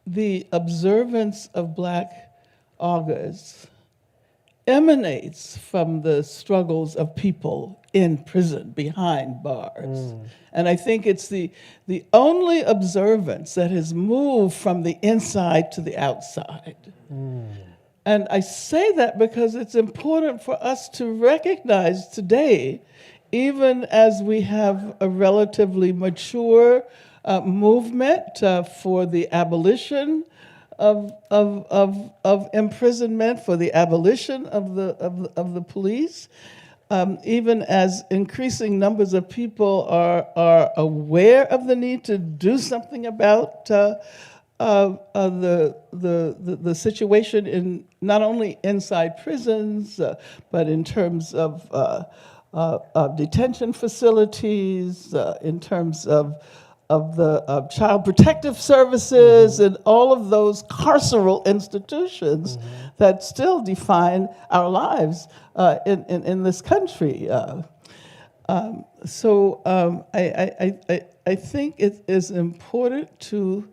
the observance of Black August emanates from the struggles of people in prison behind bars. And I think it's the only observance that has moved from the inside to the outside. And I say that because it's important for us to recognize today, even as we have a relatively mature movement for the abolition of imprisonment, for the abolition of the police, even as increasing numbers of people are aware of the need to do something about the situation in not only inside prisons, but in terms of detention facilities, in terms of the child protective services, and all of those carceral institutions that still define our lives in this country. So I think it is important to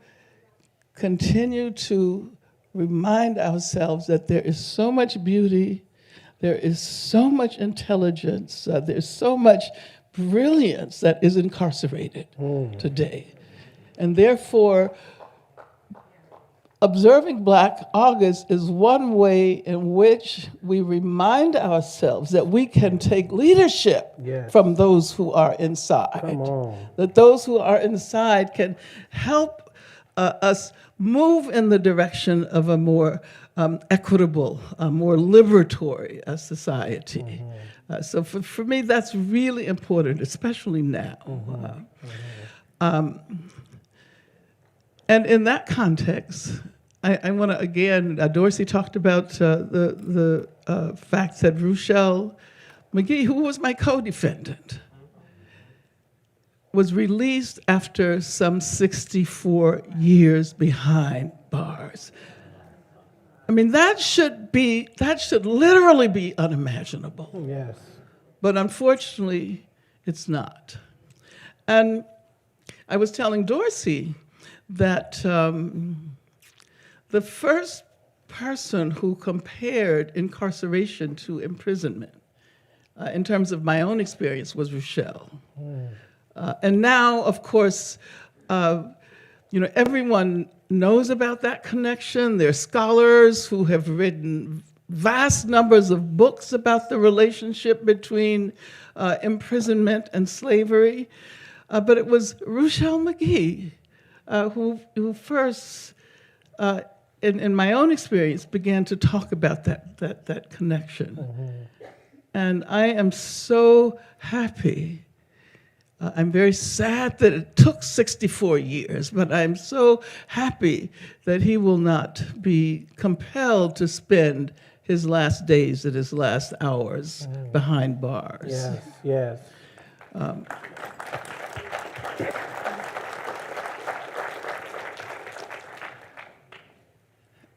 continue to remind ourselves that there is so much beauty, there is so much intelligence, there's so much brilliance that is incarcerated today. And therefore, observing Black August is one way in which we remind ourselves that we can take leadership from those who are inside. That those who are inside can help us move in the direction of a more equitable, more liberatory society. So for me, that's really important, especially now. And in that context, I want to, again, Dorsey talked about the fact that Ruchell McGee, who was my co-defendant, was released after some 64 years behind bars. I mean, that should literally be unimaginable. Yes. But unfortunately, it's not. And I was telling Dorsey that the first person who compared incarceration to imprisonment, in terms of my own experience, was Ruchell. And now, of course, everyone knows about that connection. There are scholars who have written vast numbers of books about the relationship between imprisonment and slavery. But it was Ruchell McGee who first, in my own experience, began to talk about that connection. And I am so happy. I'm very sad that it took 64 years, but I'm so happy that he will not be compelled to spend his last days and his last hours behind bars. Yes, yes.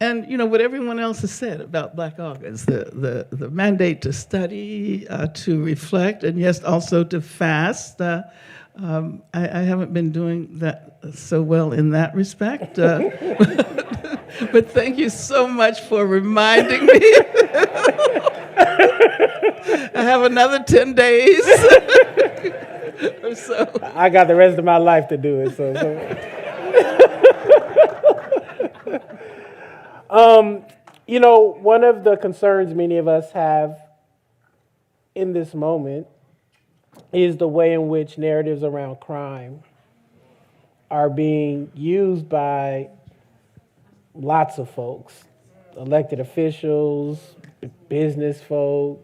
And what everyone else has said about Black August, the mandate to study, to reflect, and yes, also to fast. I haven't been doing that so well in that respect. But thank you so much for reminding me. I have another 10 days or so. I got the rest of my life to do it. So. One of the concerns many of us have in this moment is the way in which narratives around crime are being used by lots of folks, elected officials, business folk,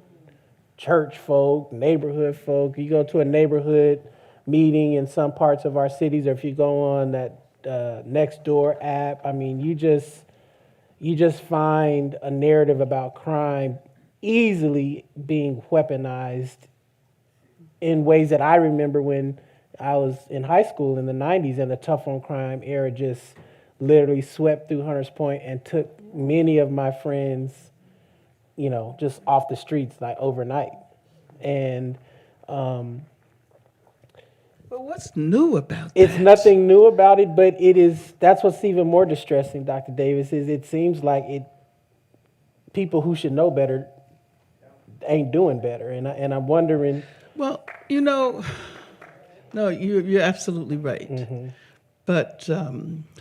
church folk, neighborhood folk. You go to a neighborhood meeting in some parts of our cities, or if you go on that Nextdoor app, I mean, you just find a narrative about crime easily being weaponized in ways that I remember when I was in high school in the 90s, and the tough on crime era just literally swept through Hunters Point and took many of my friends, just off the streets like overnight. And but what's new about that? It's nothing new about it, but that's what's even more distressing, Dr. Davis, is it seems like people who should know better ain't doing better. And I'm wondering. Well, no, you're absolutely right. Mm-hmm. But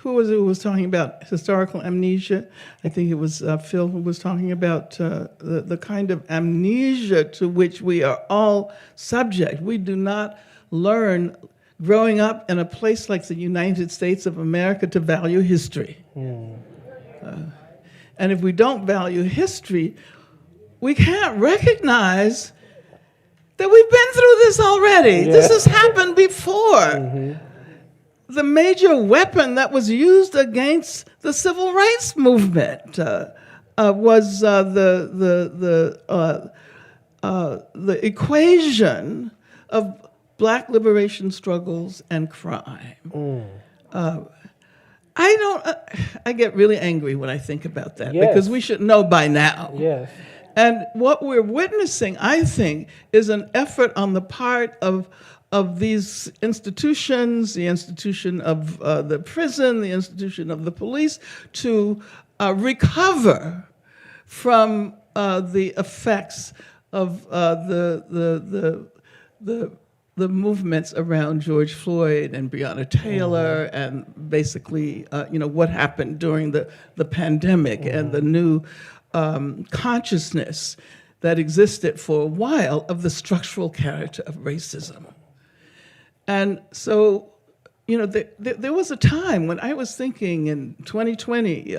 who was it who was talking about historical amnesia? I think it was Phil who was talking about the kind of amnesia to which we are all subject. We do not learn growing up in a place like the United States of America to value history. And if we don't value history, we can't recognize that we've been through this already. Yeah. This has happened before. the major weapon that was used against the civil rights movement was the equation of Black liberation struggles and crime. I get really angry when I think about that because we should know by now. Yes. And what we're witnessing, I think, is an effort on the part of these institutions, the institution of the prison, the institution of the police, to recover from the effects of the movements around George Floyd and Breonna Taylor, and basically, what happened during the pandemic and the new consciousness that existed for a while of the structural character of racism. And so, there was a time when I was thinking in 2020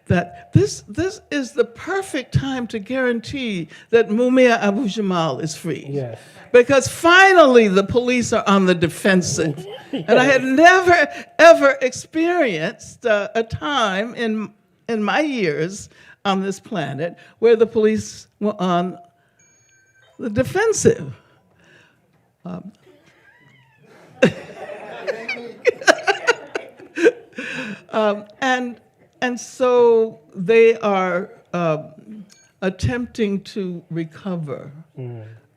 that this is the perfect time to guarantee that Mumia Abu Jamal is free. Yes. Because finally the police are on the defensive. Yes. And I had never, ever experienced a time in my years on this planet where the police were on the defensive. And so they are attempting to recover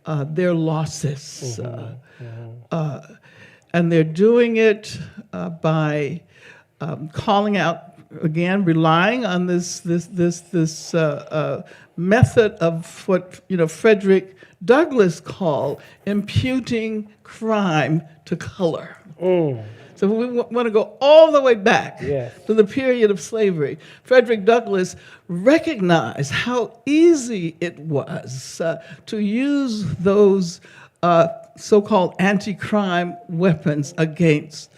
their losses, and they're doing it by calling out again, relying on this method of what Frederick Douglass called imputing crime to color. So we want to go all the way back to the period of slavery. Frederick Douglass recognized how easy it was to use those so-called anti-crime weapons against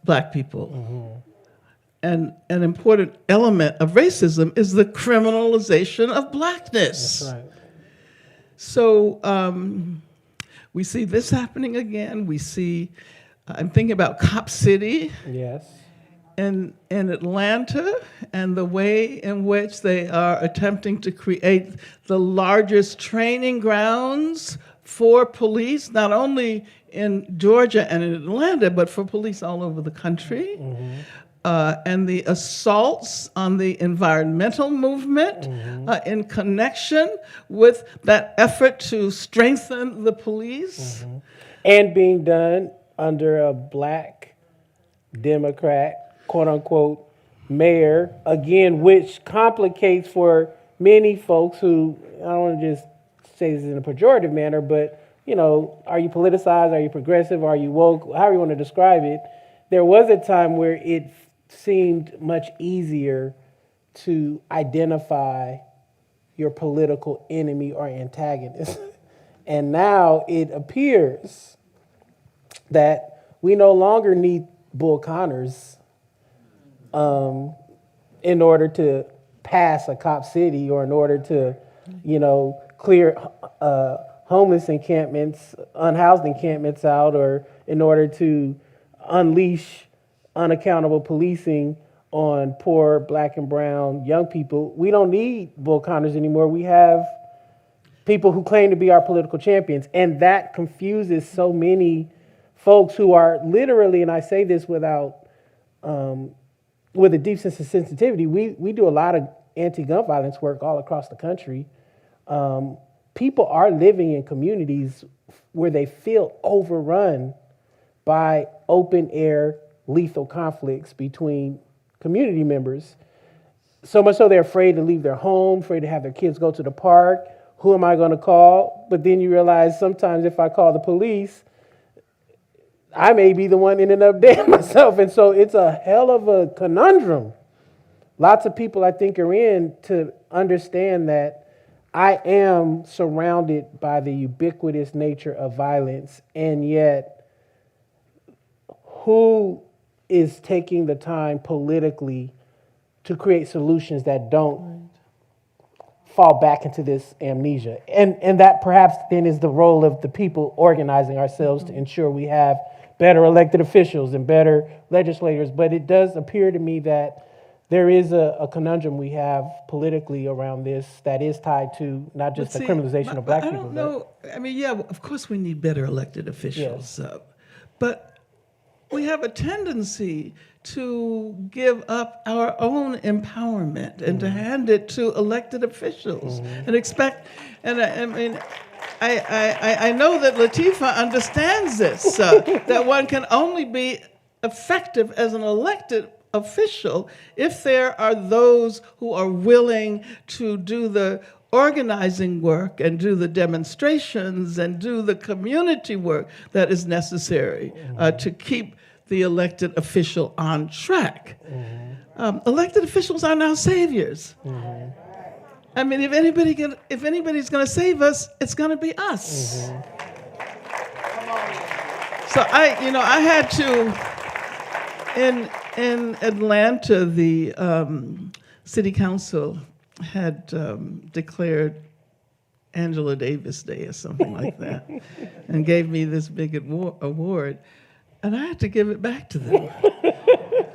Black people. And an important element of racism is the criminalization of Blackness. That's right. So we see this happening again. We see, I'm thinking about Cop City in Atlanta and the way in which they are attempting to create the largest training grounds for police, not only in Georgia and in Atlanta, but for police all over the country. And the assaults on the environmental movement in connection with that effort to strengthen the police. And being done under a Black Democrat, quote unquote, mayor, again, which complicates for many folks who, I don't want to just say this in a pejorative manner, but, are you politicized, are you progressive, are you woke, however you want to describe it. There was a time where it seemed much easier to identify your political enemy or antagonist. And now it appears that we no longer need Bull Connors in order to pass a Cop City or in order to, clear homeless encampments, unhoused encampments out, or in order to unleash unaccountable policing on poor Black and brown young people. We don't need Bull Connors anymore. We have people who claim to be our political champions. And that confuses so many folks who are literally, and I say this with a deep sense of sensitivity, we do a lot of anti-gun violence work all across the country. People are living in communities where they feel overrun by open air lethal conflicts between community members. So much so they're afraid to leave their home, afraid to have their kids go to the park. Who am I going to call? But then you realize sometimes if I call the police, I may be the one ending up dead myself. And so it's a hell of a conundrum. Lots of people, I think, are in to understand that I am surrounded by the ubiquitous nature of violence, and yet who is taking the time politically to create solutions that don't fall back into this amnesia? And that perhaps then is the role of the people organizing ourselves to ensure we have better elected officials and better legislators, but it does appear to me that there is a conundrum we have politically around this that is tied to not just the criminalization of black people. I don't know. I mean, yeah, of course we need better elected officials, but we have a tendency to give up our own empowerment and to hand it to elected officials and expect. And I mean, I know that Lateefah understands this, that one can only be effective as an elected official if there are those who are willing to do the organizing work and do the demonstrations and do the community work that is necessary to keep the elected official on track. Elected officials are now saviors. I mean, if anybody's going to save us, it's going to be us. So I had to, in Atlanta, the city council had declared Angela Davis Day or something like that, and gave me this big award, and I had to give it back to them.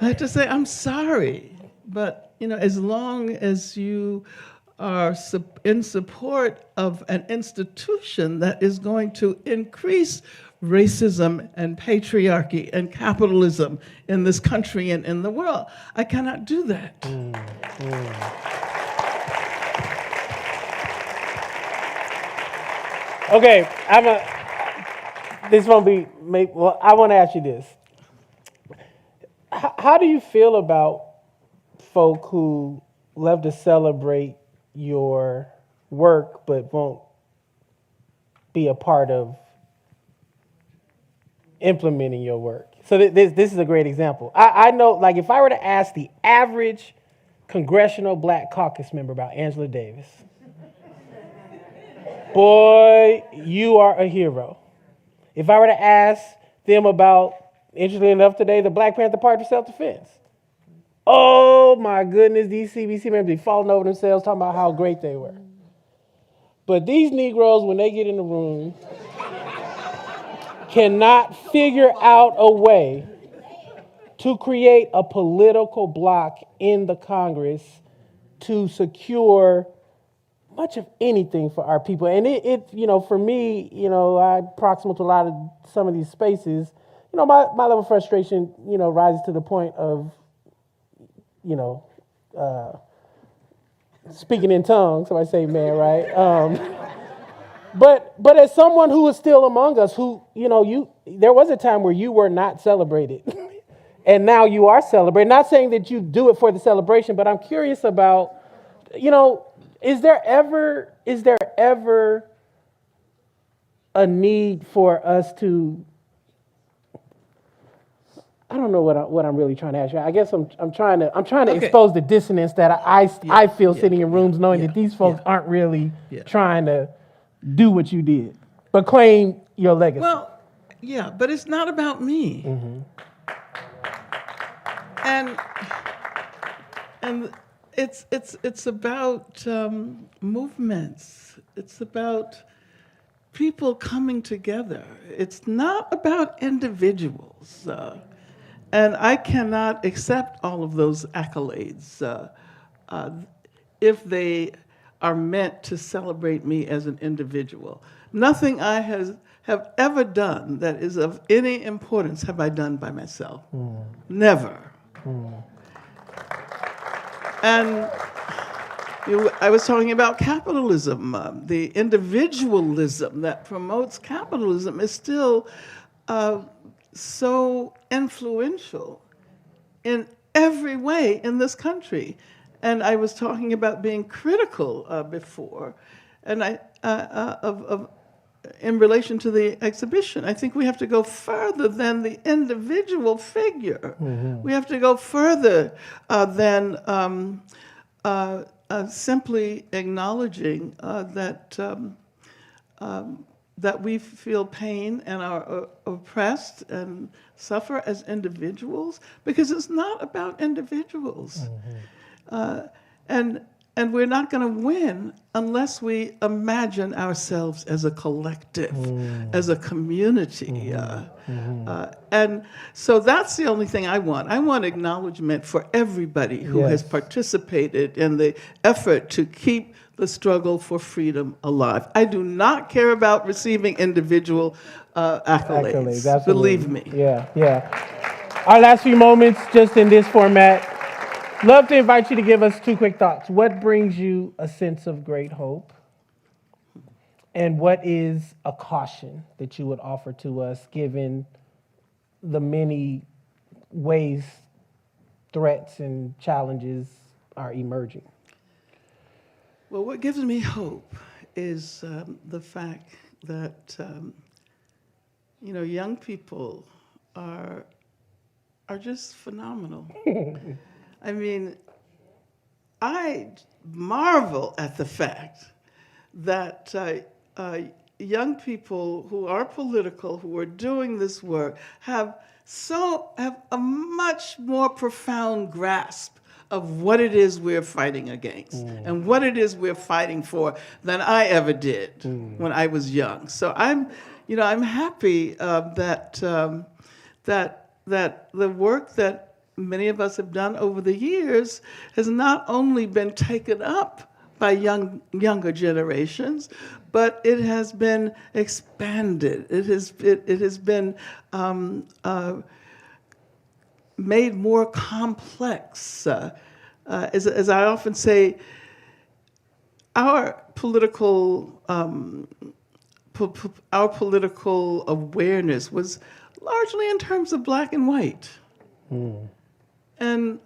I had to say, I'm sorry, but as long as you are in support of an institution that is going to increase racism and patriarchy and capitalism in this country and in the world, I cannot do that. Okay, this won't be, well, I want to ask you this. How do you feel about folk who love to celebrate your work but won't be a part of implementing your work? So this is a great example. I know, like, if I were to ask the average Congressional Black Caucus member about Angela Davis, boy, you are a hero. If I were to ask them about, interestingly enough today, the Black Panther Party for Self-Defense, oh my goodness, these CBC members be falling over themselves talking about how great they were. But these Negroes, when they get in the room, cannot figure out a way to create a political bloc in the Congress to secure much of anything for our people. And it for me, I'm proximal to a lot of some of these spaces. My level of frustration, rises to the point of, speaking in tongues, so I say man, right? But as someone who is still among us, who, there was a time where you were not celebrated, and now you are celebrated. Not saying that you do it for the celebration, but I'm curious about, is there ever a need for us to, I don't know what I'm really trying to ask you. I guess I'm trying to expose the dissonance that I feel sitting in rooms knowing that these folks aren't really trying to do what you did, but claim your legacy. Well, yeah, but it's not about me. And it's about movements. It's about people coming together. It's not about individuals. And I cannot accept all of those accolades if they are meant to celebrate me as an individual. Nothing I have ever done that is of any importance have I done by myself. Never. And I was talking about capitalism. The individualism that promotes capitalism is still so influential in every way in this country. And I was talking about being critical before, and in relation to the exhibition, I think we have to go further than the individual figure. We have to go further than simply acknowledging that we feel pain and are oppressed and suffer as individuals, because it's not about individuals. And And we're not going to win unless we imagine ourselves as a collective, as a community. And so that's the only thing I want. I want acknowledgement for everybody who has participated in the effort to keep the struggle for freedom alive. I do not care about receiving individual accolades. Believe me. Yeah. Our last few moments, just in this format. Love to invite you to give us 2 quick thoughts. What brings you a sense of great hope? And what is a caution that you would offer to us, given the many ways threats and challenges are emerging? Well, what gives me hope is the fact that young people are just phenomenal. I mean, I marvel at the fact that young people who are political, who are doing this work, have a much more profound grasp of what it is we're fighting against and what it is we're fighting for than I ever did when I was young. So I'm happy that the work that many of us have done over the years has not only been taken up by younger generations, but it has been expanded. It has been made more complex. As I often say, our political awareness was largely in terms of black and white. And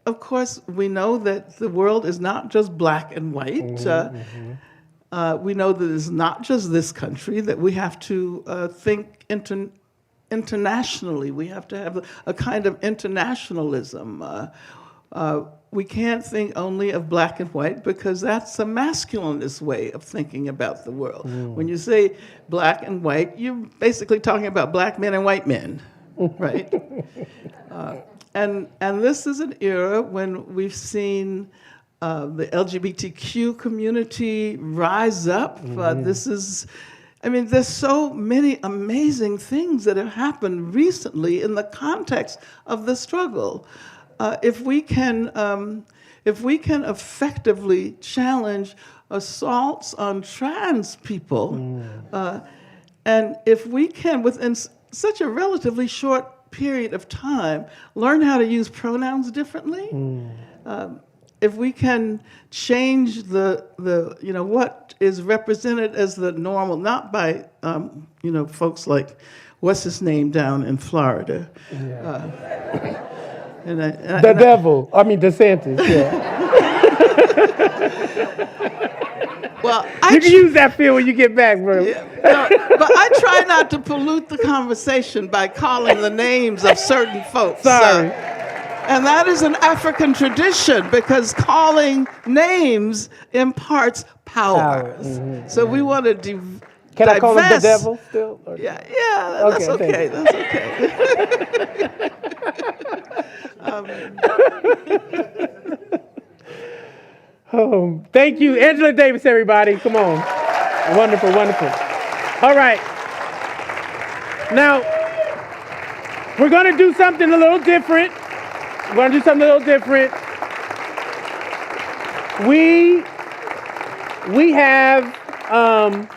of course, we know that the world is not just black and white. We know that it's not just this country, that we have to think internationally. We have to have a kind of internationalism. We can't think only of black and white because that's a masculinist way of thinking about the world. When you say black and white, you're basically talking about black men and white men, right? And this is an era when we've seen the LGBTQ community rise up. There's so many amazing things that have happened recently in the context of the struggle. If we can effectively challenge assaults on trans people, and if we can, within such a relatively short period of time, learn how to use pronouns differently. If we can change the what is represented as the normal, not by folks like what's his name down in Florida, DeSantis. Yeah. Well, you can use that feel when you get back, bro. Yeah, but I try not to pollute the conversation by calling the names of certain folks. Sorry. And that is an African tradition because calling names imparts power. So we want to Can I call him the devil still? Or? Yeah, that's okay. That's okay. Thank you. Angela Davis, everybody. Come on. Wonderful, wonderful. All right. Now, we're going to do something a little different. We have an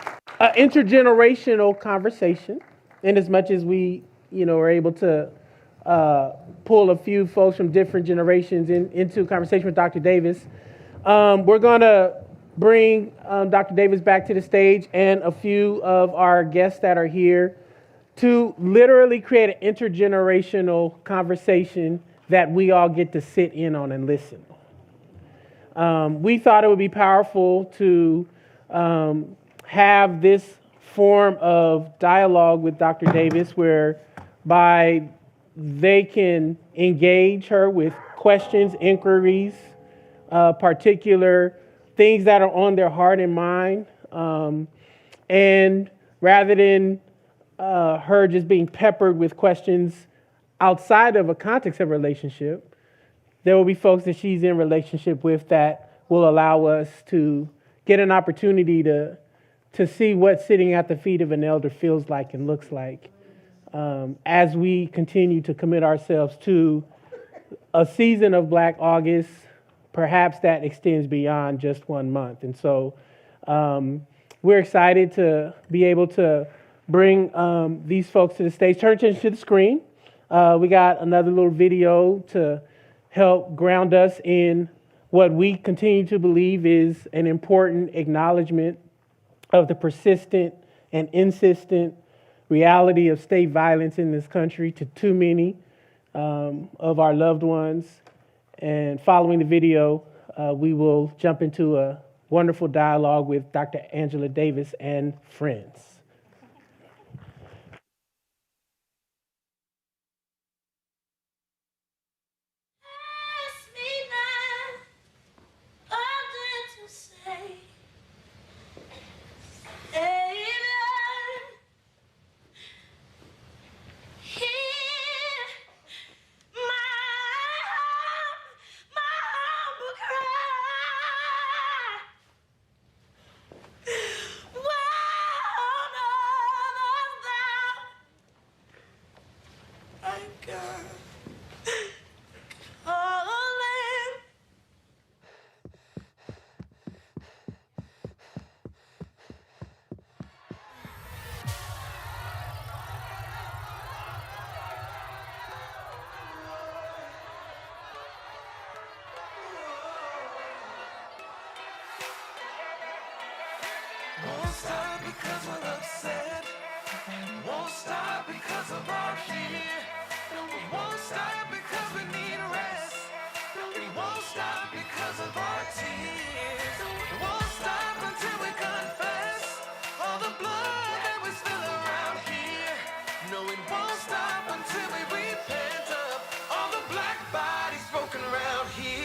intergenerational conversation, in as much as we, are able to pull a few folks from different generations into a conversation with Dr. Davis. We're going to bring Dr. Davis back to the stage and a few of our guests that are here to literally create an intergenerational conversation that we all get to sit in on and listen. We thought it would be powerful to have this form of dialogue with Dr. Davis whereby they can engage her with questions, inquiries, particular things that are on their heart and mind. And rather than her just being peppered with questions outside of a context of relationship, there will be folks that she's in relationship with that will allow us to get an opportunity to see what sitting at the feet of an elder feels like and looks like as we continue to commit ourselves to a season of Black August, perhaps that extends beyond just 1 month. And so we're excited to be able to bring these folks to the stage. Turn attention to the screen. We got another little video to help ground us in what we continue to believe is an important acknowledgement of the persistent and insistent reality of state violence in this country to too many of our loved ones. And following the video, we will jump into a wonderful dialogue with Dr. Angela Davis and friends. Won't stop because we're upset. Won't stop because of our fear. We won't stop because we need rest. We won't stop because of our tears. We won't stop until we confess all the blood that we spill around here. No, it won't stop until we repent of all the black bodies broken around here.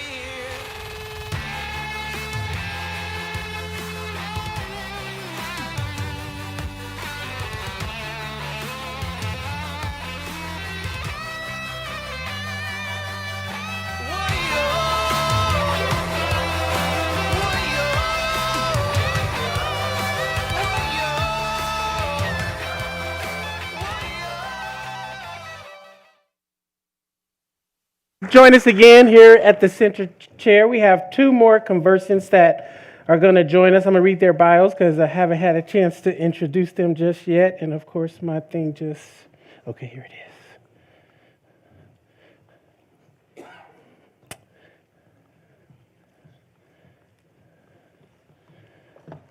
Join us again here at the center chair. We have two more conversants that are going to join us. I'm going to read their bios because I haven't had a chance to introduce them just yet. And of course, my thing just, okay, here it is.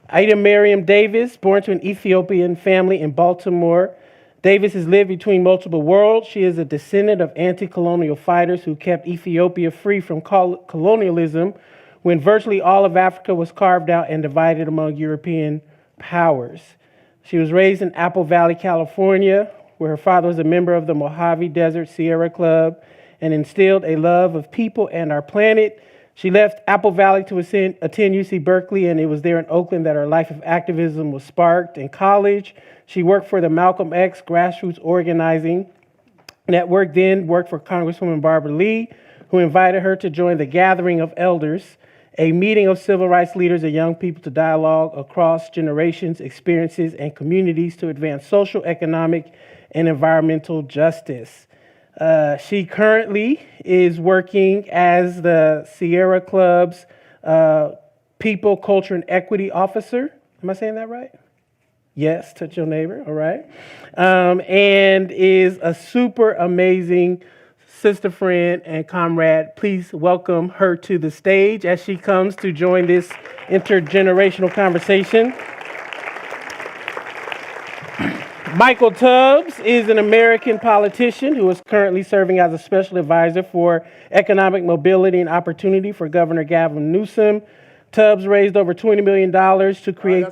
Aida Miriam Davis, born to an Ethiopian family in Baltimore. Davis has lived between multiple worlds. She is a descendant of anti-colonial fighters who kept Ethiopia free from colonialism when virtually all of Africa was carved out and divided among European powers. She was raised in Apple Valley, California, where her father was a member of the Mojave Desert Sierra Club and instilled a love of people and our planet. She left Apple Valley to attend UC Berkeley, and it was there in Oakland that her life of activism was sparked. In college, she worked for the Malcolm X grassroots organizing network, then worked for Congresswoman Barbara Lee, who invited her to join the Gathering of Elders, a meeting of civil rights leaders and young people to dialogue across generations, experiences, and communities to advance social, economic, and environmental justice. She currently is working as the Sierra Club's People, Culture, and Equity Officer. Am I saying that right? Yes, touch your neighbor, all right. And is a super amazing sister friend and comrade. Please welcome her to the stage as she comes to join this intergenerational conversation. Michael Tubbs is an American politician who is currently serving as a special advisor for economic mobility and opportunity for Governor Gavin Newsom. Tubbs raised over $20 million to create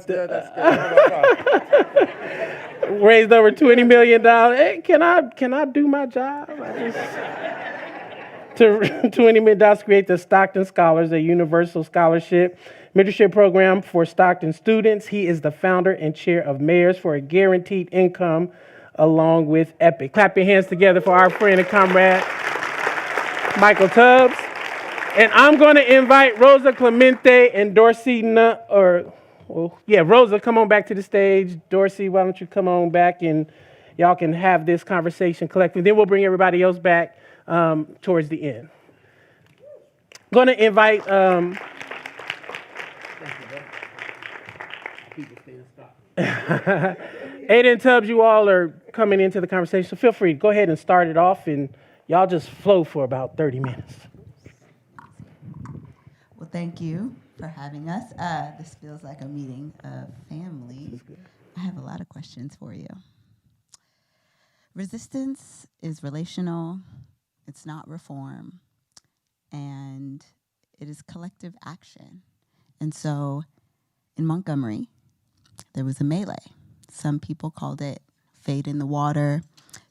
raised over $20 million. Hey, can I do my job? To $20 million to create the Stockton Scholars, a universal scholarship mentorship program for Stockton students. He is the founder and chair of Mayors for a Guaranteed Income, along with EPIC. Clap your hands together for our friend and comrade, Michael Tubbs. And I'm going to invite Rosa, Clemente, and Dorsey, Rosa, come on back to the stage. Dorsey, why don't you come on back and y'all can have this conversation collectively. Then we'll bring everybody else back towards the end. Going to invite... Aida and Tubbs, you all are coming into the conversation, so feel free to go ahead and start it off, and y'all just flow for about 30 minutes. Well, thank you for having us. This feels like a meeting of family. I have a lot of questions for you. Resistance is relational, it's not reform, and it is collective action. And so in Montgomery, there was a melee. Some people called it fade in the water.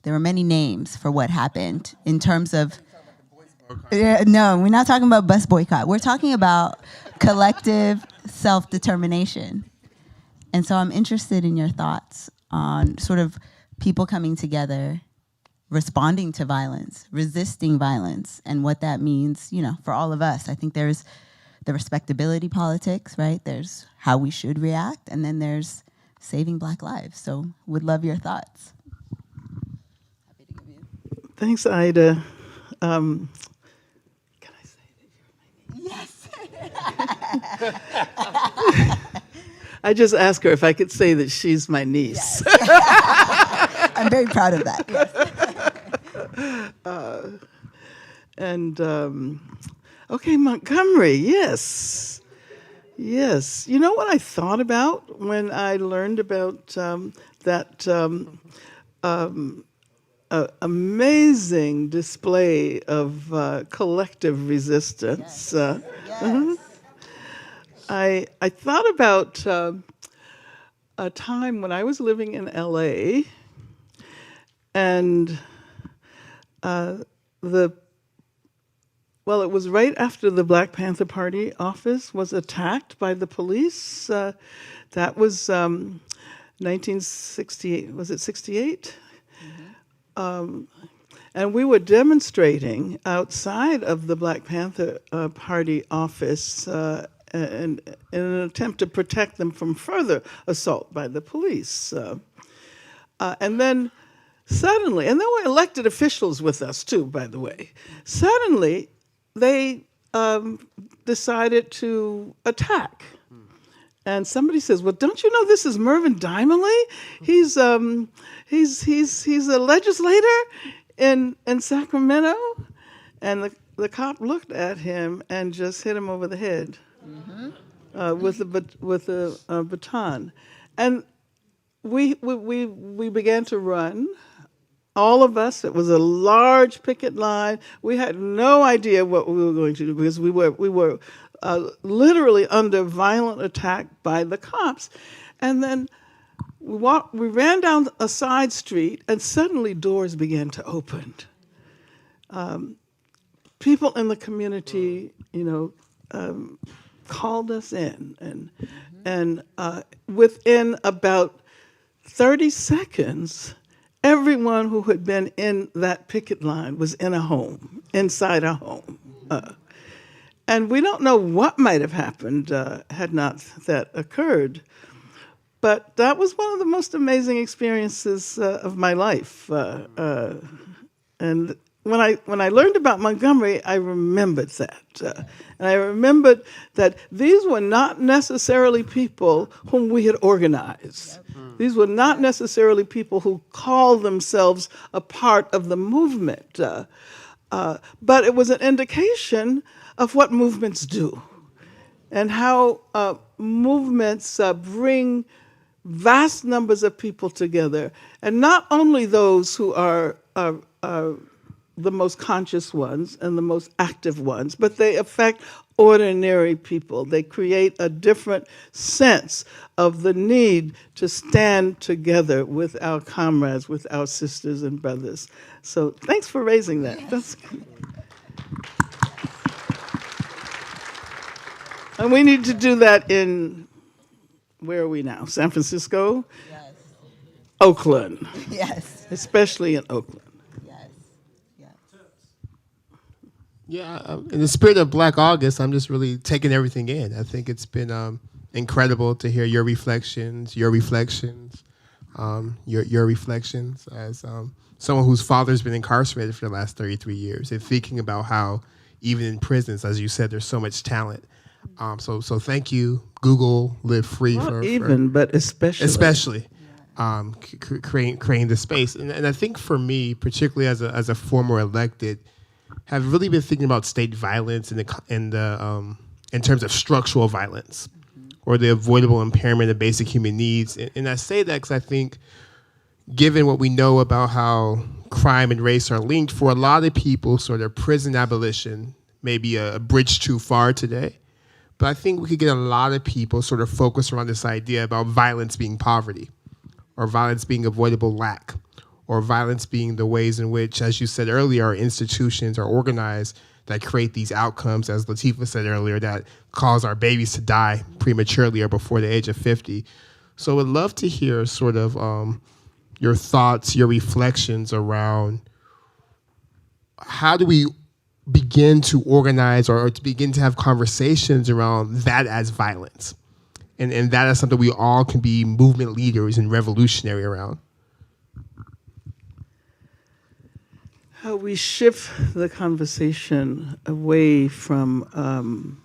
There were many names for what happened in terms of... No, we're not talking about bus boycott. We're talking about collective self-determination. And so I'm interested in your thoughts on sort of people coming together, responding to violence, resisting violence, and what that means, for all of us. I think there's the respectability politics, right? There's how we should react, and then there's saving Black lives. So would love your thoughts. Thanks, Aida. Can I say that you're my niece? Yes. I just asked her if I could say that she's my niece. Yes. I'm very proud of that. Yes. Okay, Montgomery, yes. Yes. You know what I thought about when I learned about that amazing display of collective resistance? Yes. Yes. I thought about a time when I was living in LA, and it was right after the Black Panther Party office was attacked by the police. That was 1968. Was it 68? Mm-hmm. And we were demonstrating outside of the Black Panther Party office in an attempt to protect them from further assault by the police. And then suddenly, and there were elected officials with us too, by the way, suddenly they decided to attack. And somebody says, "Well, don't you know this is Mervyn Dimerly? He's a legislator in Sacramento." And the cop looked at him and just hit him over the head with a baton. And we began to run. All of us, it was a large picket line. We had no idea what we were going to do because we were literally under violent attack by the cops. And then we ran down a side street, and suddenly doors began to open. People in the community, called us in, and within about 30 seconds, everyone who had been in that picket line was in a home, inside a home. And we don't know what might have happened had not that occurred. But that was one of the most amazing experiences of my life. And when I learned about Montgomery, I remembered that. And I remembered that these were not necessarily people whom we had organized. These were not necessarily people who called themselves a part of the movement. But it was an indication of what movements do and how movements bring vast numbers of people together. And not only those who are the most conscious ones and the most active ones, but they affect ordinary people. They create a different sense of the need to stand together with our comrades, with our sisters and brothers. So thanks for raising that. Yes. And we need to do that in, where are we now? San Francisco? Yes. Oakland. Yes. Especially in Oakland. Yes. Yes. Yeah, in the spirit of Black August, I'm just really taking everything in. I think it's been incredible to hear your reflections, your reflections as someone whose father's been incarcerated for the last 33 years, and thinking about how even in prisons, as you said, there's so much talent. So thank you, Google Live Free but especially creating the space. And I think for me, particularly as a former elected, have really been thinking about state violence in terms of structural violence or the avoidable impairment of basic human needs. And I say that because I think, given what we know about how crime and race are linked, for a lot of people, sort of prison abolition may be a bridge too far today. But I think we could get a lot of people sort of focused around this idea about violence being poverty, or violence being avoidable lack, or violence being the ways in which, as you said earlier, our institutions are organized that create these outcomes, as Lateefah said earlier, that cause our babies to die prematurely or before the age of 50. So I would love to hear sort of your thoughts, your reflections around how do we begin to organize or to begin to have conversations around that as violence. And that is something we all can be movement leaders and revolutionary around. How we shift the conversation away from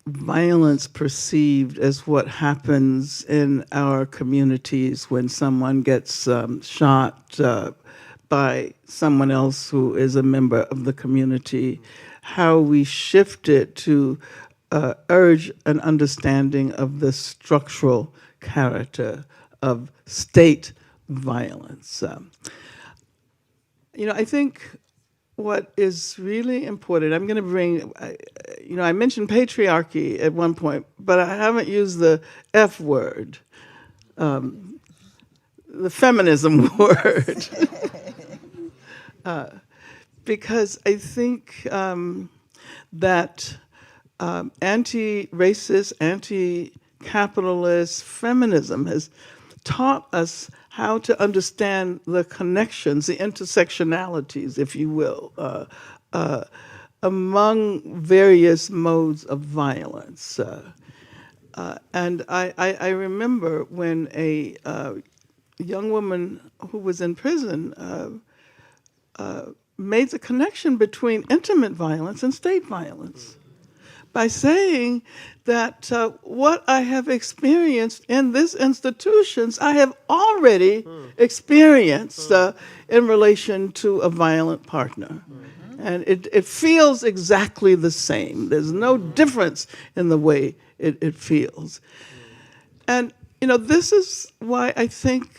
violence perceived as what happens in our communities when someone gets shot by someone else who is a member of the community. How we shift it to urge an understanding of the structural character of state violence. I think what is really important, I'm going to bring, I mentioned patriarchy at one point, but I haven't used the F word, the feminism word, because I think that anti-racist, anti-capitalist feminism has taught us how to understand the connections, the intersectionalities, if you will, among various modes of violence. And I remember when a young woman who was in prison made the connection between intimate violence and state violence by saying that what I have experienced in these institutions, I have already experienced in relation to a violent partner. And it feels exactly the same. There's no difference in the way it feels. And, this is why I think,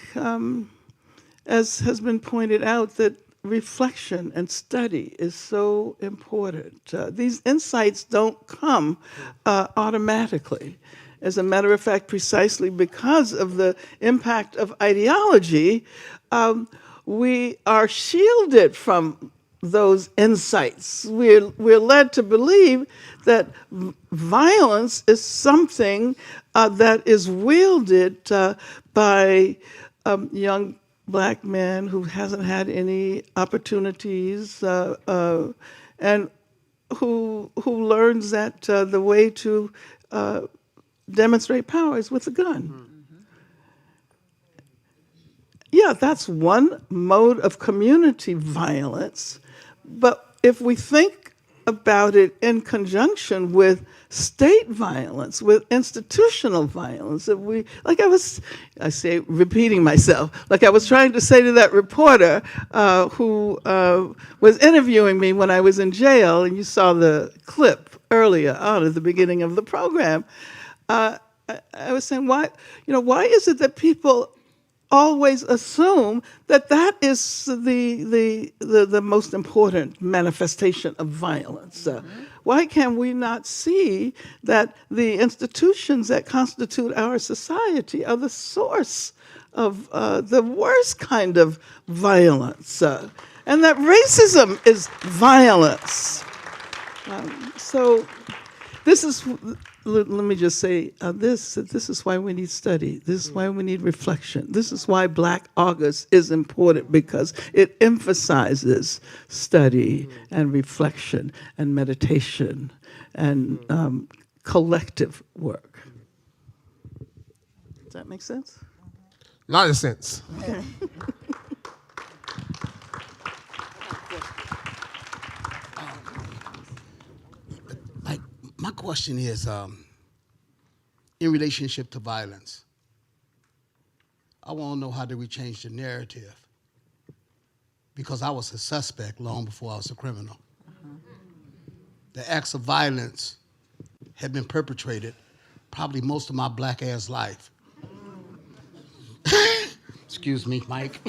as has been pointed out, that reflection and study is so important. These insights don't come automatically. As a matter of fact, precisely because of the impact of ideology, we are shielded from those insights. We're led to believe that violence is something that is wielded by young Black man who hasn't had any opportunities and who learns that the way to demonstrate power is with a gun. Yeah, that's one mode of community violence, but if we think about it in conjunction with state violence, with institutional violence, that repeating myself, like I was trying to say to that reporter who was interviewing me when I was in jail, and you saw the clip earlier on at the beginning of the program. I was saying, why is it that people always assume that is the most important manifestation of violence? Why can we not see that the institutions that constitute our society are the source of the worst kind of violence, and that racism is violence? So this is let me just say this is why we need study. This is why we need reflection. This is why Black August is important, because it emphasizes study and reflection and meditation and collective work. Does that make sense? A lot of sense. Okay. My question is, in relationship to violence, I want to know, how do we change the narrative? Because I was a suspect long before I was a criminal. The acts of violence had been perpetrated probably most of my black ass life. Excuse me, Mike.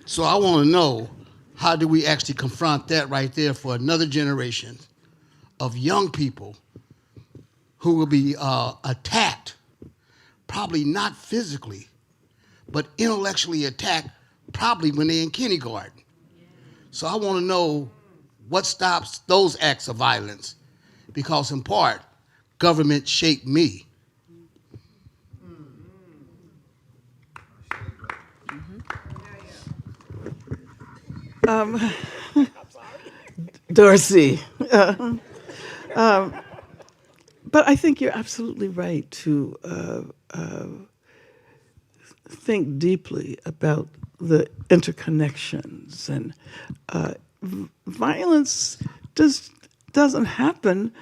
So I want to know, how do we actually confront that right there for another generation of young people who will be attacked, probably not physically, but intellectually attacked, probably when they're in kindergarten. So I want to know what stops those acts of violence, because in part, government shaped me. Dorsey. But I think you're absolutely right to think deeply about the interconnections, and violence doesn't happen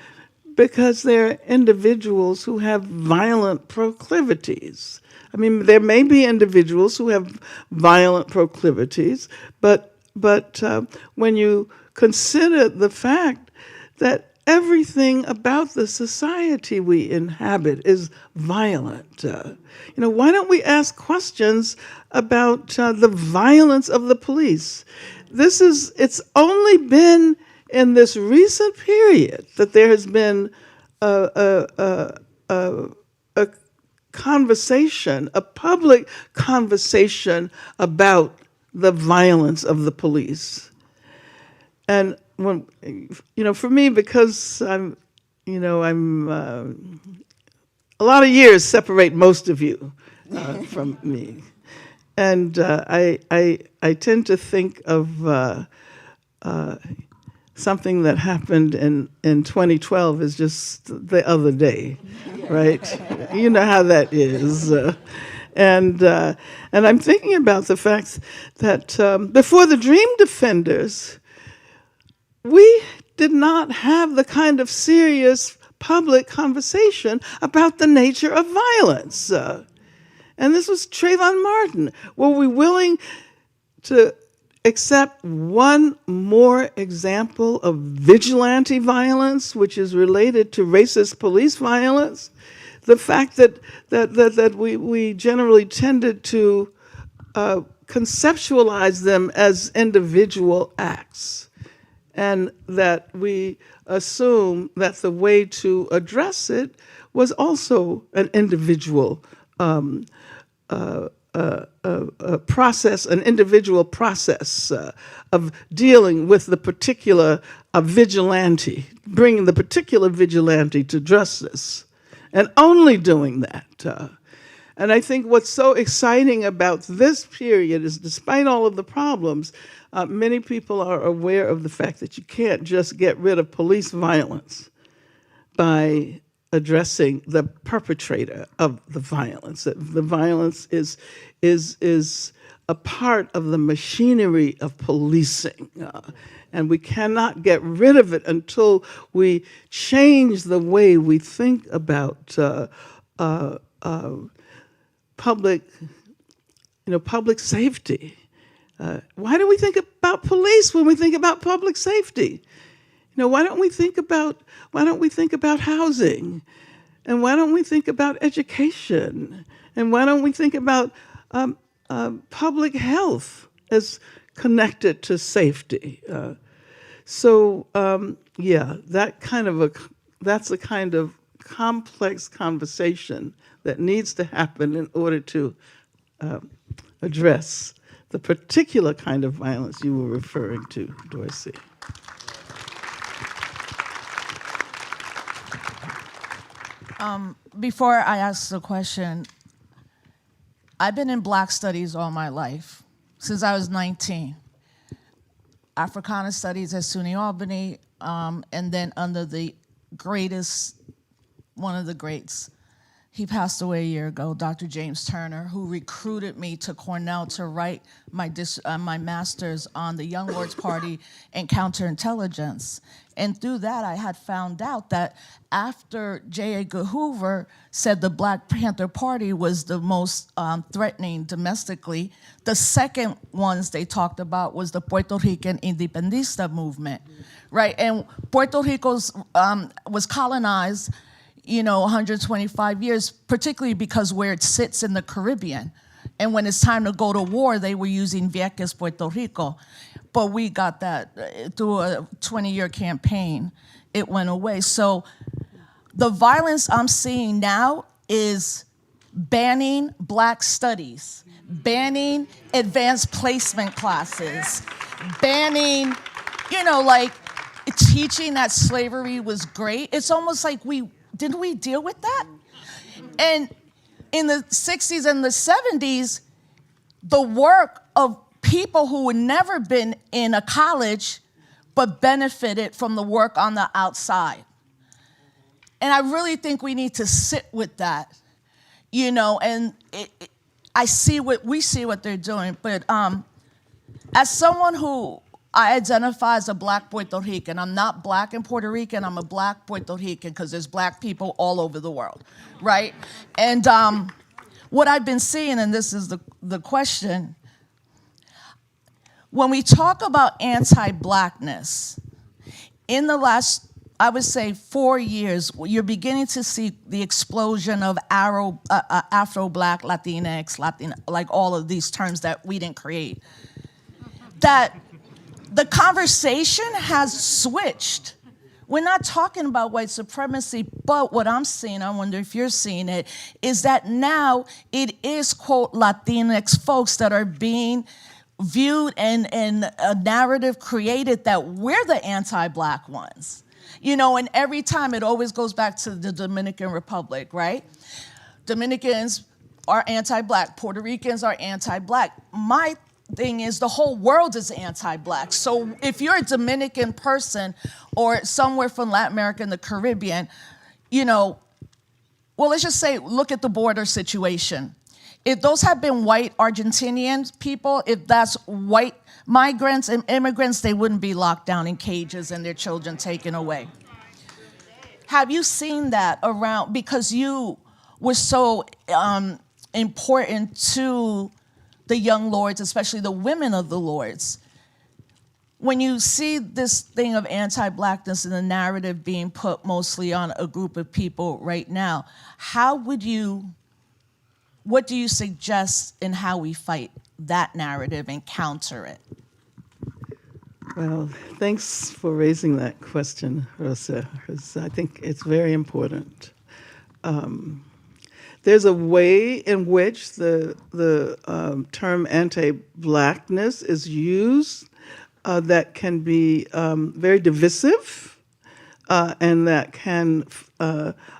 because there are individuals who have violent proclivities. I mean, there may be individuals who have violent proclivities, but when you consider the fact that everything about the society we inhabit is violent, why don't we ask questions about the violence of the police? It's only been in this recent period that there has been a conversation, a public conversation about the violence of the police. And when, for me, because I'm a lot of years separate most of you from me. And I tend to think of something that happened in 2012 as just the other day, right? You know how that is. And I'm thinking about the fact that before the Dream Defenders, we did not have the kind of serious public conversation about the nature of violence. And this was Trayvon Martin. Were we willing to accept one more example of vigilante violence, which is related to racist police violence? The fact that we generally tended to conceptualize them as individual acts, and that we assume that the way to address it was also an individual process, an individual process of dealing with the particular vigilante, bringing the particular vigilante to justice, and only doing that. And I think what's so exciting about this period is, despite all of the problems, many people are aware of the fact that you can't just get rid of police violence by addressing the perpetrator of the violence. The violence is a part of the machinery of policing. And we cannot get rid of it until we change the way we think about public safety. Why do we think about police when we think about public safety? Why don't we think about housing? And why don't we think about education? And why don't we think about public health as connected to safety? That's a kind of complex conversation that needs to happen in order to address the particular kind of violence you were referring to, Dorsey. Before I ask the question, I've been in Black studies all my life, since I was 19. Africana studies at SUNY Albany, and then under the greatest, one of the greats. He passed away a year ago, Dr. James Turner, who recruited me to Cornell to write my master's on the Young Lords Party and counterintelligence. And through that, I had found out that after J. Edgar Hoover said the Black Panther Party was the most threatening domestically, the second ones they talked about was the Puerto Rican Independista movement, right? And Puerto Rico was colonized 125 years, particularly because where it sits in the Caribbean. And when it's time to go to war, they were using Vieques, Puerto Rico. But we got that through a 20-year campaign. It went away. So the violence I'm seeing now is banning Black studies, banning advanced placement classes, banning, teaching that slavery was great. It's almost like didn't we deal with that? And in the 60s and the 70s, the work of people who had never been in a college but benefited from the work on the outside. And I really think we need to sit with that, and we see what they're doing. But as someone who I identify as a Black Puerto Rican. I'm not Black and Puerto Rican, I'm a Black Puerto Rican because there's Black people all over the world, right? And what I've been seeing, and this is the question, when we talk about anti-Blackness, in the last, I would say 4 years, you're beginning to see the explosion of Afro-Black, Latinx, like all of these terms that we didn't create. That the conversation has switched. We're not talking about white supremacy, but what I'm seeing, I wonder if you're seeing it, is that now it is, quote, Latinx folks that are being viewed and a narrative created that we're the anti-Black ones. And every time it always goes back to the Dominican Republic, right? Dominicans are anti-Black, Puerto Ricans are anti-Black. My thing is the whole world is anti-Black. So if you're a Dominican person or somewhere from Latin America and the Caribbean, well, let's just say, look at the border situation. If those have been white Argentinian people, if that's white migrants and immigrants, they wouldn't be locked down in cages and their children taken away. Have you seen that around, because you were so important to the young lords, especially the women of the lords? When you see this thing of anti-Blackness and the narrative being put mostly on a group of people right now, what do you suggest in how we fight that narrative and counter it? Well, thanks for raising that question, Rosa, because I think it's very important. There's a way in which the term anti-Blackness is used that can be very divisive and that can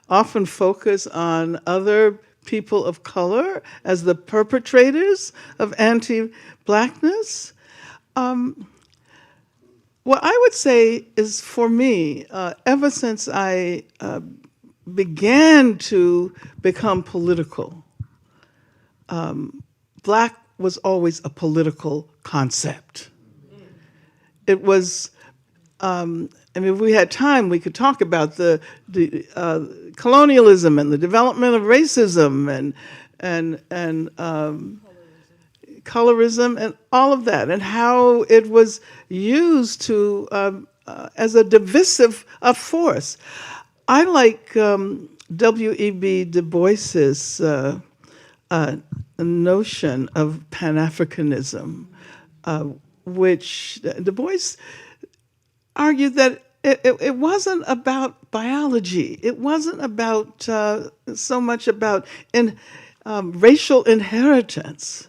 often focus on other people of color as the perpetrators of anti-Blackness. What I would say is, for me, ever since I began to become political, Black was always a political concept. It was, if we had time, we could talk about the colonialism and the development of racism and colorism and all of that, and how it was used to as a divisive force. I like W.E.B. Du Bois's notion of Pan-Africanism, which Du Bois argued that it wasn't about biology. It wasn't about so much about racial inheritance.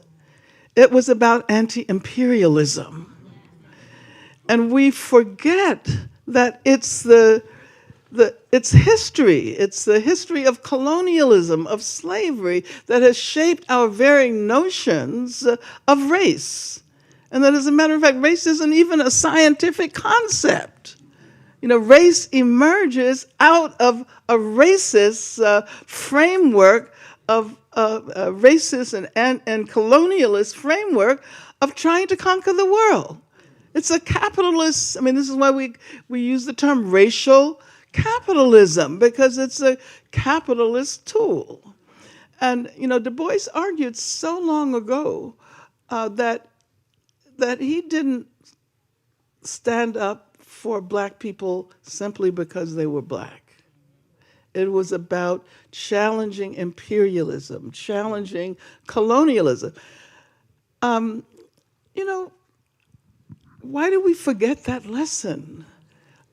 It was about anti-imperialism. And we forget that it's the it's history. It's the history of colonialism, of slavery, that has shaped our very notions of race. And that, as a matter of fact, race isn't even a scientific concept. You know, race emerges out of a racist framework of racist and colonialist framework of trying to conquer the world. It's a capitalist, I mean, this is why we use the term racial capitalism, because it's a capitalist tool. And, you know, Du Bois argued so long ago that he didn't stand up for black people simply because they were black. It was about challenging imperialism, challenging colonialism. You know, why do we forget that lesson?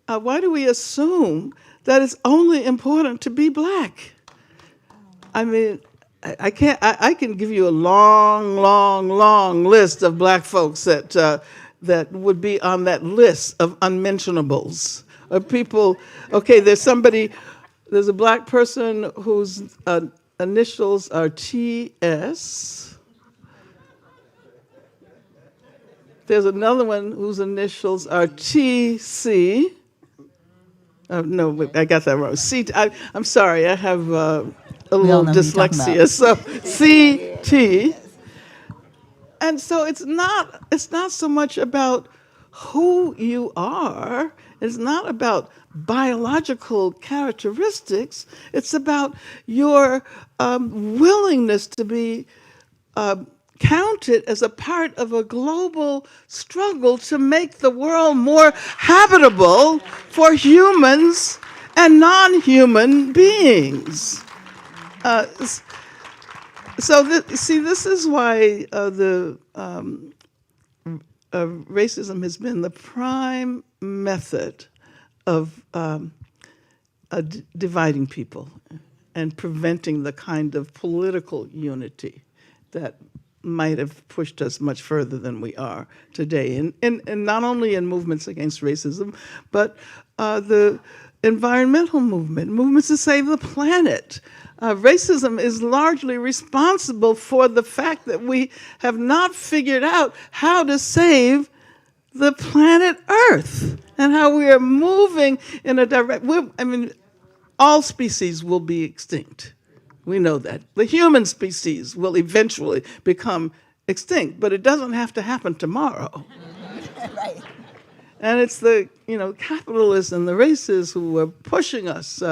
Why do we assume that it's only important to be black? I mean, I can give you a long list of black folks that would be on that list of unmentionables. Of people, okay, there's a black person whose initials are TS. There's another one whose initials are TC. No, I got that wrong. I'm sorry, I have a little dyslexia. So CT. And so it's not so much about who you are. It's not about biological characteristics. It's about your willingness to be counted as a part of a global struggle to make the world more habitable for humans and non-human beings. This is why racism has been the prime method of dividing people and preventing the kind of political unity that might have pushed us much further than we are today. And not only in movements against racism, but the environmental movements to save the planet. Racism is largely responsible for the fact that we have not figured out how to save the planet Earth and how we are moving in a direction. I mean, all species will be extinct. We know that. The human species will eventually become extinct, but it doesn't have to happen tomorrow. Right. And it's the capitalists and the racists who are pushing us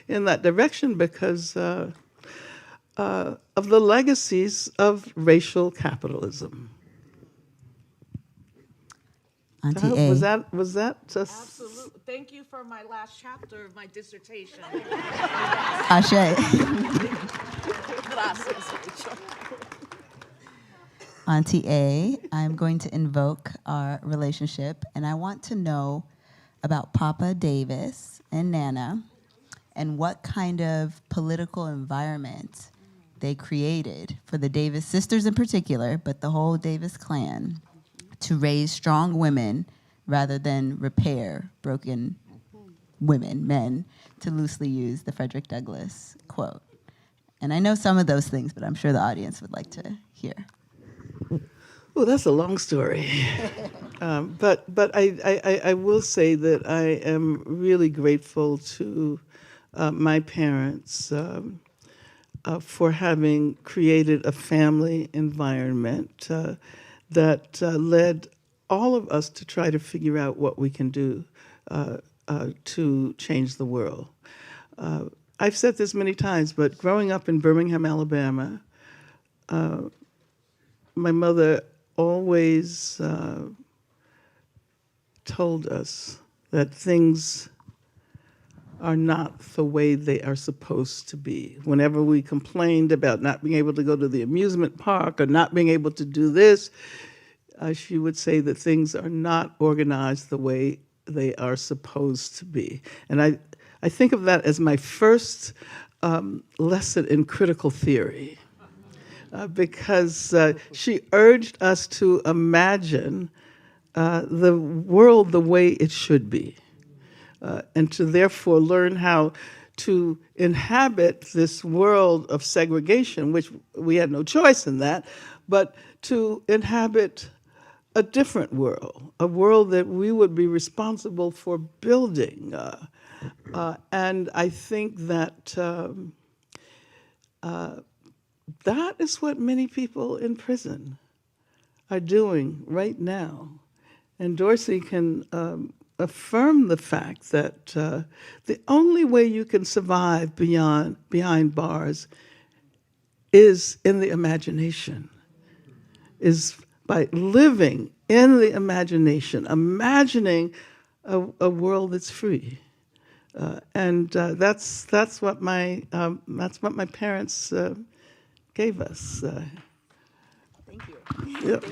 in that direction because of the legacies of racial capitalism. Auntie A. Was that just? Absolutely. Thank you for my last chapter of my dissertation. Ashe. Gracias. Auntie A, I'm going to invoke our relationship, and I want to know about Papa Davis and Nana and what kind of political environment they created for the Davis sisters in particular, but the whole Davis clan, to raise strong women rather than repair broken women, men, to loosely use the Frederick Douglass quote. And I know some of those things, but I'm sure the audience would like to hear. Oh, that's a long story. But I will say that I am really grateful to my parents for having created a family environment that led all of us to try to figure out what we can do to change the world. I've said this many times, but growing up in Birmingham, Alabama, my mother always told us that things are not the way they are supposed to be. Whenever we complained about not being able to go to the amusement park or not being able to do this, she would say that things are not organized the way they are supposed to be. And I think of that as my first lesson in critical theory. Because she urged us to imagine the world the way it should be. and to therefore learn how to inhabit this world of segregation, which we had no choice in that, but to inhabit a different world, a world that we would be responsible for building. And I think that that is what many people in prison are doing right now. And Dorsey can affirm the fact that the only way you can survive behind bars is in the imagination, is by living in the imagination, imagining a world that's free. And that's what my parents gave us. Thank you. Yep.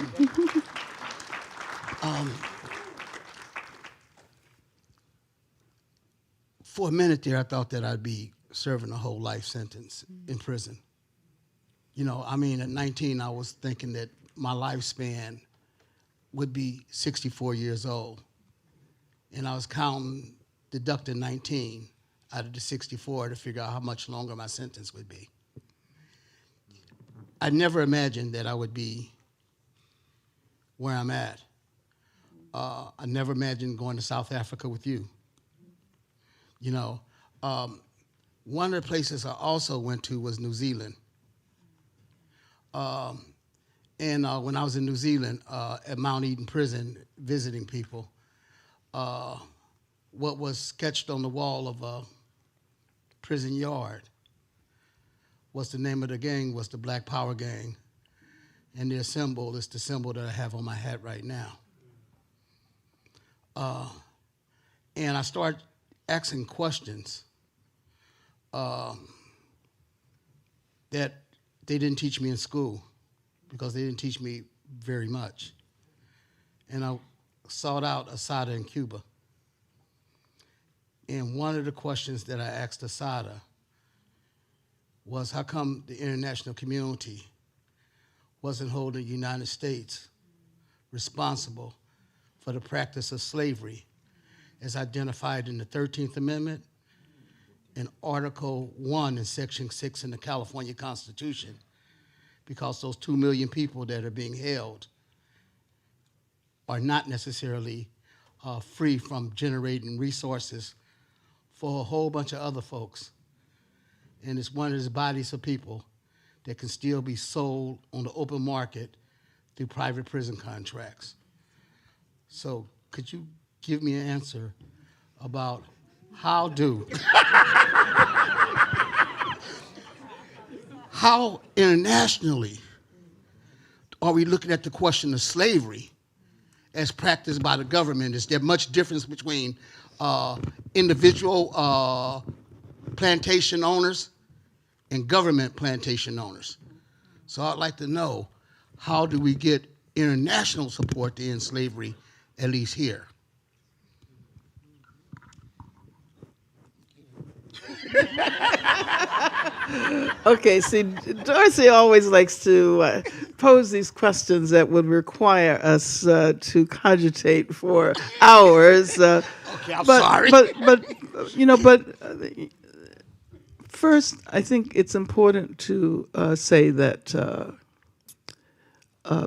For a minute there, I thought that I'd be serving a whole life sentence in prison. You know, I mean, at 19, I was thinking that my lifespan would be 64 years old. And I was deducting 19 out of the 64 to figure out how much longer my sentence would be. I never imagined that I would be where I'm at. I never imagined going to South Africa with you. You know, one of the places I also went to was New Zealand. And when I was in New Zealand at Mount Eden Prison visiting people, what was sketched on the wall of a prison yard was the name of the gang, was the Black Power Gang. And their symbol is the symbol that I have on my hat right now. And I started asking questions that they didn't teach me in school because they didn't teach me very much. And I sought out Aida in Cuba. And one of the questions that I asked Aida was, how come the international community wasn't holding the United States responsible for the practice of slavery as identified in the 13th Amendment and Article 1 in Section 6 in the California Constitution, because those 2 million people that are being held are not necessarily free from generating resources for a whole bunch of other folks. And it's one of those bodies of people that can still be sold on the open market through private prison contracts. So could you give me an answer about how internationally are we looking at the question of slavery as practiced by the government? Is there much difference between individual plantation owners and government plantation owners? So I'd like to know, how do we get international support to end slavery, at least here? Okay, see, Dorsey always likes to pose these questions that would require us to cogitate for hours. Okay, I'm sorry. But first, I think it's important to say that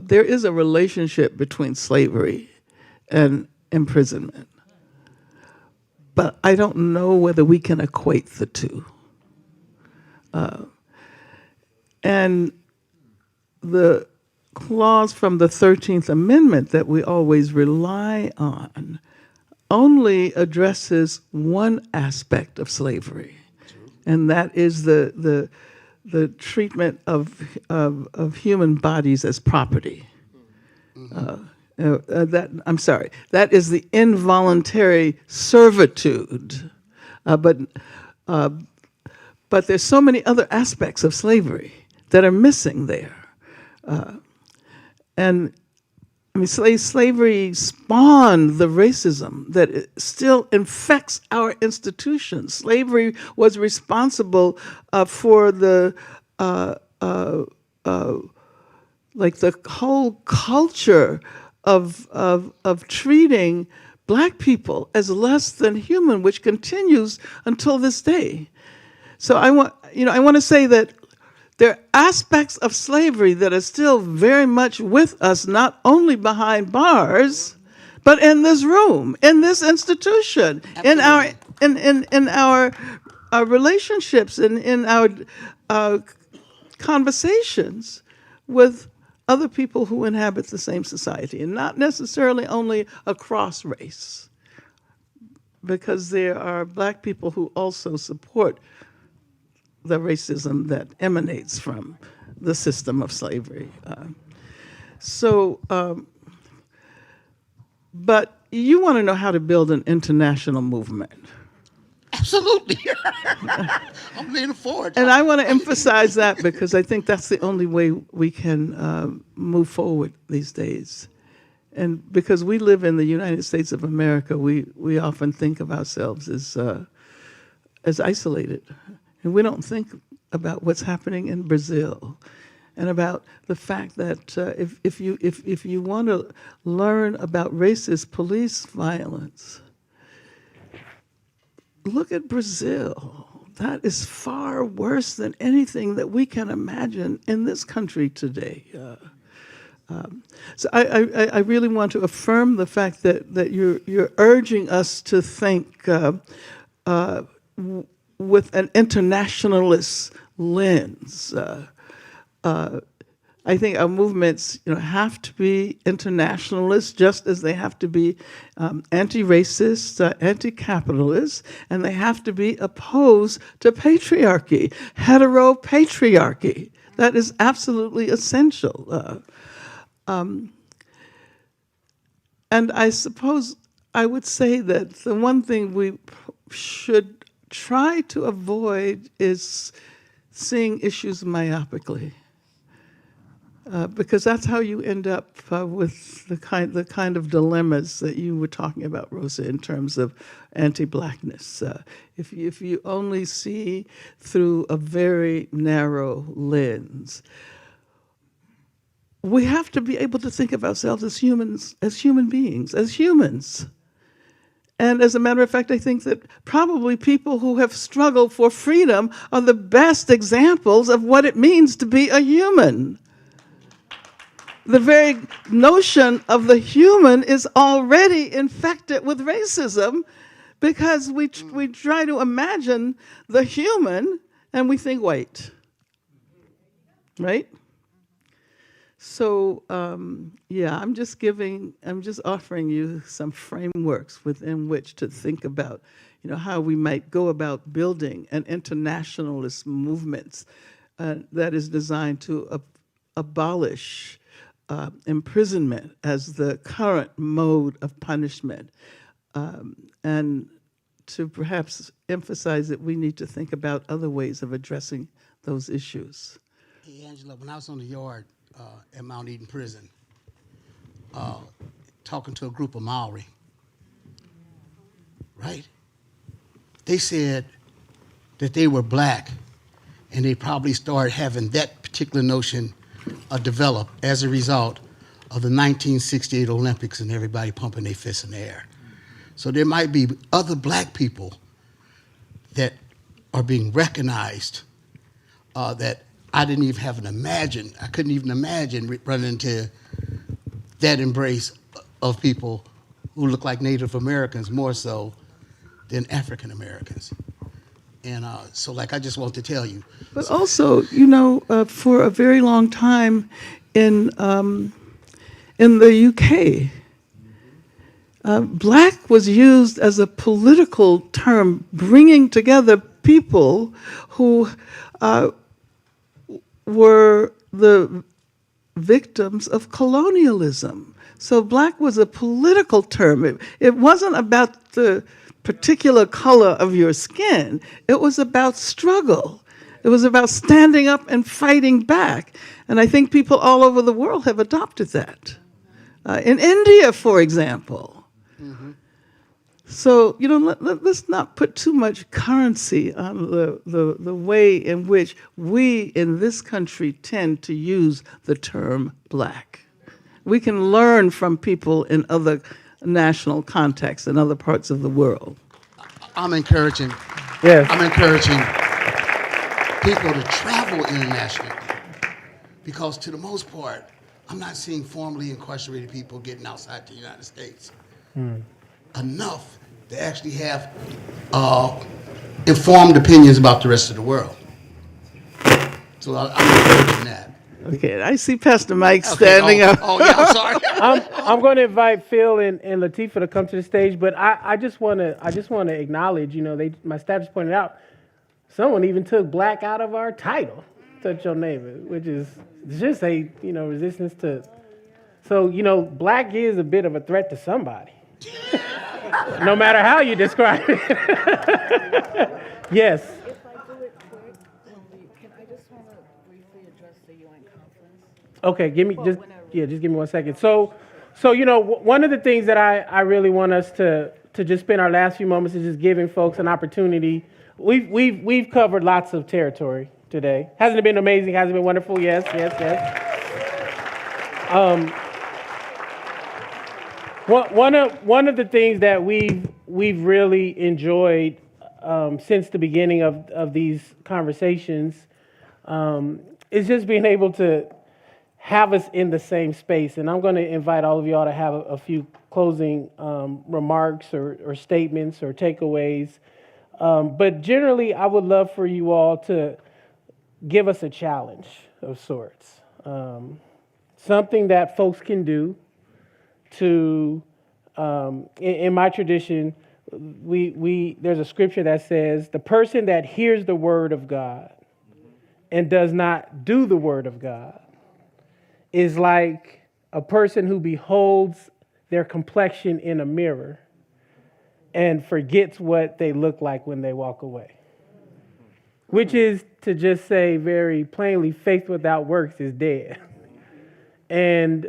there is a relationship between slavery and imprisonment. But I don't know whether we can equate the two. And the clause from the 13th Amendment that we always rely on only addresses one aspect of slavery, and that is the treatment of human bodies as property. That is the involuntary servitude. But there's so many other aspects of slavery that are missing there. And I mean, slavery spawned the racism that still infects our institutions. Slavery was responsible for the whole culture of treating Black people as less than human, which continues until this day. So I want to say that there are aspects of slavery that are still very much with us, not only behind bars, but in this room, in this institution, in our relationships, in our conversations with other people who inhabit the same society, and not necessarily only across race, because there are Black people who also support the racism that emanates from the system of slavery. But you want to know how to build an international movement. Absolutely. I'm leaning forward. And I want to emphasize that because I think that's the only way we can move forward these days. And because we live in the United States of America, we often think of ourselves as isolated. And we don't think about what's happening in Brazil and about the fact that if you want to learn about racist police violence, look at Brazil. That is far worse than anything that we can imagine in this country today. So I really want to affirm the fact that you're urging us to think with an internationalist lens. I think our movements, have to be internationalist, just as they have to be anti-racist, anti-capitalist, and they have to be opposed to patriarchy, heteropatriarchy. That is absolutely essential. And I suppose I would say that the one thing we should try to avoid is seeing issues myopically, because that's how you end up with the kind of dilemmas that you were talking about, Rosa, in terms of anti-Blackness. If you only see through a very narrow lens, we have to be able to think of ourselves as humans, as human beings, as humans. And as a matter of fact, I think that probably people who have struggled for freedom are the best examples of what it means to be a human. The very notion of the human is already infected with racism because we try to imagine the human and we think white, right? So, I'm just offering you some frameworks within which to think about, how we might go about building an internationalist movement that is designed to abolish imprisonment as the current mode of punishment, and to perhaps emphasize that we need to think about other ways of addressing those issues. Hey, Angela, when I was on the yard at Mount Eden Prison, talking to a group of Maori, right? They said that they were Black, and they probably started having that particular notion develop as a result of the 1968 Olympics and everybody pumping their fists in the air. So there might be other Black people that are being recognized that I didn't even have I couldn't even imagine running into that embrace of people who look like Native Americans more so than African Americans. And so I just want to tell you. But also, for a very long time in the UK, Black was used as a political term, bringing together people who were the victims of colonialism. So Black was a political term. It wasn't about the particular color of your skin. It was about struggle. It was about standing up and fighting back. And I think people all over the world have adopted that. In India, for example. Mm-hmm. So, let's not put too much currency on the way in which we in this country tend to use the term Black. We can learn from people in other national context in other parts of the world? I'm encouraging. Yes. I'm encouraging people to travel internationally, because to the most part, I'm not seeing formerly incarcerated people getting outside the United States enough to actually have informed opinions about the rest of the world. So I'm encouraging that. Okay, I see Pastor Mike standing up. Oh, yeah, I'm sorry. I'm going to invite Phil and Lateefah to come to the stage, but I just want to acknowledge, my staff just pointed out, someone even took black out of our title, touch your neighbor, which is just a resistance to. So black is a bit of a threat to somebody, no matter how you describe it. Yes. If I do it quick, I just want to briefly address the UN conference? Okay, just give me 1 second. So one of the things that I really want us to just spend our last few moments is just giving folks an opportunity. We've covered lots of territory today. Hasn't it been amazing? Hasn't it been wonderful? Yes. One of the things that we've really enjoyed since the beginning of these conversations is just being able to have us in the same space. And I'm going to invite all of y'all to have a few closing remarks or statements or takeaways. But generally, I would love for you all to give us a challenge of sorts. Something that folks can do to, in my tradition, there's a scripture that says, the person that hears the word of God and does not do the word of God is like a person who beholds their complexion in a mirror and forgets what they look like when they walk away. Which is to just say very plainly, faith without works is dead. And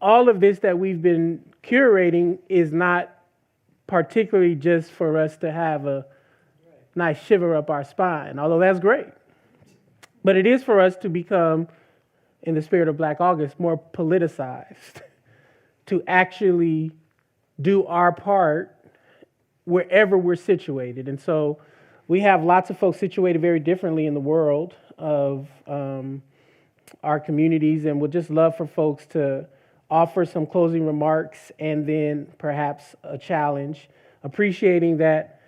all of this that we've been curating is not particularly just for us to have a nice shiver up our spine, although that's great. But it is for us to become, in the spirit of Black August, more politicized, to actually do our part wherever we're situated. And so we have lots of folks situated very differently in the world of our communities, and would just love for folks to offer some closing remarks and then perhaps a challenge, appreciating that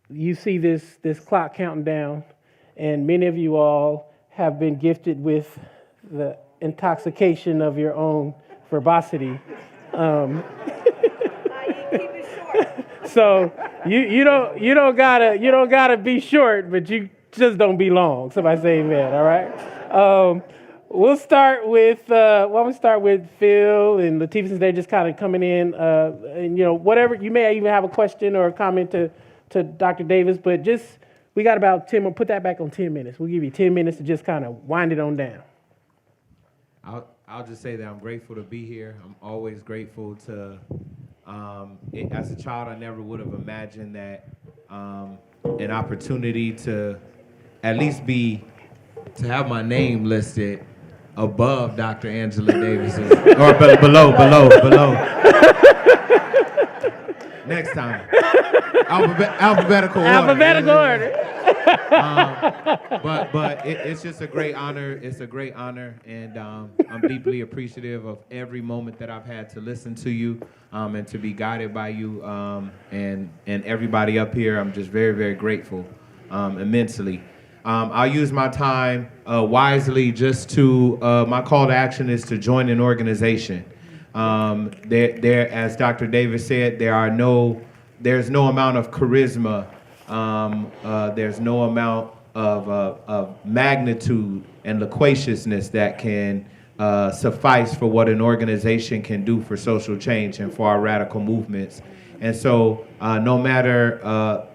you see this clock counting down, and many of you all have been gifted with the intoxication of your own verbosity. So you don't gotta be short, but you just don't be long. Somebody say amen. All right. We'll start with Phil and Lateefah, since they're just kind of coming in. And whatever, you may even have a question or a comment to Dr. Davis, but we got about 10. We'll put that back on 10 minutes. We'll give you 10 minutes to just kind of wind it on down. I'll just say that I'm grateful to be here. I'm always grateful to. As a child, I never would have imagined that an opportunity to at least to have my name listed above Dr. Angela Davis's, or below. Next time, alphabetical order. But it's just a great honor. It's a great honor, and I'm deeply appreciative of every moment that I've had to listen to you and to be guided by you and everybody up here. I'm just very, very grateful immensely. I'll use my time wisely. My call to action is to join an organization. As Dr. Davis said, there's no amount of charisma. There's no amount of magnitude and loquaciousness that can suffice for what an organization can do for social change and for our radical movements. And so no matter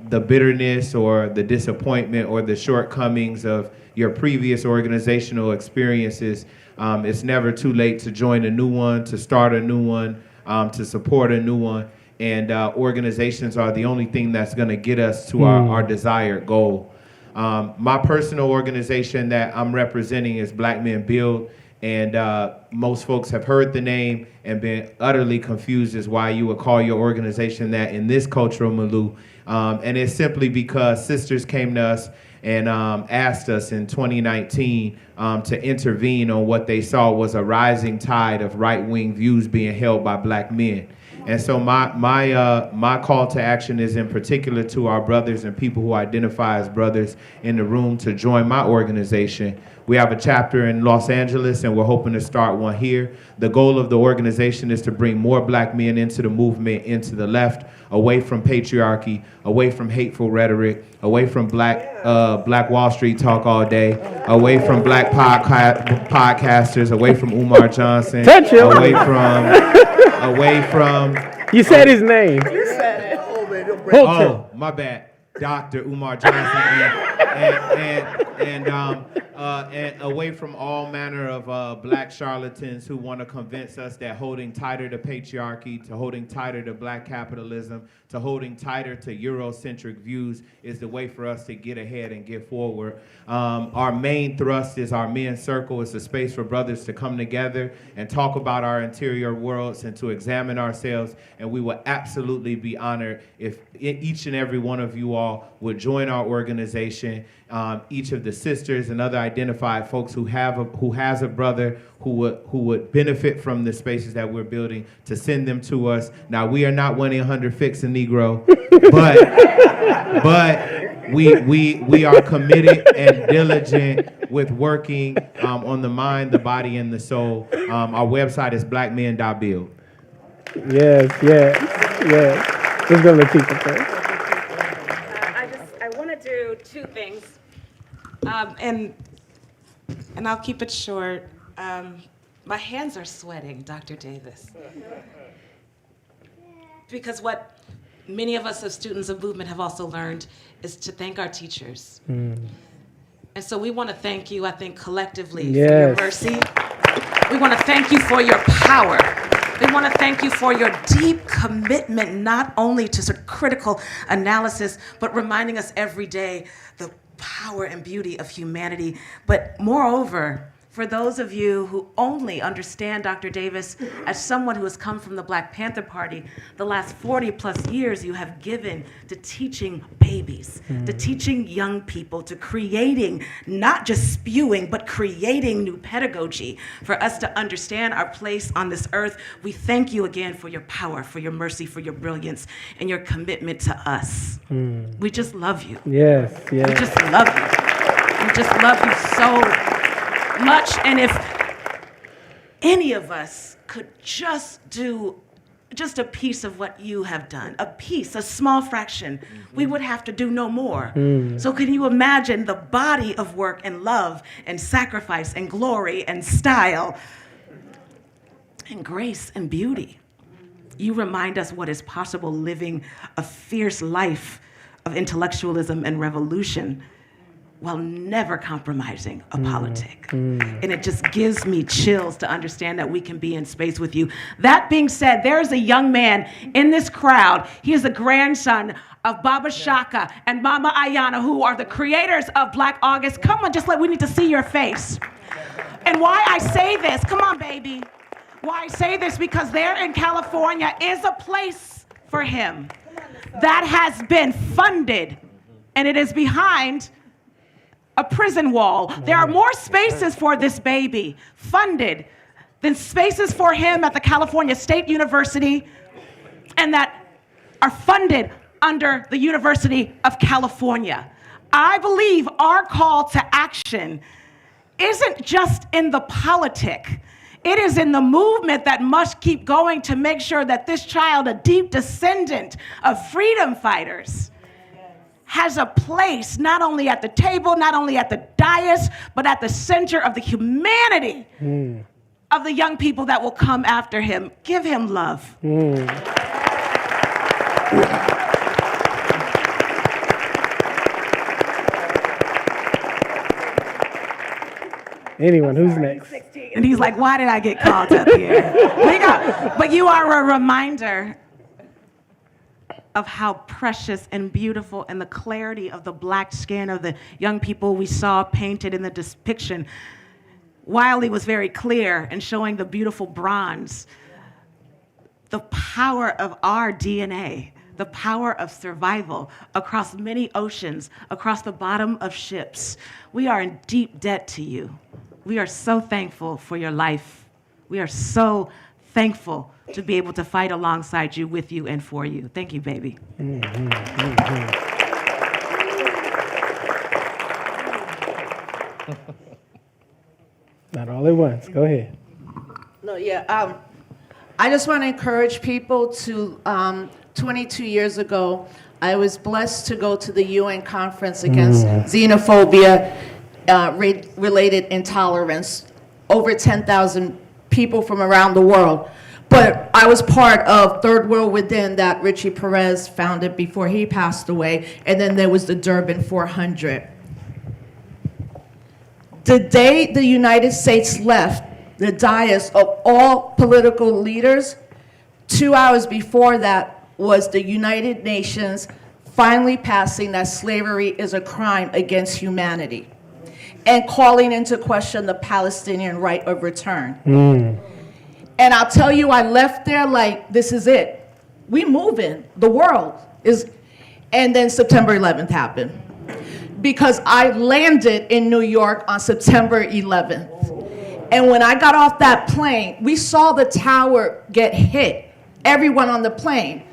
the bitterness or the disappointment or the shortcomings of your previous organizational experiences, it's never too late to join a new one, to start a new one, to support a new one. And organizations are the only thing that's going to get us to our desired goal. My personal organization that I'm representing is Black Men Build, And most folks have heard the name and been utterly confused as why you would call your organization that in this cultural milieu. And it's simply because sisters came to us and asked us in 2019 to intervene on what they saw was a rising tide of right-wing views being held by black men. And so my call to action is in particular to our brothers and people who identify as brothers in the room to join my organization. We have a chapter in Los Angeles, and we're hoping to start one here. The goal of the organization is to bring more black men into the movement, into the left, away from patriarchy, away from hateful rhetoric, away from black Wall Street talk all day, away from black podcasters, away from Umar Johnson, Touch him. away from. You said his name. You said it. Oh, my bad. Dr. Umar Johnson and away from all manner of black charlatans who want to convince us that holding tighter to patriarchy, to holding tighter to black capitalism, to holding tighter to Eurocentric views is the way for us to get ahead and get forward. Our main thrust is our men's circle. It's a space for brothers to come together and talk about our interior worlds and to examine ourselves. And we will absolutely be honored if each and every one of you all would join our organization. Each of the sisters and other identified folks who has a brother who would benefit from the spaces that we're building to send them to us. Now, we are not 1-800-FIX-A-NEGRO, but we are committed and diligent with working on the mind, the body, and the soul. Our website is blackmen.build. Yes. Let's go to Lateefah first. I want to do two things, and I'll keep it short. My hands are sweating, Dr. Davis, because what many of us as students of movement have also learned is to thank our teachers. And so we want to thank you, I think, collectively for your mercy. We want to thank you for your power. We want to thank you for your deep commitment, not only to sort of critical analysis, but reminding us every day the power and beauty of humanity. But moreover, for those of you who only understand Dr. Davis as someone who has come from the Black Panther Party, the last 40 plus years you have given to teaching babies, to teaching young people, to creating, not just spewing, but creating new pedagogy for us to understand our place on this earth. We thank you again for your power, for your mercy, for your brilliance, and your commitment to us. We just love you. Yes. We just love you. We just love you so much. And if any of us could just do just a piece of what you have done, a piece, a small fraction, we would have to do no more. So can you imagine the body of work and love and sacrifice and glory and style and grace and beauty? You remind us what is possible living a fierce life of intellectualism and revolution while never compromising a politic. And it just gives me chills to understand that we can be in space with you. That being said, there is a young man in this crowd. He is the grandson of Baba Shaka and Mama Ayana, who are the creators of Black August. Come on, we need to see your face. And why I say this, come on, baby. Why I say this, because there in California is a place for him that has been funded, and it is behind a prison wall. There are more spaces for this baby funded than spaces for him at the California State University, and that are funded under the University of California. I believe our call to action isn't just in the politic. It is in the movement that must keep going to make sure that this child, a deep descendant of freedom fighters, has a place not only at the table, not only at the dais, but at the center of the humanity of the young people that will come after him. Give him love. Anyone, who's next? And he's like, why did I get called up here? But you are a reminder of how precious and beautiful and the clarity of the black skin of the young people we saw painted in the depiction. Wiley was very clear in showing the beautiful bronze, the power of our DNA, the power of survival across many oceans, across the bottom of ships. We are in deep debt to you. We are so thankful for your life. We are so thankful to be able to fight alongside you, with you, and for you. Thank you, baby. Not all at once. Go ahead. No, yeah. I just want to encourage people to, 22 years ago, I was blessed to go to the UN conference against xenophobia, related intolerance. Over 10,000 people from around the world. But I was part of Third World Within that Richie Perez founded before he passed away. And then there was the Durban 400. The day the United States left the dais of all political leaders, 2 hours before that was the United Nations finally passing that slavery is a crime against humanity and calling into question the Palestinian right of return. And I'll tell you, I left there like, this is it. We moving, the world is, and then September 11th happened. Because I landed in New York on September 11th. And when I got off that plane, we saw the tower get hit, everyone on the plane.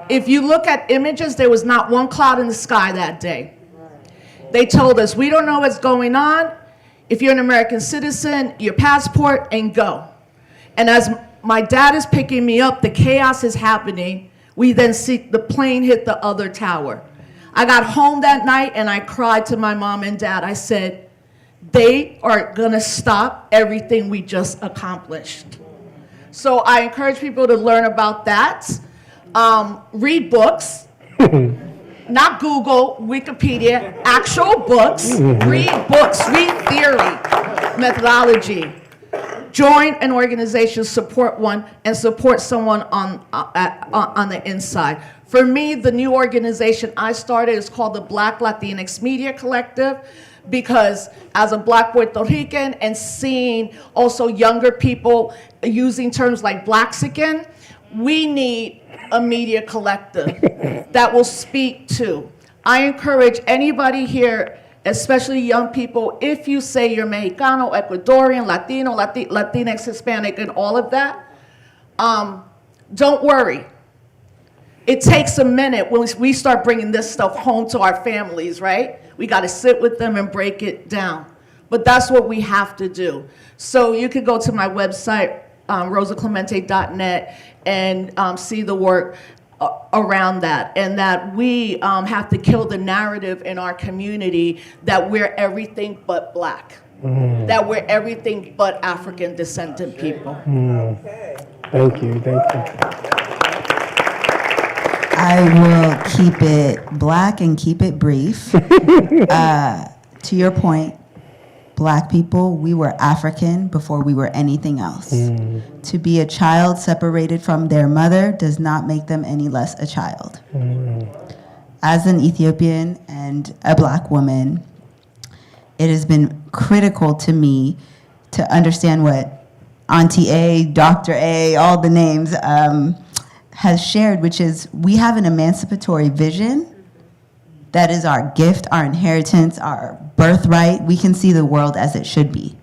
If you look at images, there was not one cloud in the sky that day. They told us, we don't know what's going on. If you're an American citizen, your passport, and go. And as my dad is picking me up, the chaos is happening. We then see the plane hit the other tower. I got home that night and I cried to my mom and dad. I said, they are gonna stop everything we just accomplished. So I encourage people to learn about that. Read books, not Google, Wikipedia, actual books. Read books, read theory, methodology. Join an organization, support one, and support someone on the inside. For me, the new organization I started is called the Black Latinx Media Collective, because as a Black Puerto Rican and seeing also younger people using terms like Blaxican, we need a media collective that will speak to. I encourage anybody here, especially young people, if you say you're Mexicano, Ecuadorian, Latino, Latinx, Hispanic, and all of that, don't worry. It takes a minute when we start bringing this stuff home to our families, right? We got to sit with them and break it down. But that's what we have to do. So you can go to my website, rosaclemente.net, and see the work around that, and that we have to kill the narrative in our community that we're everything but Black, that we're everything but African descendant people. Thank you, thank you. I will keep it Black and keep it brief. To your point, Black people, we were African before we were anything else. To be a child separated from their mother does not make them any less a child. As an Ethiopian and a Black woman, it has been critical to me to understand what Auntie A, Dr. A, all the names, has shared, which is we have an emancipatory vision that is our gift, our inheritance, our birthright. We can see the world as it should be.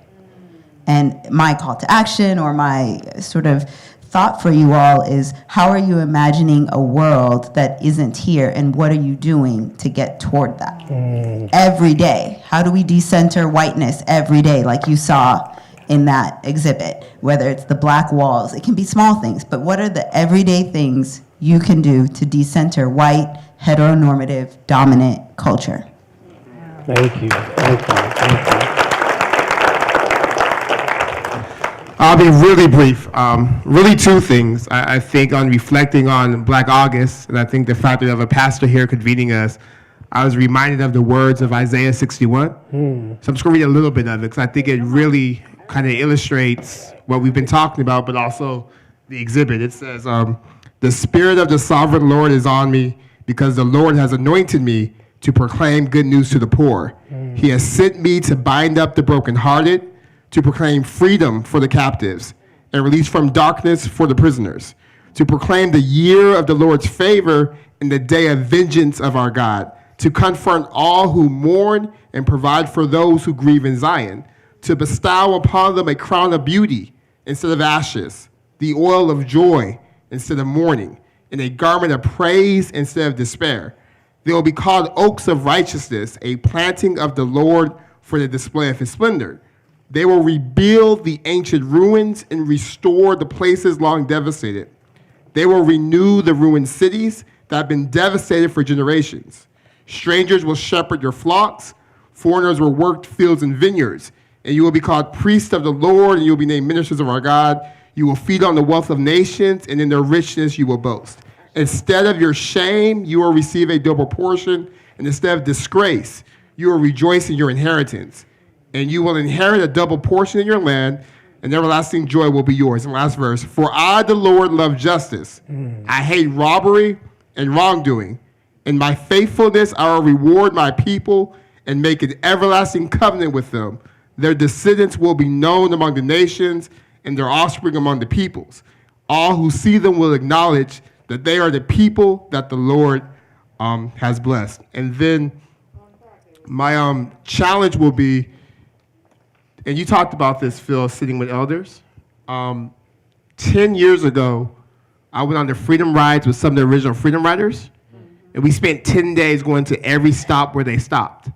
And my call to action, or my sort of thought for you all, is how are you imagining a world that isn't here, and what are you doing to get toward that? Every day. How do we decenter whiteness every day, like you saw in that exhibit? Whether it's the black walls, it can be small things, but what are the everyday things you can do to decenter white, heteronormative, dominant culture? Thank you, thank you, thank you. I'll be really brief. Really two things. I think on reflecting on Black August, and I think the fact that we have a pastor here convening us, I was reminded of the words of Isaiah 61. So I'm just going to read a little bit of it, because I think it really kind of illustrates what we've been talking about, but also the exhibit. It says, the Spirit of the Sovereign Lord is on me, because the Lord has anointed me to proclaim good news to the poor. He has sent me to bind up the brokenhearted, to proclaim freedom for the captives and release from darkness for the prisoners, to proclaim the year of the Lord's favor and the day of vengeance of our God, to comfort all who mourn and provide for those who grieve in Zion, to bestow upon them a crown of beauty instead of ashes, the oil of joy instead of mourning, and a garment of praise instead of despair. They will be called oaks of righteousness, a planting of the Lord for the display of his splendor. They will rebuild the ancient ruins and restore the places long devastated. They will renew the ruined cities that have been devastated for generations. Strangers will shepherd your flocks. Foreigners will work fields and vineyards. And you will be called priests of the Lord, and you will be named ministers of our God. You will feed on the wealth of nations, and in their richness you will boast. Instead of your shame, you will receive a double portion, and instead of disgrace, you will rejoice in your inheritance. And you will inherit a double portion in your land, and everlasting joy will be yours. And last verse, for I, the Lord, love justice. I hate robbery and wrongdoing. In my faithfulness, I will reward my people and make an everlasting covenant with them. Their descendants will be known among the nations, and their offspring among the peoples. All who see them will acknowledge that they are the people that the Lord has blessed. And then my challenge will be, and you talked about this, Phil, sitting with elders. 10 years ago, I went on the freedom rides with some of the original freedom riders, and we spent 10 days going to every stop where they stopped.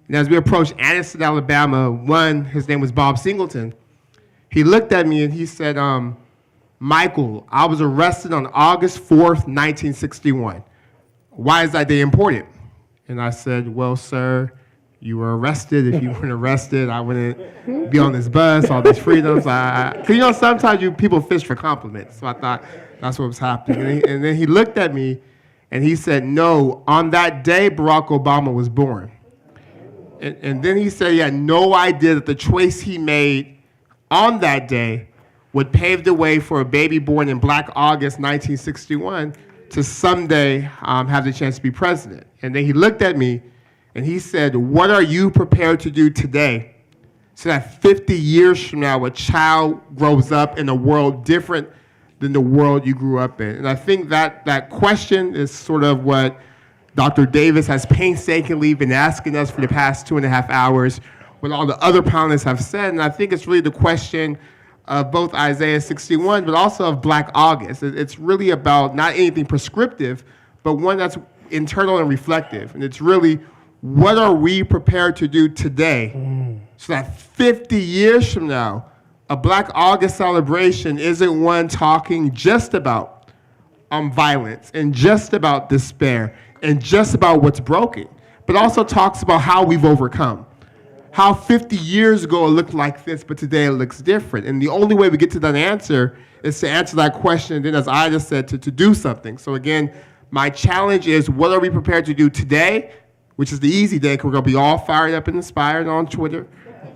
And as we approached Anniston, Alabama, his name was Bob Singleton, he looked at me and he said, Michael, I was arrested on August 4th, 1961. Why is that day important? And I said, well, sir, you were arrested. If you weren't arrested, I wouldn't be on this bus, all these freedoms. Cause sometimes people fish for compliments. So I thought that's what was happening. And then he looked at me and he said, no, on that day, Barack Obama was born. And then he said he had no idea that the choice he made on that day would pave the way for a baby born in Black August 1961 to someday have the chance to be president. And then he looked at me and he said, what are you prepared to do today so that 50 years from now a child grows up in a world different than the world you grew up in? And I think that question is sort of what Dr. Davis has painstakingly been asking us for the past 2.5 hours, what all the other panelists have said. And I think it's really the question of both Isaiah 61, but also of Black August. It's really about not anything prescriptive, but one that's internal and reflective. And it's really, what are we prepared to do today so that 50 years from now, a Black August celebration isn't one talking just about violence and just about despair and just about what's broken, but also talks about how we've overcome. How 50 years ago it looked like this, but today it looks different. And the only way we get to that answer is to answer that question, and then as Aida said, to do something. So again, my challenge is, what are we prepared to do today, which is the easy day, because we're going to be all fired up and inspired on Twitter.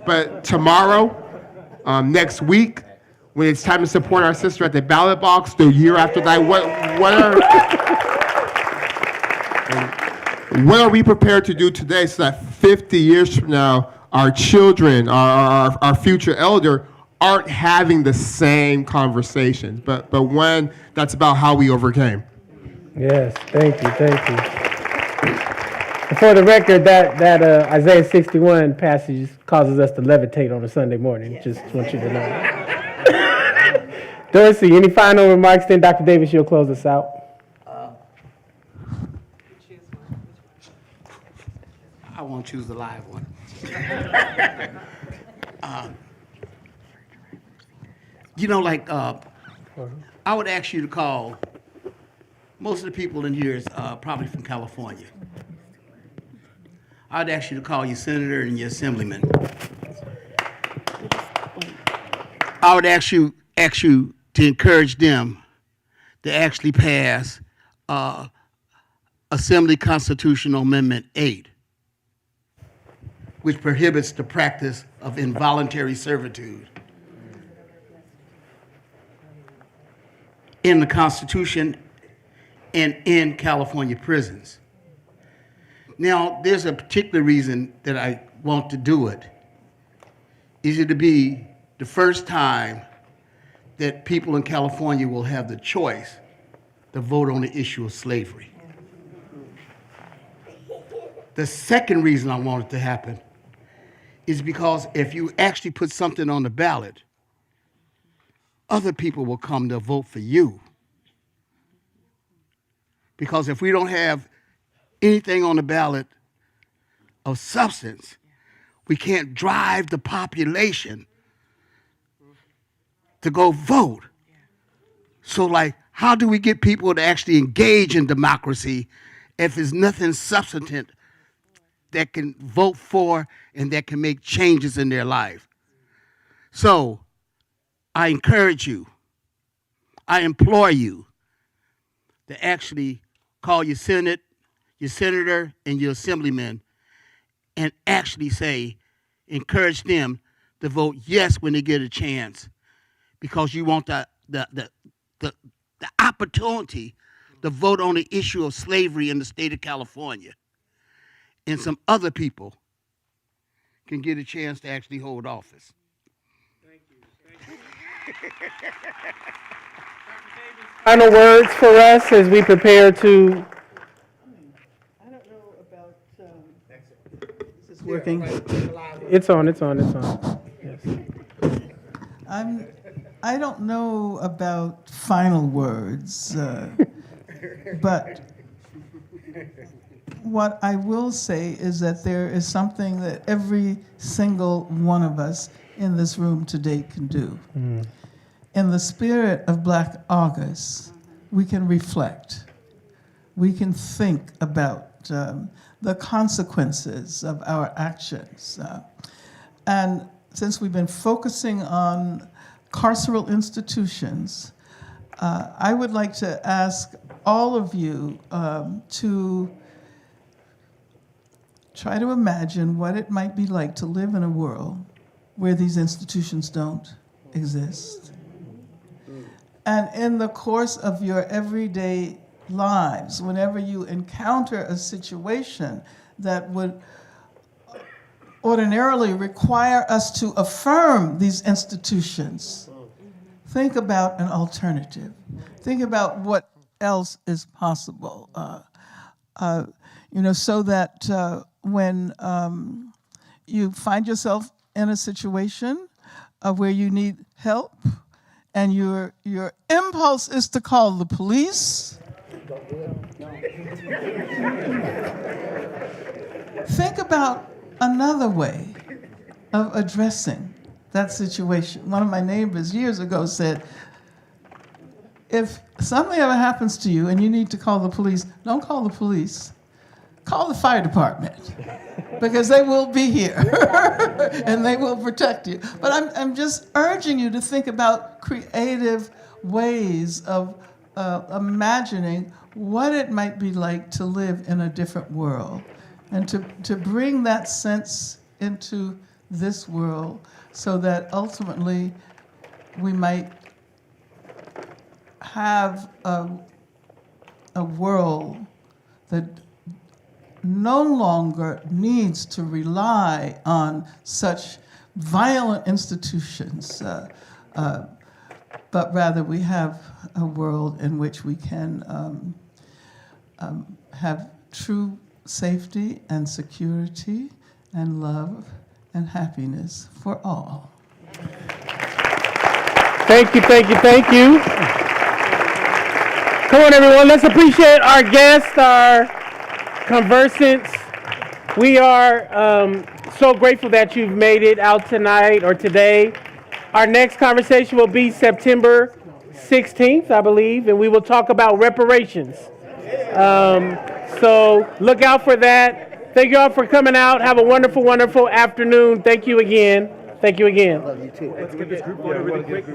But tomorrow, next week, when it's time to support our sister at the ballot box, the year after that, what are we prepared to do today so that 50 years from now, our children, our future elder, aren't having the same conversations, but one that's about how we overcame. Yes, thank you. And for the record, that Isaiah 61 passage causes us to levitate on a Sunday morning. Just want you to know. Dorsey, any final remarks? Then Dr. Davis, you'll close us out. I won't choose the live one. I would ask you to call, most of the people in here is probably from California. I would ask you to call your senator and your assemblyman. I would ask you to encourage them to actually pass Assembly Constitutional Amendment 8, which prohibits the practice of involuntary servitude. In the Constitution and in California prisons. Now, there's a particular reason that I want to do it. is it to be the first time that people in California will have the choice to vote on the issue of slavery. The second reason I want it to happen is because if you actually put something on the ballot, other people will come to vote for you. Because if we don't have anything on the ballot of substance, we can't drive the population to go vote. So like, how do we get people to actually engage in democracy if there's nothing substantive that can vote for and that can make changes in their life? So I encourage you, I implore you to actually call your Senate, your senator, and your assemblyman and actually say, encourage them to vote yes when they get a chance, because you want the opportunity to vote on the issue of slavery in the state of California. And some other people can get a chance to actually hold office. Thank you. Final words for us as we prepare to. I don't know about. Is this working? It's on. Yes. I don't know about final words, but what I will say is that there is something that every single one of us in this room today can do. Mm. In the spirit of Black August, we can reflect. We can think about the consequences of our actions. And since we've been focusing on carceral institutions, I would like to ask all of you to try to imagine what it might be like to live in a world where these institutions don't exist. And in the course of your everyday lives, whenever you encounter a situation that would ordinarily require us to affirm these institutions, think about an alternative. Think about what else is possible. So that when you find yourself in a situation where you need help and your impulse is to call the police, think about another way of addressing that situation. One of my neighbors years ago said, if something ever happens to you and you need to call the police, don't call the police. Call the fire department, because they will be here and they will protect you. But I'm just urging you to think about creative ways of imagining what it might be like to live in a different world, and to bring that sense into this world so that ultimately we might have a world that no longer needs to rely on such violent institutions, but rather we have a world in which we can have true safety and security and love and happiness for all. Thank you. Come on, everyone, let's appreciate our guests, our conversants. We are so grateful that you've made it out tonight or today. Our next conversation will be September 16th, I believe, and we will talk about reparations. So look out for that. Thank you all for coming out. Have a wonderful, wonderful afternoon. Thank you again. Love you too. Let's get this group photo really quick.